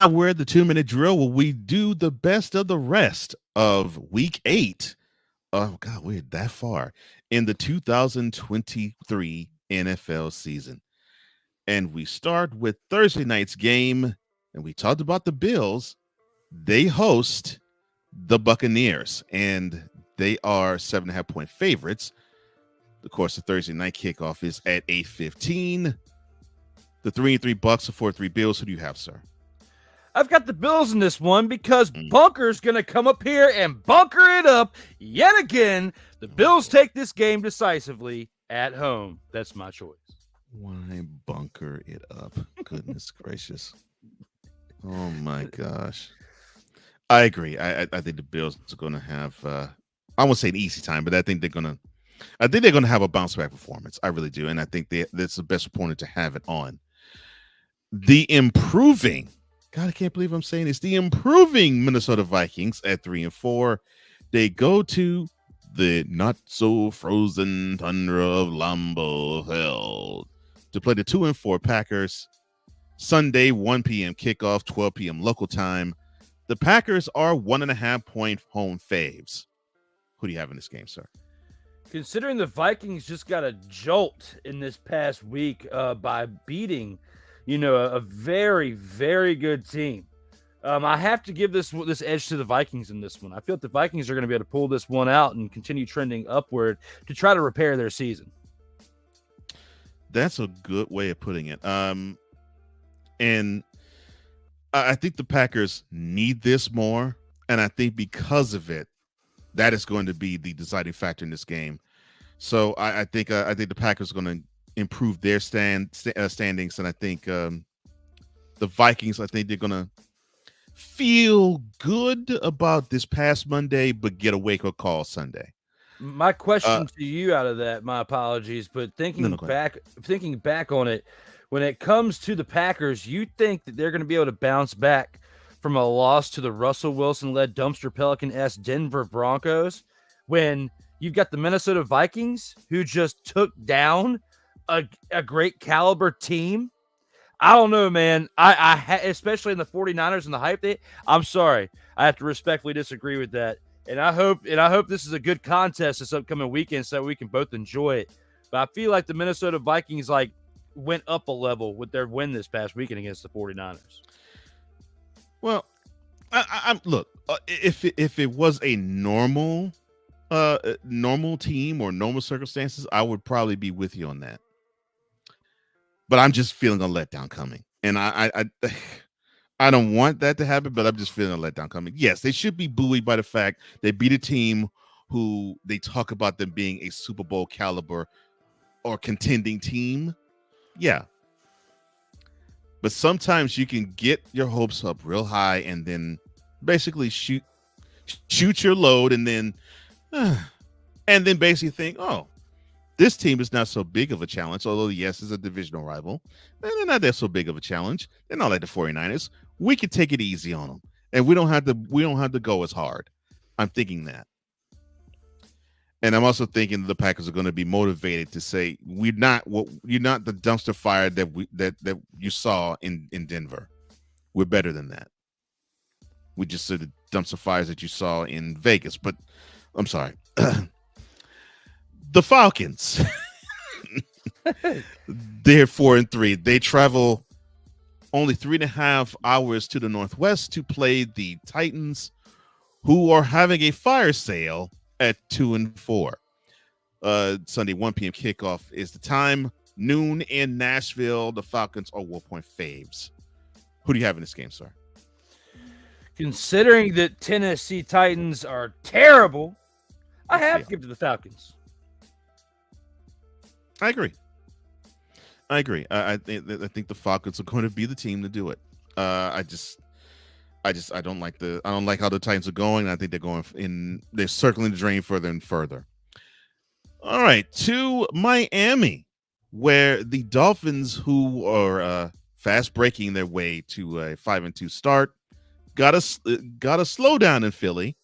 We're the 2-minute drill where we do the best of the rest of week 8. Oh God, we're that far in the 2023 NFL season. And we start with Thursday night's game. And we talked about the Bills. They host the Buccaneers, and they are 7.5-point favorites. Of course, the Thursday night kickoff is at 8:15. The 3-3 Bucks, the 4-3 Bills. Who do you have, sir? I've got the Bills in this one because Bunker's going to come up here and bunker it up yet again. The Bills take this game decisively at home. That's my choice. Why bunker it up? Goodness gracious. Oh, my gosh. I agree. I think the Bills are going to have, I won't say an easy time, but I think they're going to have a bounce back performance. I really do. And I think that's the best opponent to have it on. The improving, God, I can't believe I'm saying this. The improving Minnesota Vikings at 3-4. They go to the not so frozen tundra of Lambeau Field to play the 2-4 Packers. Sunday, 1 p.m. kickoff, 12 p.m. local time. The Packers are 1.5-point home faves. Who do you have in this game, sir? Considering the Vikings just got a jolt in this past week by beating, a very, very good team. I have to give this edge to the Vikings in this one. I feel like the Vikings are going to be able to pull this one out and continue trending upward to try to repair their season. That's a good way of putting it. And I think the Packers need this more, and I think because of it, that is going to be the deciding factor in this game. So I think the Packers are going to improve their standings, and I think the Vikings, I think they're going to feel good about this past Monday, but get a wake-up call Sunday. My question to you out of that, my apologies, but thinking back on it, when it comes to the Packers, you think that they're going to be able to bounce back from a loss to the Russell Wilson-led dumpster Pelican-esque Denver Broncos when you've got the Minnesota Vikings who just took down a great caliber team? I don't know, man. I especially in the 49ers and the hype I'm sorry. I have to respectfully disagree with that. And I hope this is a good contest this upcoming weekend so we can both enjoy it. But I feel like the Minnesota Vikings went up a level with their win this past weekend against the 49ers. Well, I'm look, if it was a normal team or normal circumstances, I would probably be with you on that. But I'm just feeling a letdown coming. And I don't want that to happen, but I'm just feeling a letdown coming. Yes, they should be buoyed by the fact they beat a team who they talk about them being a Super Bowl caliber or contending team. Yeah. But sometimes you can get your hopes up real high and then basically shoot your load and then basically think, oh, this team is not so big of a challenge. Although, yes, it's a divisional rival. And they're not that so big of a challenge. They're not like the 49ers. We can take it easy on them. And we don't have to go as hard. I'm thinking that. And I'm also thinking the Packers are going to be motivated to say, you're not the dumpster fire that you saw in Denver. We're better than that. We just said the dumpster fires that you saw in Vegas. But I'm sorry. The Falcons. They're 4-3. They travel only 3.5 hours to the northwest to play the Titans, who are having a fire sale at 2-4. Sunday 1 p.m. kickoff is the time. Noon in Nashville. The Falcons are 1-point faves. Who do you have in this game, sir? Considering that Tennessee Titans are terrible, I have to give to the Falcons. I agree. I think the Falcons are going to be the team to do it. I don't like how the Titans are going. I think they're circling the drain further and further. All right, to Miami, where the Dolphins, who are fast breaking their way to a 5-2 start, got a slowdown in Philly,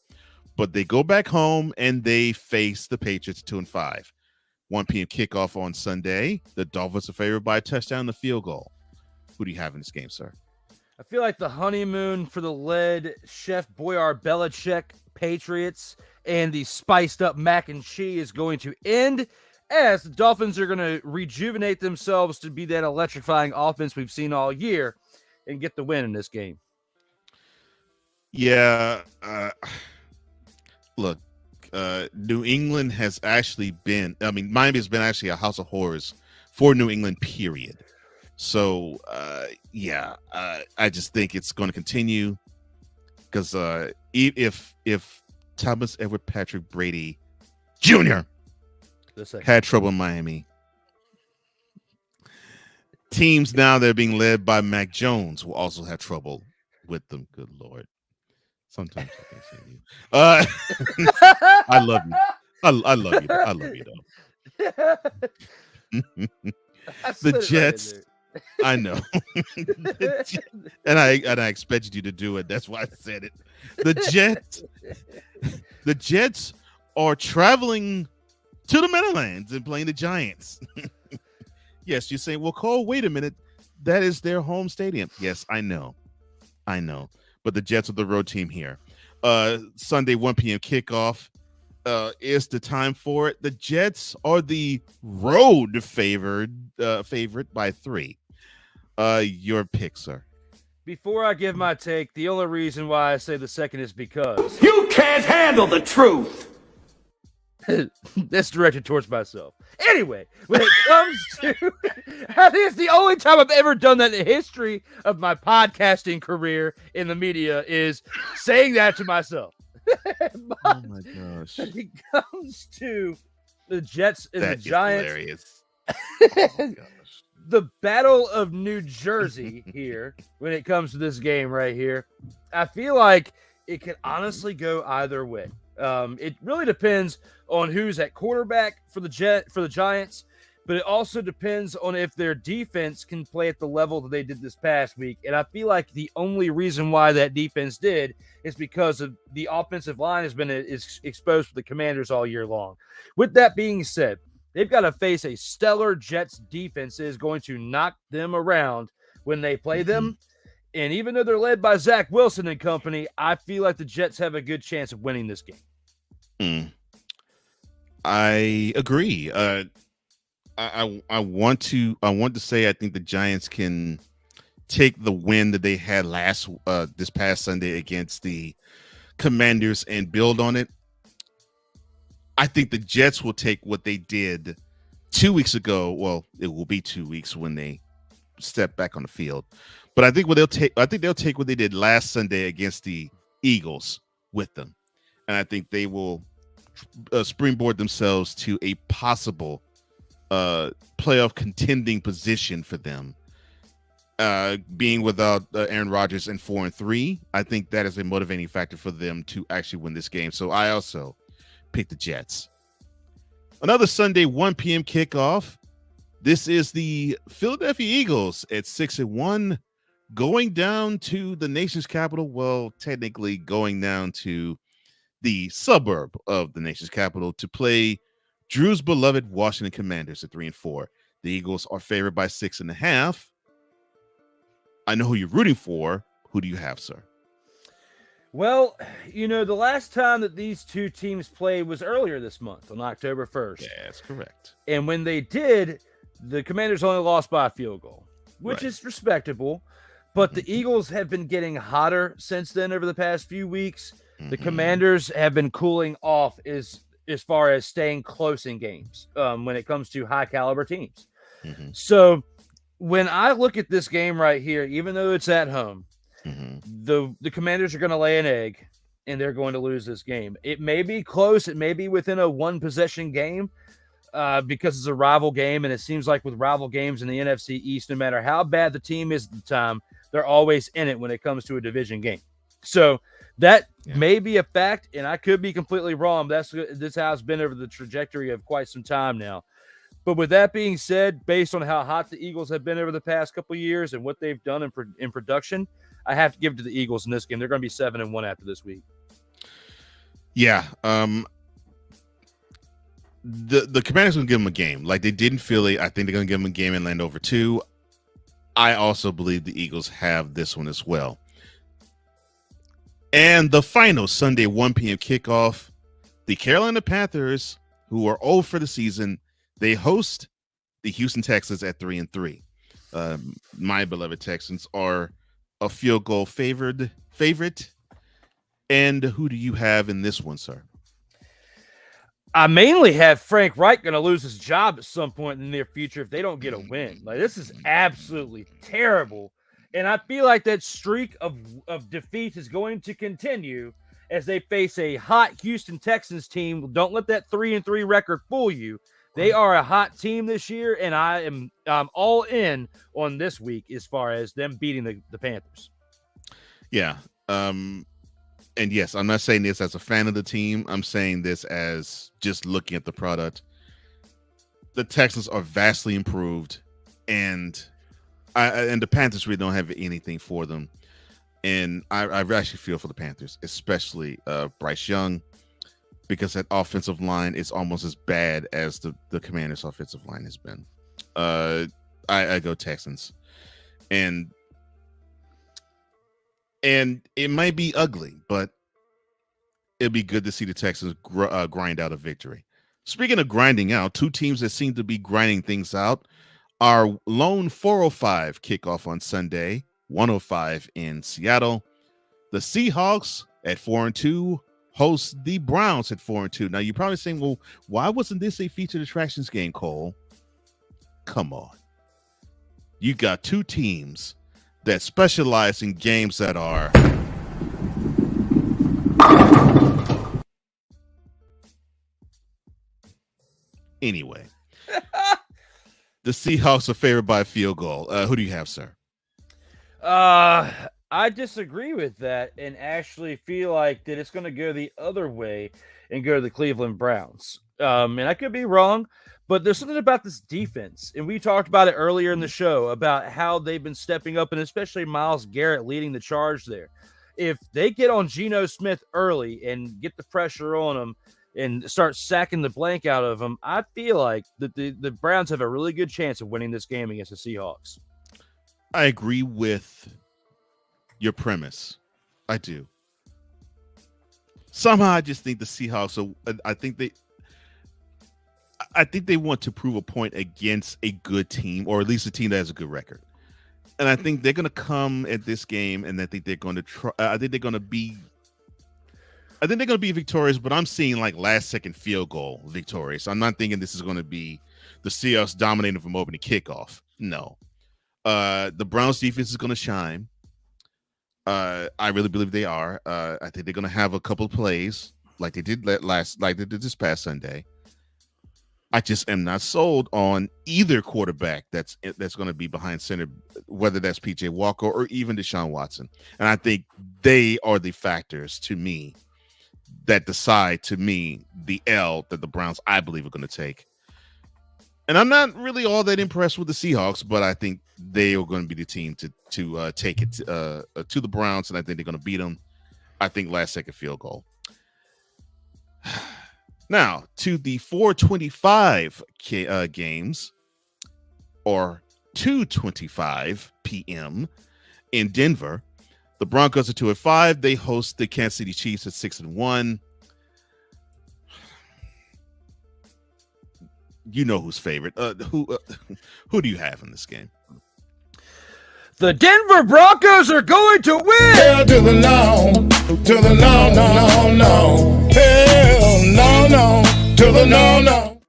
but they go back home and they face the Patriots 2-5. 1 p.m. kickoff on Sunday. The Dolphins are favored by a touchdown and a field goal. Who do you have in this game, sir? I feel like the honeymoon for the lead Chef Boyard Belichick Patriots and the spiced up mac and cheese is going to end, as the Dolphins are going to rejuvenate themselves to be that electrifying offense we've seen all year and get the win in this game. Yeah. Look, New England has actually been, Miami has been actually a house of horrors for New England, period. So, I just think it's going to continue because if Thomas Edward Patrick Brady Jr. had trouble in Miami, teams now that are being led by Mac Jones will also have trouble with them. Good Lord. Sometimes I can say you. I love you. I love you. I love you, though. The Jets. I know. and I expected you to do it. That's why I said it. The Jets are traveling to the Meadowlands and playing the Giants. Yes, you're saying, well, Cole, wait a minute. That is their home stadium. Yes, I know. But the Jets are the road team here. Sunday 1 p.m. kickoff is the time for it. The Jets are the road favorite by 3. Your pick, sir. Before I give my take, the only reason why I say the second is because you can't handle the truth. That's directed towards myself. Anyway, when it comes to, I think it's the only time I've ever done that in the history of my podcasting career in the media is saying that to myself. Oh my gosh! When it comes to the Jets and that the Giants, hilarious. The Battle of New Jersey here, when it comes to this game right here, I feel like it could honestly go either way. It really depends on who's at quarterback for the Giants, but it also depends on if their defense can play at the level that they did this past week. And I feel like the only reason why that defense did is because of the offensive line has been exposed for the Commanders all year long. With that being said, they've got to face a stellar Jets defense that is going to knock them around when they play them. And even though they're led by Zach Wilson and company, I feel like the Jets have a good chance of winning this game. I agree. I want to say I think the Giants can take the win that they had this past Sunday against the Commanders and build on it. I think the Jets will take what they did 2 weeks ago. Well, it will be 2 weeks when they step back on the field. But I think they'll take what they did last Sunday against the Eagles with them. And I think they will springboard themselves to a possible playoff contending position for them. Being without Aaron Rodgers and 4-3, I think that is a motivating factor for them to actually win this game. So I also pick the Jets. Another Sunday 1 p.m. kickoff. This is the Philadelphia Eagles at 6-1, going down to the nation's capital. Well, technically going down to the suburb of the nation's capital to play Drew's beloved Washington Commanders at 3-4. The Eagles are favored by 6.5. I know who you're rooting for. Who do you have, sir? Well, the last time that these two teams played was earlier this month on October 1st. Yeah, that's correct. And when they did, the Commanders only lost by a field goal, which is respectable. But the Eagles have been getting hotter since then over the past few weeks. The Commanders have been cooling off as far as staying close in games when it comes to high caliber teams. So when I look at this game right here, even though it's at home, the Commanders are going to lay an egg and they're going to lose this game. It may be close. It may be within a one possession game because it's a rival game. And it seems like with rival games in the NFC East, no matter how bad the team is at the time, they're always in it when it comes to a division game. So that may be a fact, and I could be completely wrong. This how it's been over the trajectory of quite some time now. But with that being said, based on how hot the Eagles have been over the past couple of years and what they've done in production, I have to give it to the Eagles in this game. They're going to be 7-1 after this week. Yeah. The Commanders going to give them a game. Like they did in Philly. I think they're going to give them a game in Landover too. I also believe the Eagles have this one as well. And the final Sunday 1 p.m. kickoff, the Carolina Panthers, who are 0 for the season, they host the Houston Texans at 3-3. My beloved Texans are a field goal favorite. And who do you have in this one, sir? I mainly have Frank Reich going to lose his job at some point in the near future if they don't get a win. Like, this is absolutely terrible. And I feel like that streak of defeat is going to continue as they face a hot Houston Texans team. Don't let that 3-3 record fool you. They are a hot team this year, and I'm all in on this week as far as them beating the Panthers. Yeah. And yes, I'm not saying this as a fan of the team. I'm saying this as just looking at the product. The Texans are vastly improved, and the Panthers really don't have anything for them. And I actually feel for the Panthers, especially Bryce Young, because that offensive line is almost as bad as the Commanders' offensive line has been. I go Texans. And it might be ugly, but it'll be good to see the Texans grind out a victory. Speaking of grinding out, two teams that seem to be grinding things out are lone 4:05 kickoff on Sunday, 1:05 in Seattle. The Seahawks at 4-2 host the Browns at 4-2. Now you're probably saying, well, why wasn't this a featured attractions game, Cole? Come on. You got two teams that specialize in games that are anyway. The Seahawks are favored by a field goal. Who do you have, sir? I disagree with that and actually feel like that it's going to go the other way and go to the Cleveland Browns. And I could be wrong, but there's something about this defense. And we talked about it earlier in the show about how they've been stepping up, and especially Myles Garrett leading the charge there. If they get on Geno Smith early and get the pressure on him and start sacking the blank out of him, I feel like that the Browns have a really good chance of winning this game against the Seahawks. I agree with your premise. I do. Somehow I just think the Seahawks I think they want to prove a point against a good team, or at least a team that has a good record. And I think they're going to come at this game, and I think they're going to try. I think they're going to be victorious, but I'm seeing like last second field goal victorious. I'm not thinking this is going to be the Seahawks dominating from opening kickoff. No. The Browns defense is going to shine. I really believe they are. I think they're going to have a couple of plays like they did this past Sunday. I just am not sold on either quarterback that's going to be behind center, whether that's PJ Walker or even Deshaun Watson. And I think they are the factors to me that decide to me the L that the Browns, I believe, are going to take. And I'm not really all that impressed with the Seahawks, but I think they are going to be the team to take it to the Browns, and I think they're going to beat them. I think last second field goal. Now to the 4:25 games, or 2:25 p.m. in Denver. The Broncos are 2-5. They host the Kansas City Chiefs at 6-1. You know who's favorite. Who do you have in this game? The Denver Broncos are going to win. Hell to the no, to the no, no, no, no. Hell no, no, to the no, no.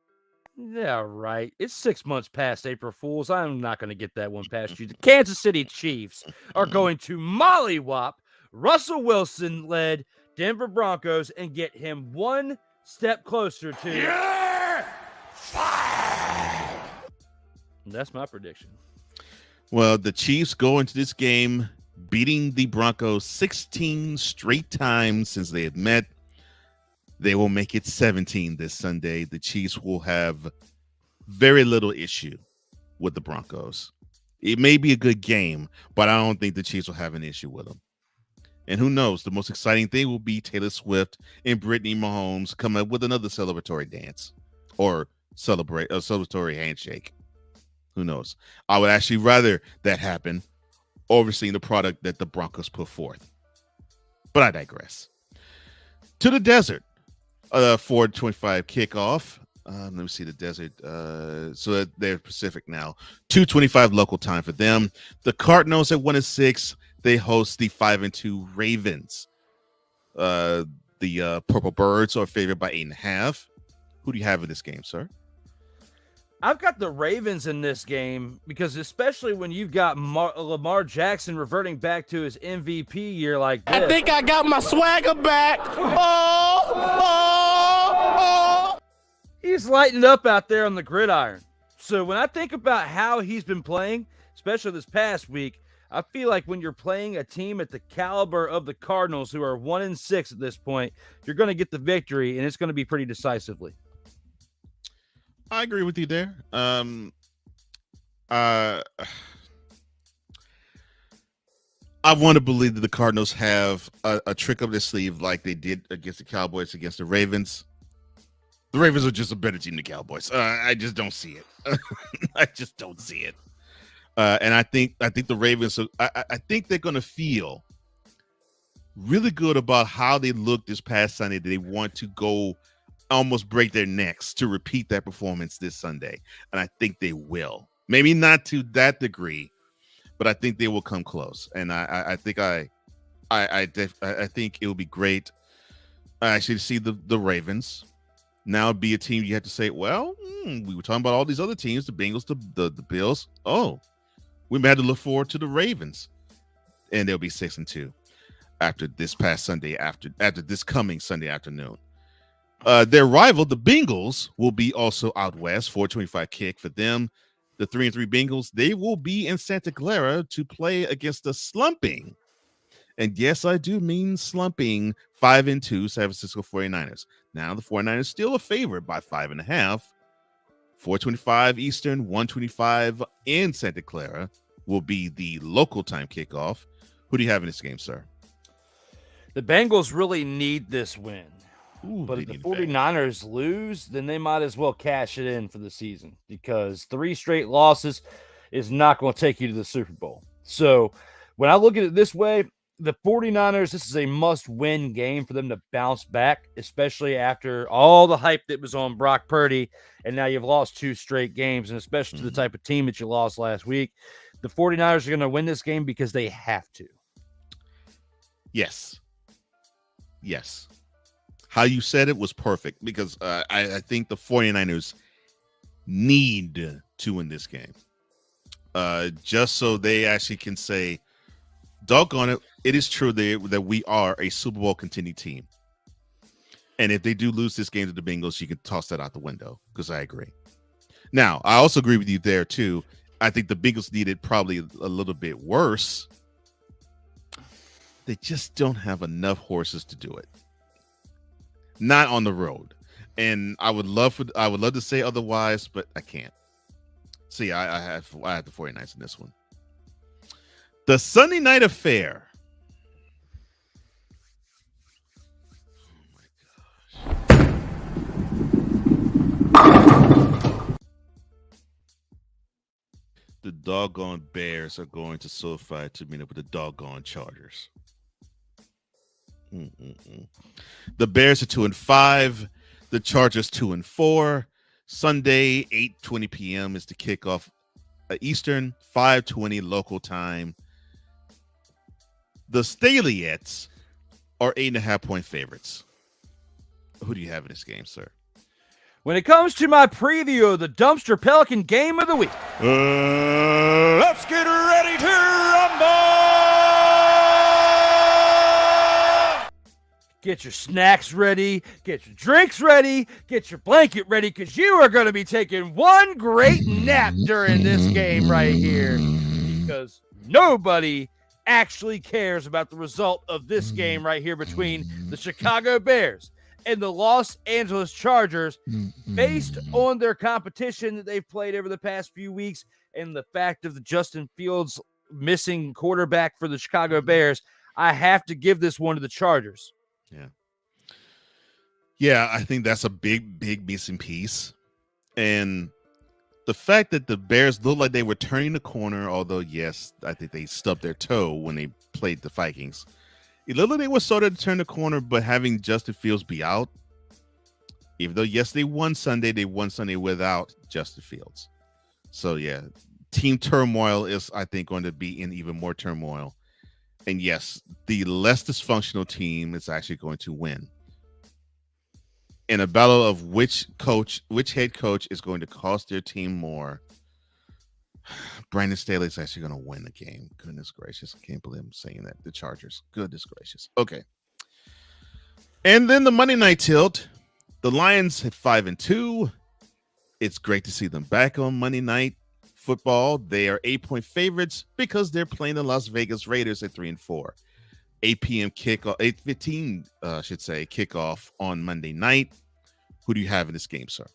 Yeah, right. It's 6 months past April Fools. I'm not going to get that one past you. The Kansas City Chiefs are going to mollywop Russell Wilson-led Denver Broncos and get him one step closer to... Yeah! That's my prediction. Well, the Chiefs go into this game beating the Broncos 16 straight times since they have met. They will make it 17 this Sunday. The Chiefs will have very little issue with the Broncos. It may be a good game, but I don't think the Chiefs will have an issue with them. And who knows? The most exciting thing will be Taylor Swift and Brittany Mahomes come up with another celebratory dance or celebratory handshake. Who knows? I would actually rather that happen over seeing the product that the Broncos put forth. But I digress. To the desert. 4:25 kickoff. Let me see the desert. So they're Pacific now. 2:25 local time for them. The Cardinals at 1-6. They host the 5-2 Ravens. The Purple Birds are favored by 8.5. Who do you have in this game, sir? I've got the Ravens in this game because especially when you've got Lamar Jackson reverting back to his MVP year like this. I think I got my swagger back. Oh. He's lighting up out there on the gridiron. So when I think about how he's been playing, especially this past week, I feel like when you're playing a team at the caliber of the Cardinals, who are 1-6 at this point, you're going to get the victory, and it's going to be pretty decisively. I agree with you there. I want to believe that the Cardinals have a trick up their sleeve like they did against the Cowboys, against the Ravens. The Ravens are just a better team than the Cowboys. I just don't see it. I just don't see it. And I think the Ravens, I think they're going to feel really good about how they looked this past Sunday. They want to go almost break their necks to repeat that performance this Sunday. And I think they will. Maybe not to that degree, but I think they will come close. And I think it will be great. I actually see the Ravens now be a team you have to say, well, we were talking about all these other teams, the Bengals, the Bills. Oh, we may have to look forward to the Ravens. And they'll be 6-2 after this past Sunday, after this coming Sunday afternoon. Their rival, the Bengals, will be also out west. 4:25 kick for them. The 3-3 Bengals, they will be in Santa Clara to play against the slumping. And yes, I do mean slumping 5-2 San Francisco 49ers. Now the 49ers still a favorite by 5.5. 4:25 Eastern, 1:25 in Santa Clara will be the local time kickoff. Who do you have in this game, sir? The Bengals really need this win. But if the 49ers lose, then they might as well cash it in for the season because 3 straight losses is not going to take you to the Super Bowl. So when I look at it this way, the 49ers, this is a must-win game for them to bounce back, especially after all the hype that was on Brock Purdy, and now you've lost 2 straight games, and especially to the type of team that you lost last week. The 49ers are going to win this game because they have to. Yes. How you said it was perfect because I think the 49ers need to win this game. Just so they actually can say, doggone it, it is true that we are a Super Bowl contending team. And if they do lose this game to the Bengals, you can toss that out the window because I agree. Now, I also agree with you there, too. I think the Bengals need it probably a little bit worse. They just don't have enough horses to do it. Not on the road. And I would love to say otherwise, but I can't. See, I have the 49ers in this one. The Sunday night affair. The doggone Bears are going to SoFi to meet up with the doggone Chargers. The Bears are 2-5. The Chargers 2-4. Sunday, 8:20 p.m. is the kickoff Eastern, 5:20 local time. The Staleyettes are 8.5-point favorites. Who do you have in this game, sir? When it comes to my preview of the Dumpster Pelican game of the week, Let's get ready to rumble! get your snacks ready, get your drinks ready, get your blanket ready, because you are going to be taking one great nap during this game right here. Because nobody actually cares about the result of this game right here between the Chicago Bears and the Los Angeles Chargers, based on their competition that they've played over the past few weeks and the fact of the Justin Fields missing quarterback for the Chicago Bears. I have to give this one to the Chargers. Yeah, I think that's a big missing piece. And the fact that the Bears look like they were turning the corner, although, yes, I think they stubbed their toe when they played the Vikings. It looked like they were sort of to turn the corner, but having Justin Fields be out, even though, yes, they won Sunday without Justin Fields. So, yeah, team turmoil is, I think, going to be in even more turmoil. And, yes, the less dysfunctional team is actually going to win. In a battle of which head coach is going to cost their team more, Brandon Staley is actually going to win the game. Goodness gracious. I can't believe I'm saying that. The Chargers. Goodness gracious. Okay. And then the Monday night tilt. The Lions hit 5-2. It's great to see them back on Monday night football. They are 8-point favorites because they're playing the Las Vegas Raiders at 3-4. 8 p.m. kickoff, 8:15, kickoff on Monday night. Who do you have in this game, sir?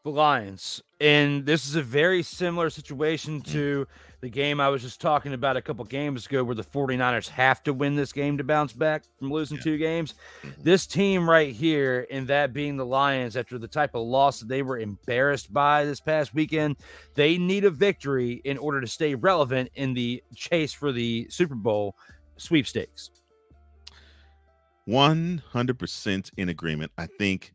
The Lions. And this is a very similar situation to the game I was just talking about a couple games ago, where the 49ers have to win this game to bounce back from losing 2 games. This team right here, and that being the Lions, after the type of loss that they were embarrassed by this past weekend, they need a victory in order to stay relevant in the chase for the Super Bowl sweepstakes. 100% in agreement. I think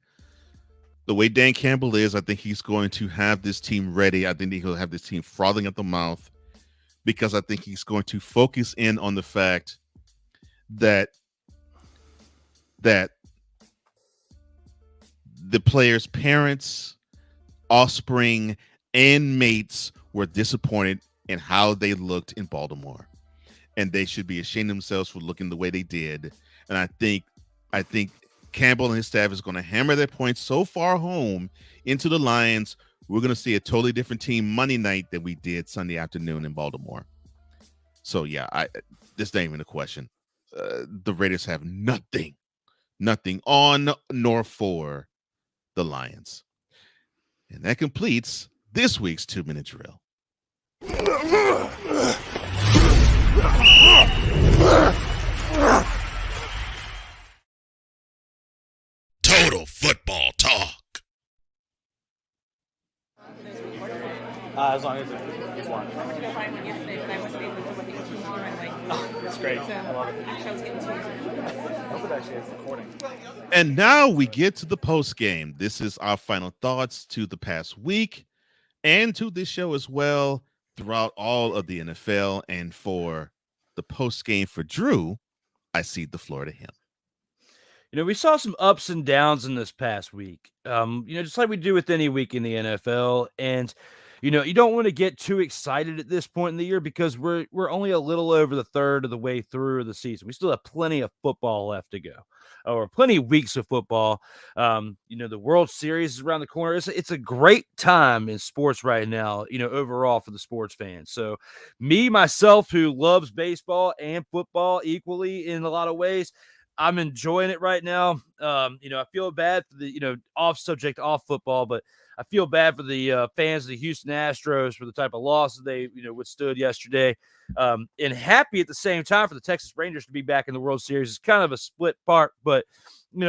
the way Dan Campbell is, I think he's going to have this team ready. I think he'll have this team frothing at the mouth, because I think he's going to focus in on the fact that the players' parents, offspring, and mates were disappointed in how they looked in Baltimore, and they should be ashamed of themselves for looking the way they did. And I think Campbell and his staff is going to hammer their points so far home into the Lions. We're going to see a totally different team Monday night than we did Sunday afternoon in Baltimore. So, yeah, this ain't even a question. The Raiders have nothing on nor for the Lions. And that completes this week's 2-minute drill. Total football talk. As long as it's one. Oh, that's great. I love it. I hope it actually is recording. And now we get to the post game. This is our final thoughts to the past week and to this show as well, throughout all of the NFL. And for the post game for Drew, I cede the floor to him. You know, we saw some ups and downs in this past week, just like we do with any week in the NFL. And, you don't want to get too excited at this point in the year, because we're only a little over the third of the way through the season. We still have plenty of football left to go, or plenty of weeks of football. The World Series is around the corner. It's a great time in sports right now, overall for the sports fans. So myself, who loves baseball and football equally in a lot of ways, I'm enjoying it right now. I feel bad for the, off football, but I feel bad for the fans of the Houston Astros for the type of loss that they, withstood yesterday. And happy at the same time for the Texas Rangers to be back in the World Series. It's kind of a split part, but,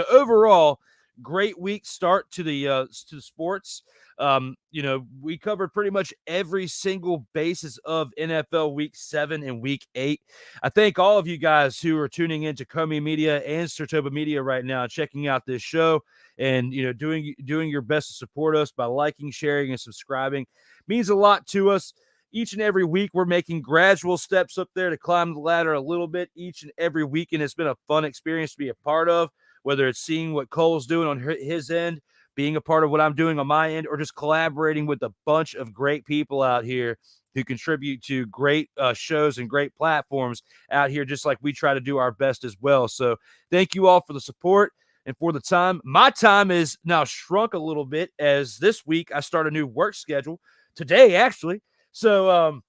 overall, great week start to the sports. We covered pretty much every single basis of NFL Week 7 and Week 8. I thank all of you guys who are tuning into Comey Media and Sartoba Media right now, checking out this show, and doing your best to support us by liking, sharing, and subscribing. It means a lot to us. each and every week we're making gradual steps up there to climb the ladder a little bit each and every week, and it's been a fun experience to be a part of, whether it's seeing what Cole's doing on his end, being a part of what I'm doing on my end, or just collaborating with a bunch of great people out here who contribute to great shows and great platforms out here, just like we try to do our best as well. So thank you all for the support and for the time. My time is now shrunk a little bit, as this week I start a new work schedule today, actually. So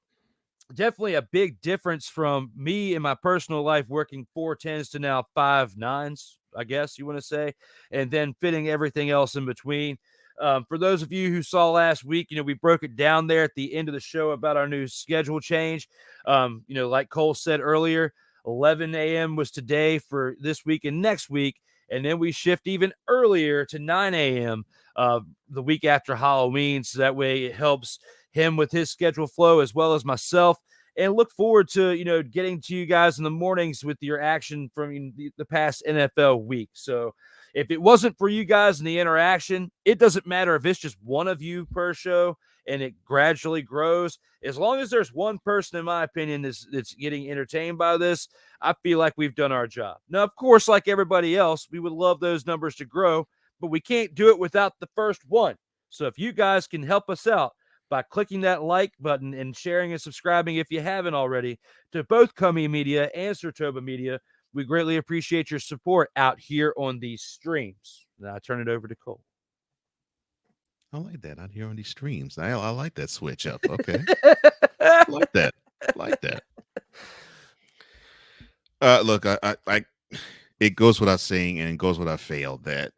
definitely a big difference from me in my personal life, working 4 10s to now 5 9s, I guess you want to say, and then fitting everything else in between. For those of you who saw last week, we broke it down there at the end of the show about our new schedule change. Like Cole said earlier, 11 a.m. was today for this week and next week, and then we shift even earlier to 9 a.m. The week after Halloween, so that way it helps him with his schedule flow as well as myself, and look forward to getting to you guys in the mornings with your action from the past NFL week. So if it wasn't for you guys and the interaction, it doesn't matter if it's just one of you per show and it gradually grows. As long as there's one person, in my opinion, that's getting entertained by this, I feel like we've done our job. Now, of course, like everybody else, we would love those numbers to grow, but we can't do it without the first one. So if you guys can help us out by clicking that like button and sharing and subscribing, if you haven't already, to both Cummy Media and Sertoba Media, we greatly appreciate your support out here on these streams. Now I turn it over to Cole. I like that out here on these streams. I like that switch up. Okay. I like that. Look, I it goes without saying, and it goes without fail, that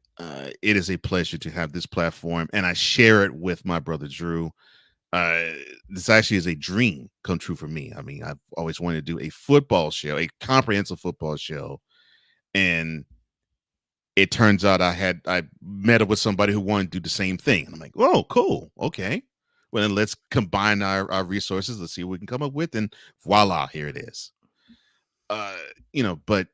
it is a pleasure to have this platform, and I share it with my brother Drew. This actually is a dream come true for me. I mean, I've always wanted to do a football show, a comprehensive football show, and it turns out I met up with somebody who wanted to do the same thing, and I'm like, oh, cool, okay. Well, then let's combine our resources. Let's see what we can come up with, and voila, here it is. But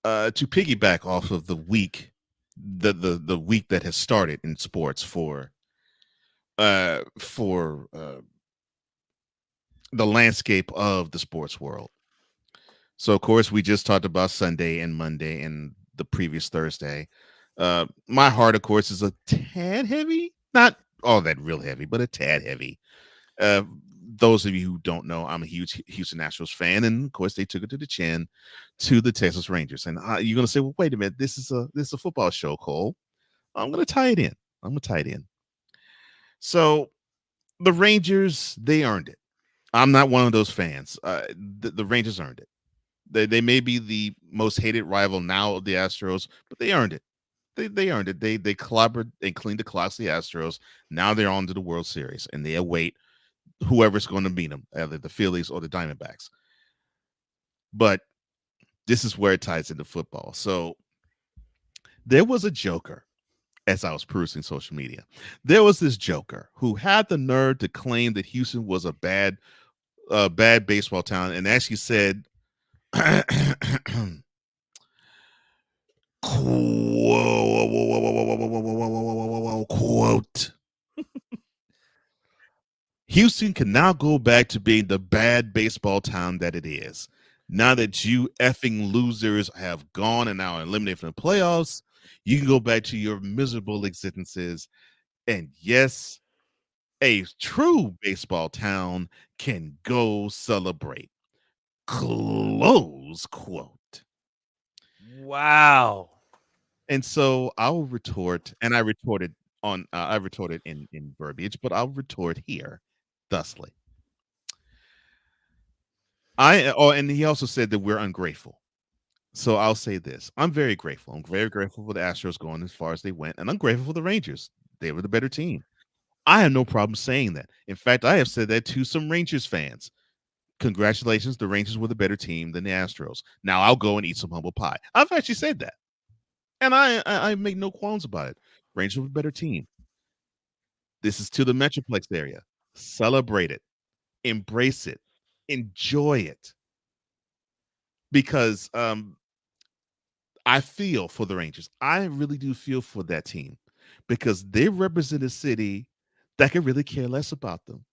to piggyback off of the week, the week that has started in sports for the landscape of the sports world. So of course we just talked about Sunday and Monday and the previous Thursday. My heart, of course, is a tad heavy, not all that real heavy, but a tad heavy. Those of you who don't know, I'm a huge Houston Nationals fan, and of course they took it to the chin to the Texas Rangers. And you're gonna say, well, wait a minute, this is a football show, Cole. I'm gonna tie it in. So the Rangers, they earned it. I'm not one of those fans. The Rangers earned it. They may be the most hated rival now of the Astros, but they earned it. They earned it. They clobbered and cleaned the clocks of the Astros. Now they're on to the World Series, and they await whoever's going to beat them, either the Phillies or the Diamondbacks. But this is where it ties into football. So there was a joker. As I was perusing social media, there was this joker who had the nerve to claim that Houston was a bad baseball town, and actually said, quote, Houston can now go back to being the bad baseball town that it is. Now that you effing losers have gone and now eliminated from the playoffs, you can go back to your miserable existences. And yes, a true baseball town can go celebrate. Close quote. Wow. And so I'll retort, and I retorted in verbiage, but I'll retort here thusly. And he also said that we're ungrateful. So I'll say this. I'm very grateful. I'm very grateful for the Astros going as far as they went, and I'm grateful for the Rangers. They were the better team. I have no problem saying that. In fact, I have said that to some Rangers fans. Congratulations, the Rangers were the better team than the Astros. Now I'll go and eat some humble pie. I've actually said that. And I make no qualms about it. Rangers were a better team. This is to the Metroplex area. Celebrate it. Embrace it. Enjoy it. Because I feel for the Rangers. I really do feel for that team because they represent a city that could really care less about them.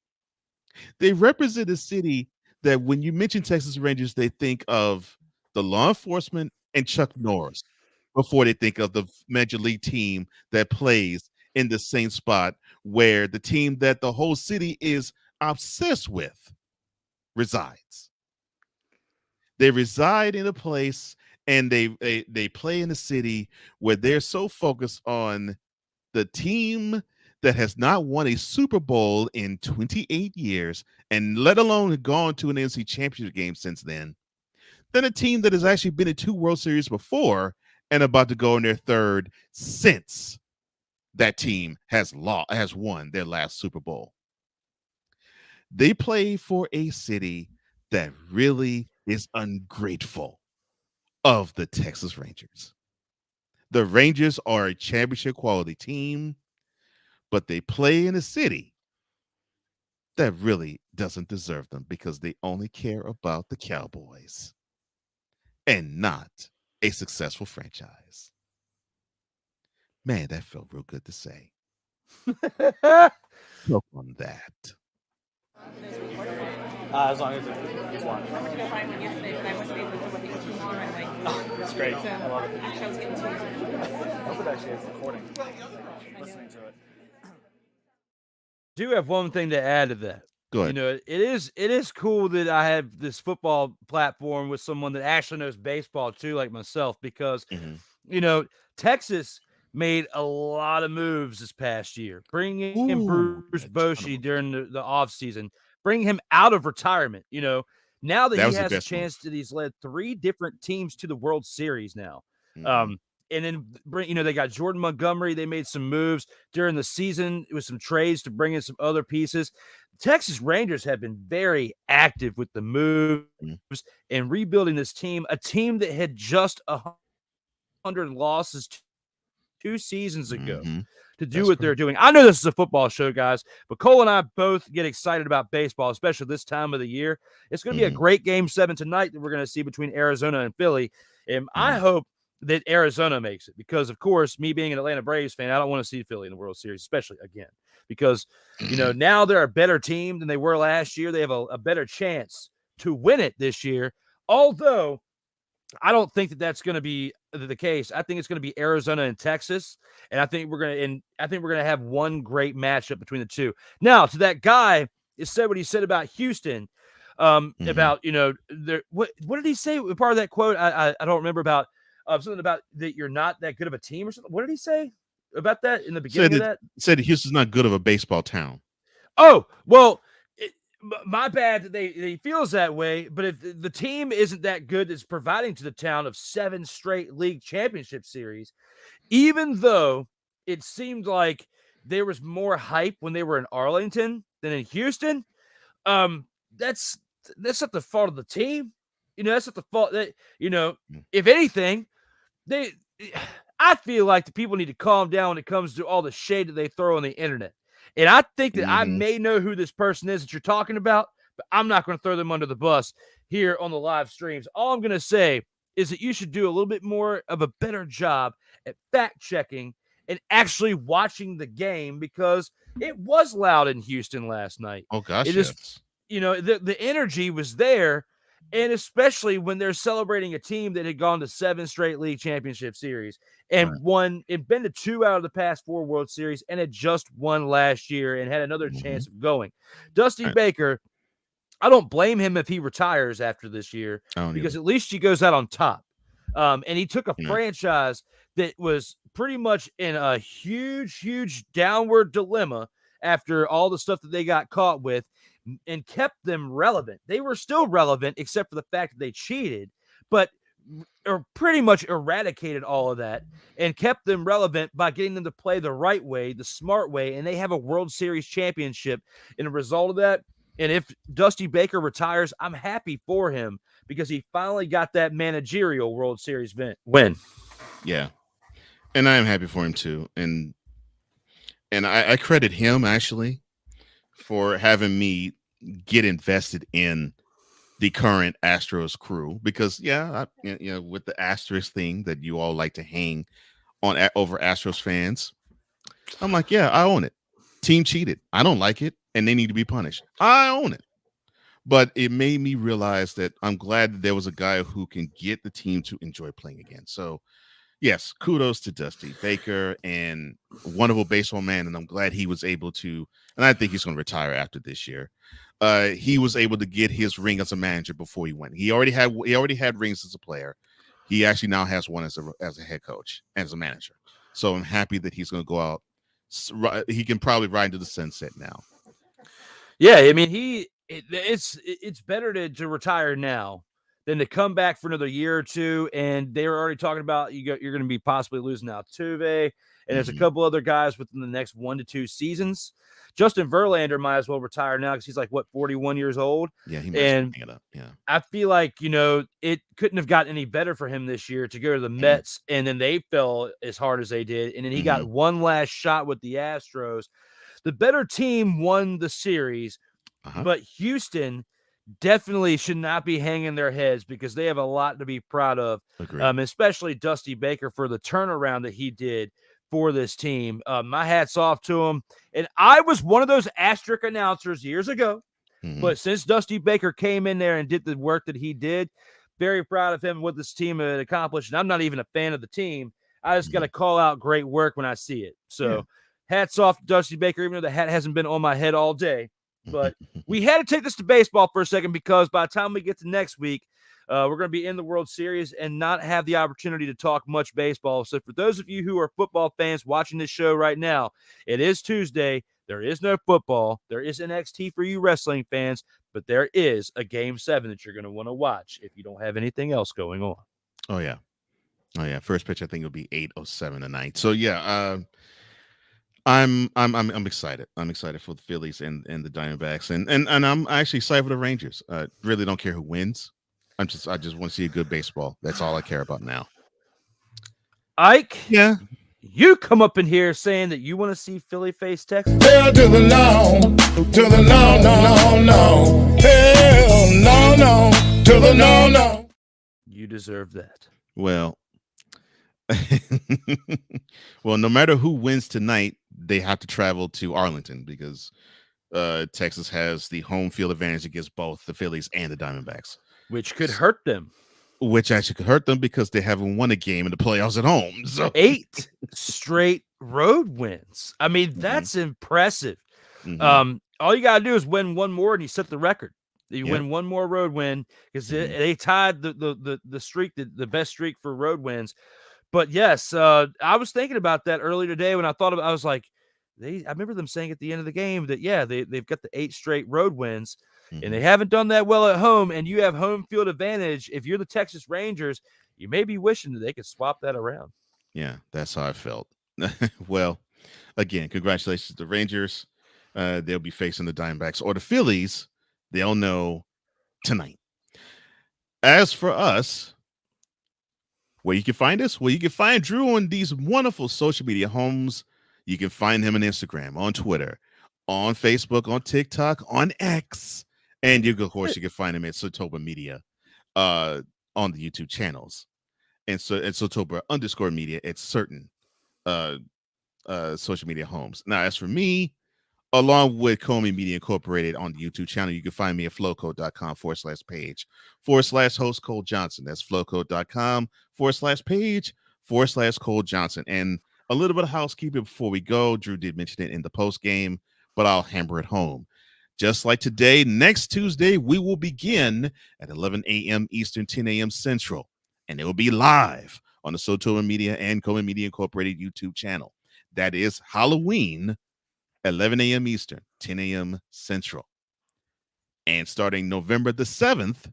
They represent a city that when you mention Texas Rangers, they think of the law enforcement and Chuck Norris before they think of the major league team that plays in the same spot where the team that the whole city is obsessed with resides. They reside in a place and they play in a city where they're so focused on the team that has not won a Super Bowl in 28 years, and let alone gone to an NFC Championship game since then, than a team that has actually been in 2 World Series before and about to go in their 3rd since that team has won their last Super Bowl. They play for a city that really is ungrateful of the Texas Rangers. The Rangers are a championship quality team, but they play in a city that really doesn't deserve them because they only care about the Cowboys and not a successful franchise. Man, that felt real good to say. Look on that. As long as it's one. Oh, it's great. I love it. I hope it actually is recording. Listening to it. Do have one thing to add to that. Go ahead. You know, it is cool that I have this football platform with someone that actually knows baseball too, like myself, because you know, Texas made a lot of moves this past year, bringing in Bruce Bochy during the offseason, bringing him out of retirement. You know, now that he has a chance that he's led 3 different teams to the World Series now. And then, you know, they got Jordan Montgomery. They made some moves during the season with some trades to bring in some other pieces. Texas Rangers have been very active with the moves and rebuilding this team, a team that had just 100 losses 2 seasons ago to do what they're doing. I know this is a football show, guys, but Cole and I both get excited about baseball, especially this time of the year. It's going to be a great Game 7 tonight that we're going to see between Arizona and Philly. And I hope that Arizona makes it because, of course, me being an Atlanta Braves fan, I don't want to see Philly in the World Series, especially again, because, you know, now they're a better team than they were last year. They have a better chance to win it this year, although I don't think that that's going to be the case. I think it's going to be Arizona and Texas, and I think we're going to have one great matchup between the two. Now, to that guy, it said what he said about Houston, about, you know, what did he say? Part of that quote, I don't remember, about something about that you're not that good of a team or something. What did he say about that in the beginning of that? Said Houston's not good of a baseball town. Oh, well, my bad that he feels that way, but if the team isn't that good that's providing to the town of 7 straight league championship series, even though it seemed like there was more hype when they were in Arlington than in Houston, that's not the fault of the team. You know, that's not the fault that, you know, if anything, I feel like the people need to calm down when it comes to all the shade that they throw on the internet. And I think that I may know who this person is that you're talking about, but I'm not going to throw them under the bus here on the live streams. All I'm going to say is that you should do a little bit more of a better job at fact checking and actually watching the game, because it was loud in Houston last night. Oh gosh, yes. You know, the energy was there. And especially when they're celebrating a team that had gone to 7 straight league championship series and won, and been to 2 out of the past 4 World Series, and had just won last year and had another chance of going. Dusty Baker, I don't blame him if he retires after this year, because at least he goes out on top. And he took a franchise that was pretty much in a huge downward dilemma after all the stuff that they got caught with, and kept them relevant. They were still relevant, except for the fact that they cheated, but pretty much eradicated all of that and kept them relevant by getting them to play the right way, the smart way, and they have a World Series championship in a result of that. And if Dusty Baker retires, I'm happy for him, because he finally got that managerial World Series win. Yeah, and I am happy for him too. And I credit him actually for having me get invested in the current Astros crew, because you know, with the asterisk thing that you all like to hang on over Astros fans, I'm like, yeah, I own it. Team cheated. I don't like it, and they need to be punished. I own it. But it made me realize that I'm glad that there was a guy who can get the team to enjoy playing again. So, yes, kudos to Dusty Baker and wonderful baseball man, and I'm glad he was able to. And I think he's going to retire after this year. He was able to get his ring as a manager before he went. He already had rings as a player. He actually now has one as a head coach, as a manager. So I'm happy that he's going to go out. He can probably ride into the sunset now. Yeah, I mean, it's better to retire now than to come back for another year or two. And they were already talking about you're going to be possibly losing Altuve, and there's a couple other guys within the next 1 to 2 seasons. Justin Verlander might as well retire now because he's 41 years old. Yeah, he might hang it up. Yeah, I feel like it couldn't have gotten any better for him this year to go to the Mets, and then they fell as hard as they did, and then he got one last shot with the Astros. The better team won the series, but Houston definitely should not be hanging their heads because they have a lot to be proud of, especially Dusty Baker for the turnaround that he did for this team. My hat's off to him. And I was one of those asterisk announcers years ago, but since Dusty Baker came in there and did the work that he did, very proud of him, what this team had accomplished. And I'm not even a fan of the team. I just got to call out great work when I see it. So hats off to Dusty Baker, even though the hat hasn't been on my head all day. But we had to take this to baseball for a second because by the time we get to next week, we're going to be in the World Series and not have the opportunity to talk much baseball. So for those of you who are football fans watching this show right now, it is Tuesday. There is no football. There is NXT for you wrestling fans, but there is a Game 7 that you're going to want to watch if you don't have anything else going on. Oh, yeah. First pitch, I think it'll be 8:07 tonight. So, yeah, I'm excited. I'm excited for the Phillies and the Diamondbacks, and I'm actually excited for the Rangers. Really don't care who wins. I just want to see a good baseball. That's all I care about now. Ike, yeah, you come up in here saying that you want to see Philly face Texas. Hell to the no, to the no, no, no, no. Hell no, to the no. You deserve that. Well, no matter who wins tonight, they have to travel to Arlington because Texas has the home field advantage against both the Phillies and the Diamondbacks. Which could hurt them. Which actually could hurt them because they haven't won a game in the playoffs at home. So 8 straight road wins. I mean, that's impressive. All you got to do is win one more and you set the record. You win one more road win because they tied the streak, the best streak for road wins. But yes, I was thinking about that earlier today when I thought about I was like, I remember them saying at the end of the game that, they've got the 8 straight road wins. And they haven't done that well at home, and you have home field advantage. If you're the Texas Rangers, you may be wishing that they could swap that around. Yeah, that's how I felt. Well, again, congratulations to the Rangers. They'll be facing the Diamondbacks or the Phillies. They'll know tonight. As for us, where you can find us? Well, you can find Drew on these wonderful social media homes. You can find him on Instagram, on Twitter, on Facebook, on TikTok, on X. And of course, you can find him at Sotoba Media on the YouTube channels. And so at Sotoba_media at certain social media homes. Now, as for me, along with Comey Media Incorporated on the YouTube channel, you can find me at flowcode.com/page/host Cole Johnson. That's flowcode.com/page/Cole Johnson. And a little bit of housekeeping before we go. Drew did mention it in the post game, but I'll hammer it home. Just like today, next Tuesday, we will begin at 11 a.m. Eastern, 10 a.m. Central, and it will be live on the Sotoba Media and Coleman Media Incorporated YouTube channel. That is Halloween, 11 a.m. Eastern, 10 a.m. Central. And starting November the 7th,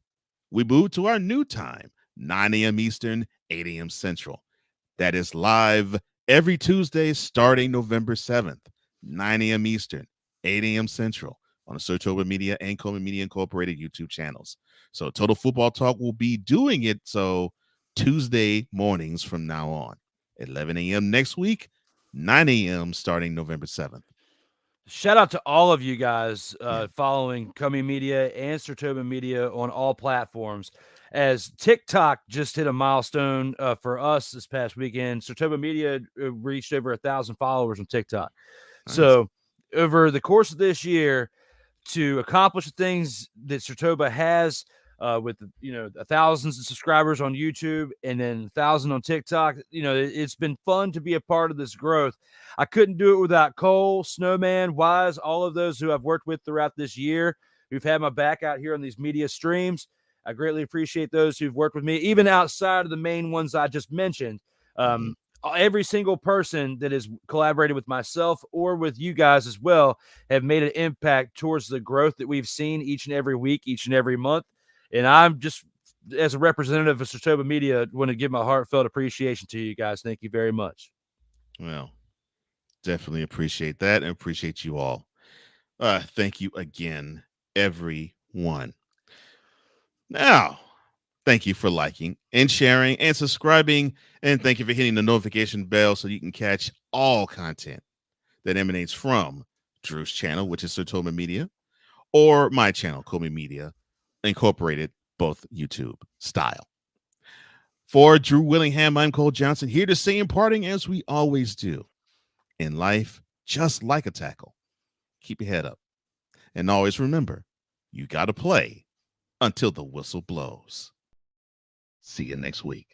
we move to our new time, 9 a.m. Eastern, 8 a.m. Central. That is live every Tuesday starting November 7th, 9 a.m. Eastern, 8 a.m. Central. On the Sotoba Media and Coleman Media Incorporated YouTube channels. So Total Football Talk will be doing it so Tuesday mornings from now on. 11 a.m. next week, 9 a.m. starting November 7th. Shout out to all of you guys following Comey Media and Sotoba Media on all platforms. As TikTok just hit a milestone for us this past weekend, Sotoba Media reached over 1,000 followers on TikTok. Nice. So over the course of this year to accomplish the things that Sertoba has with, thousands of subscribers on YouTube and then 1,000 on TikTok. It's been fun to be a part of this growth. I couldn't do it without Cole, Snowman, Wise, all of those who I've worked with throughout this year, who've had my back out here on these media streams. I greatly appreciate those who've worked with me, even outside of the main ones I just mentioned. Every single person that has collaborated with myself or with you guys as well have made an impact towards the growth that we've seen each and every week, each and every month. And I'm just, as a representative of Sertoba Media, want to give my heartfelt appreciation to you guys. Thank you very much. Well, definitely appreciate that and appreciate you all. Thank you again, everyone. Now, thank you for liking and sharing and subscribing. And thank you for hitting the notification bell so you can catch all content that emanates from Drew's channel, which is Sertoba Media, or my channel, Comey Media, Incorporated, both YouTube style. For Drew Willingham, I'm Cole Johnson, here to say in parting, as we always do, in life, just like a tackle, keep your head up. And always remember, you got to play until the whistle blows. See you next week.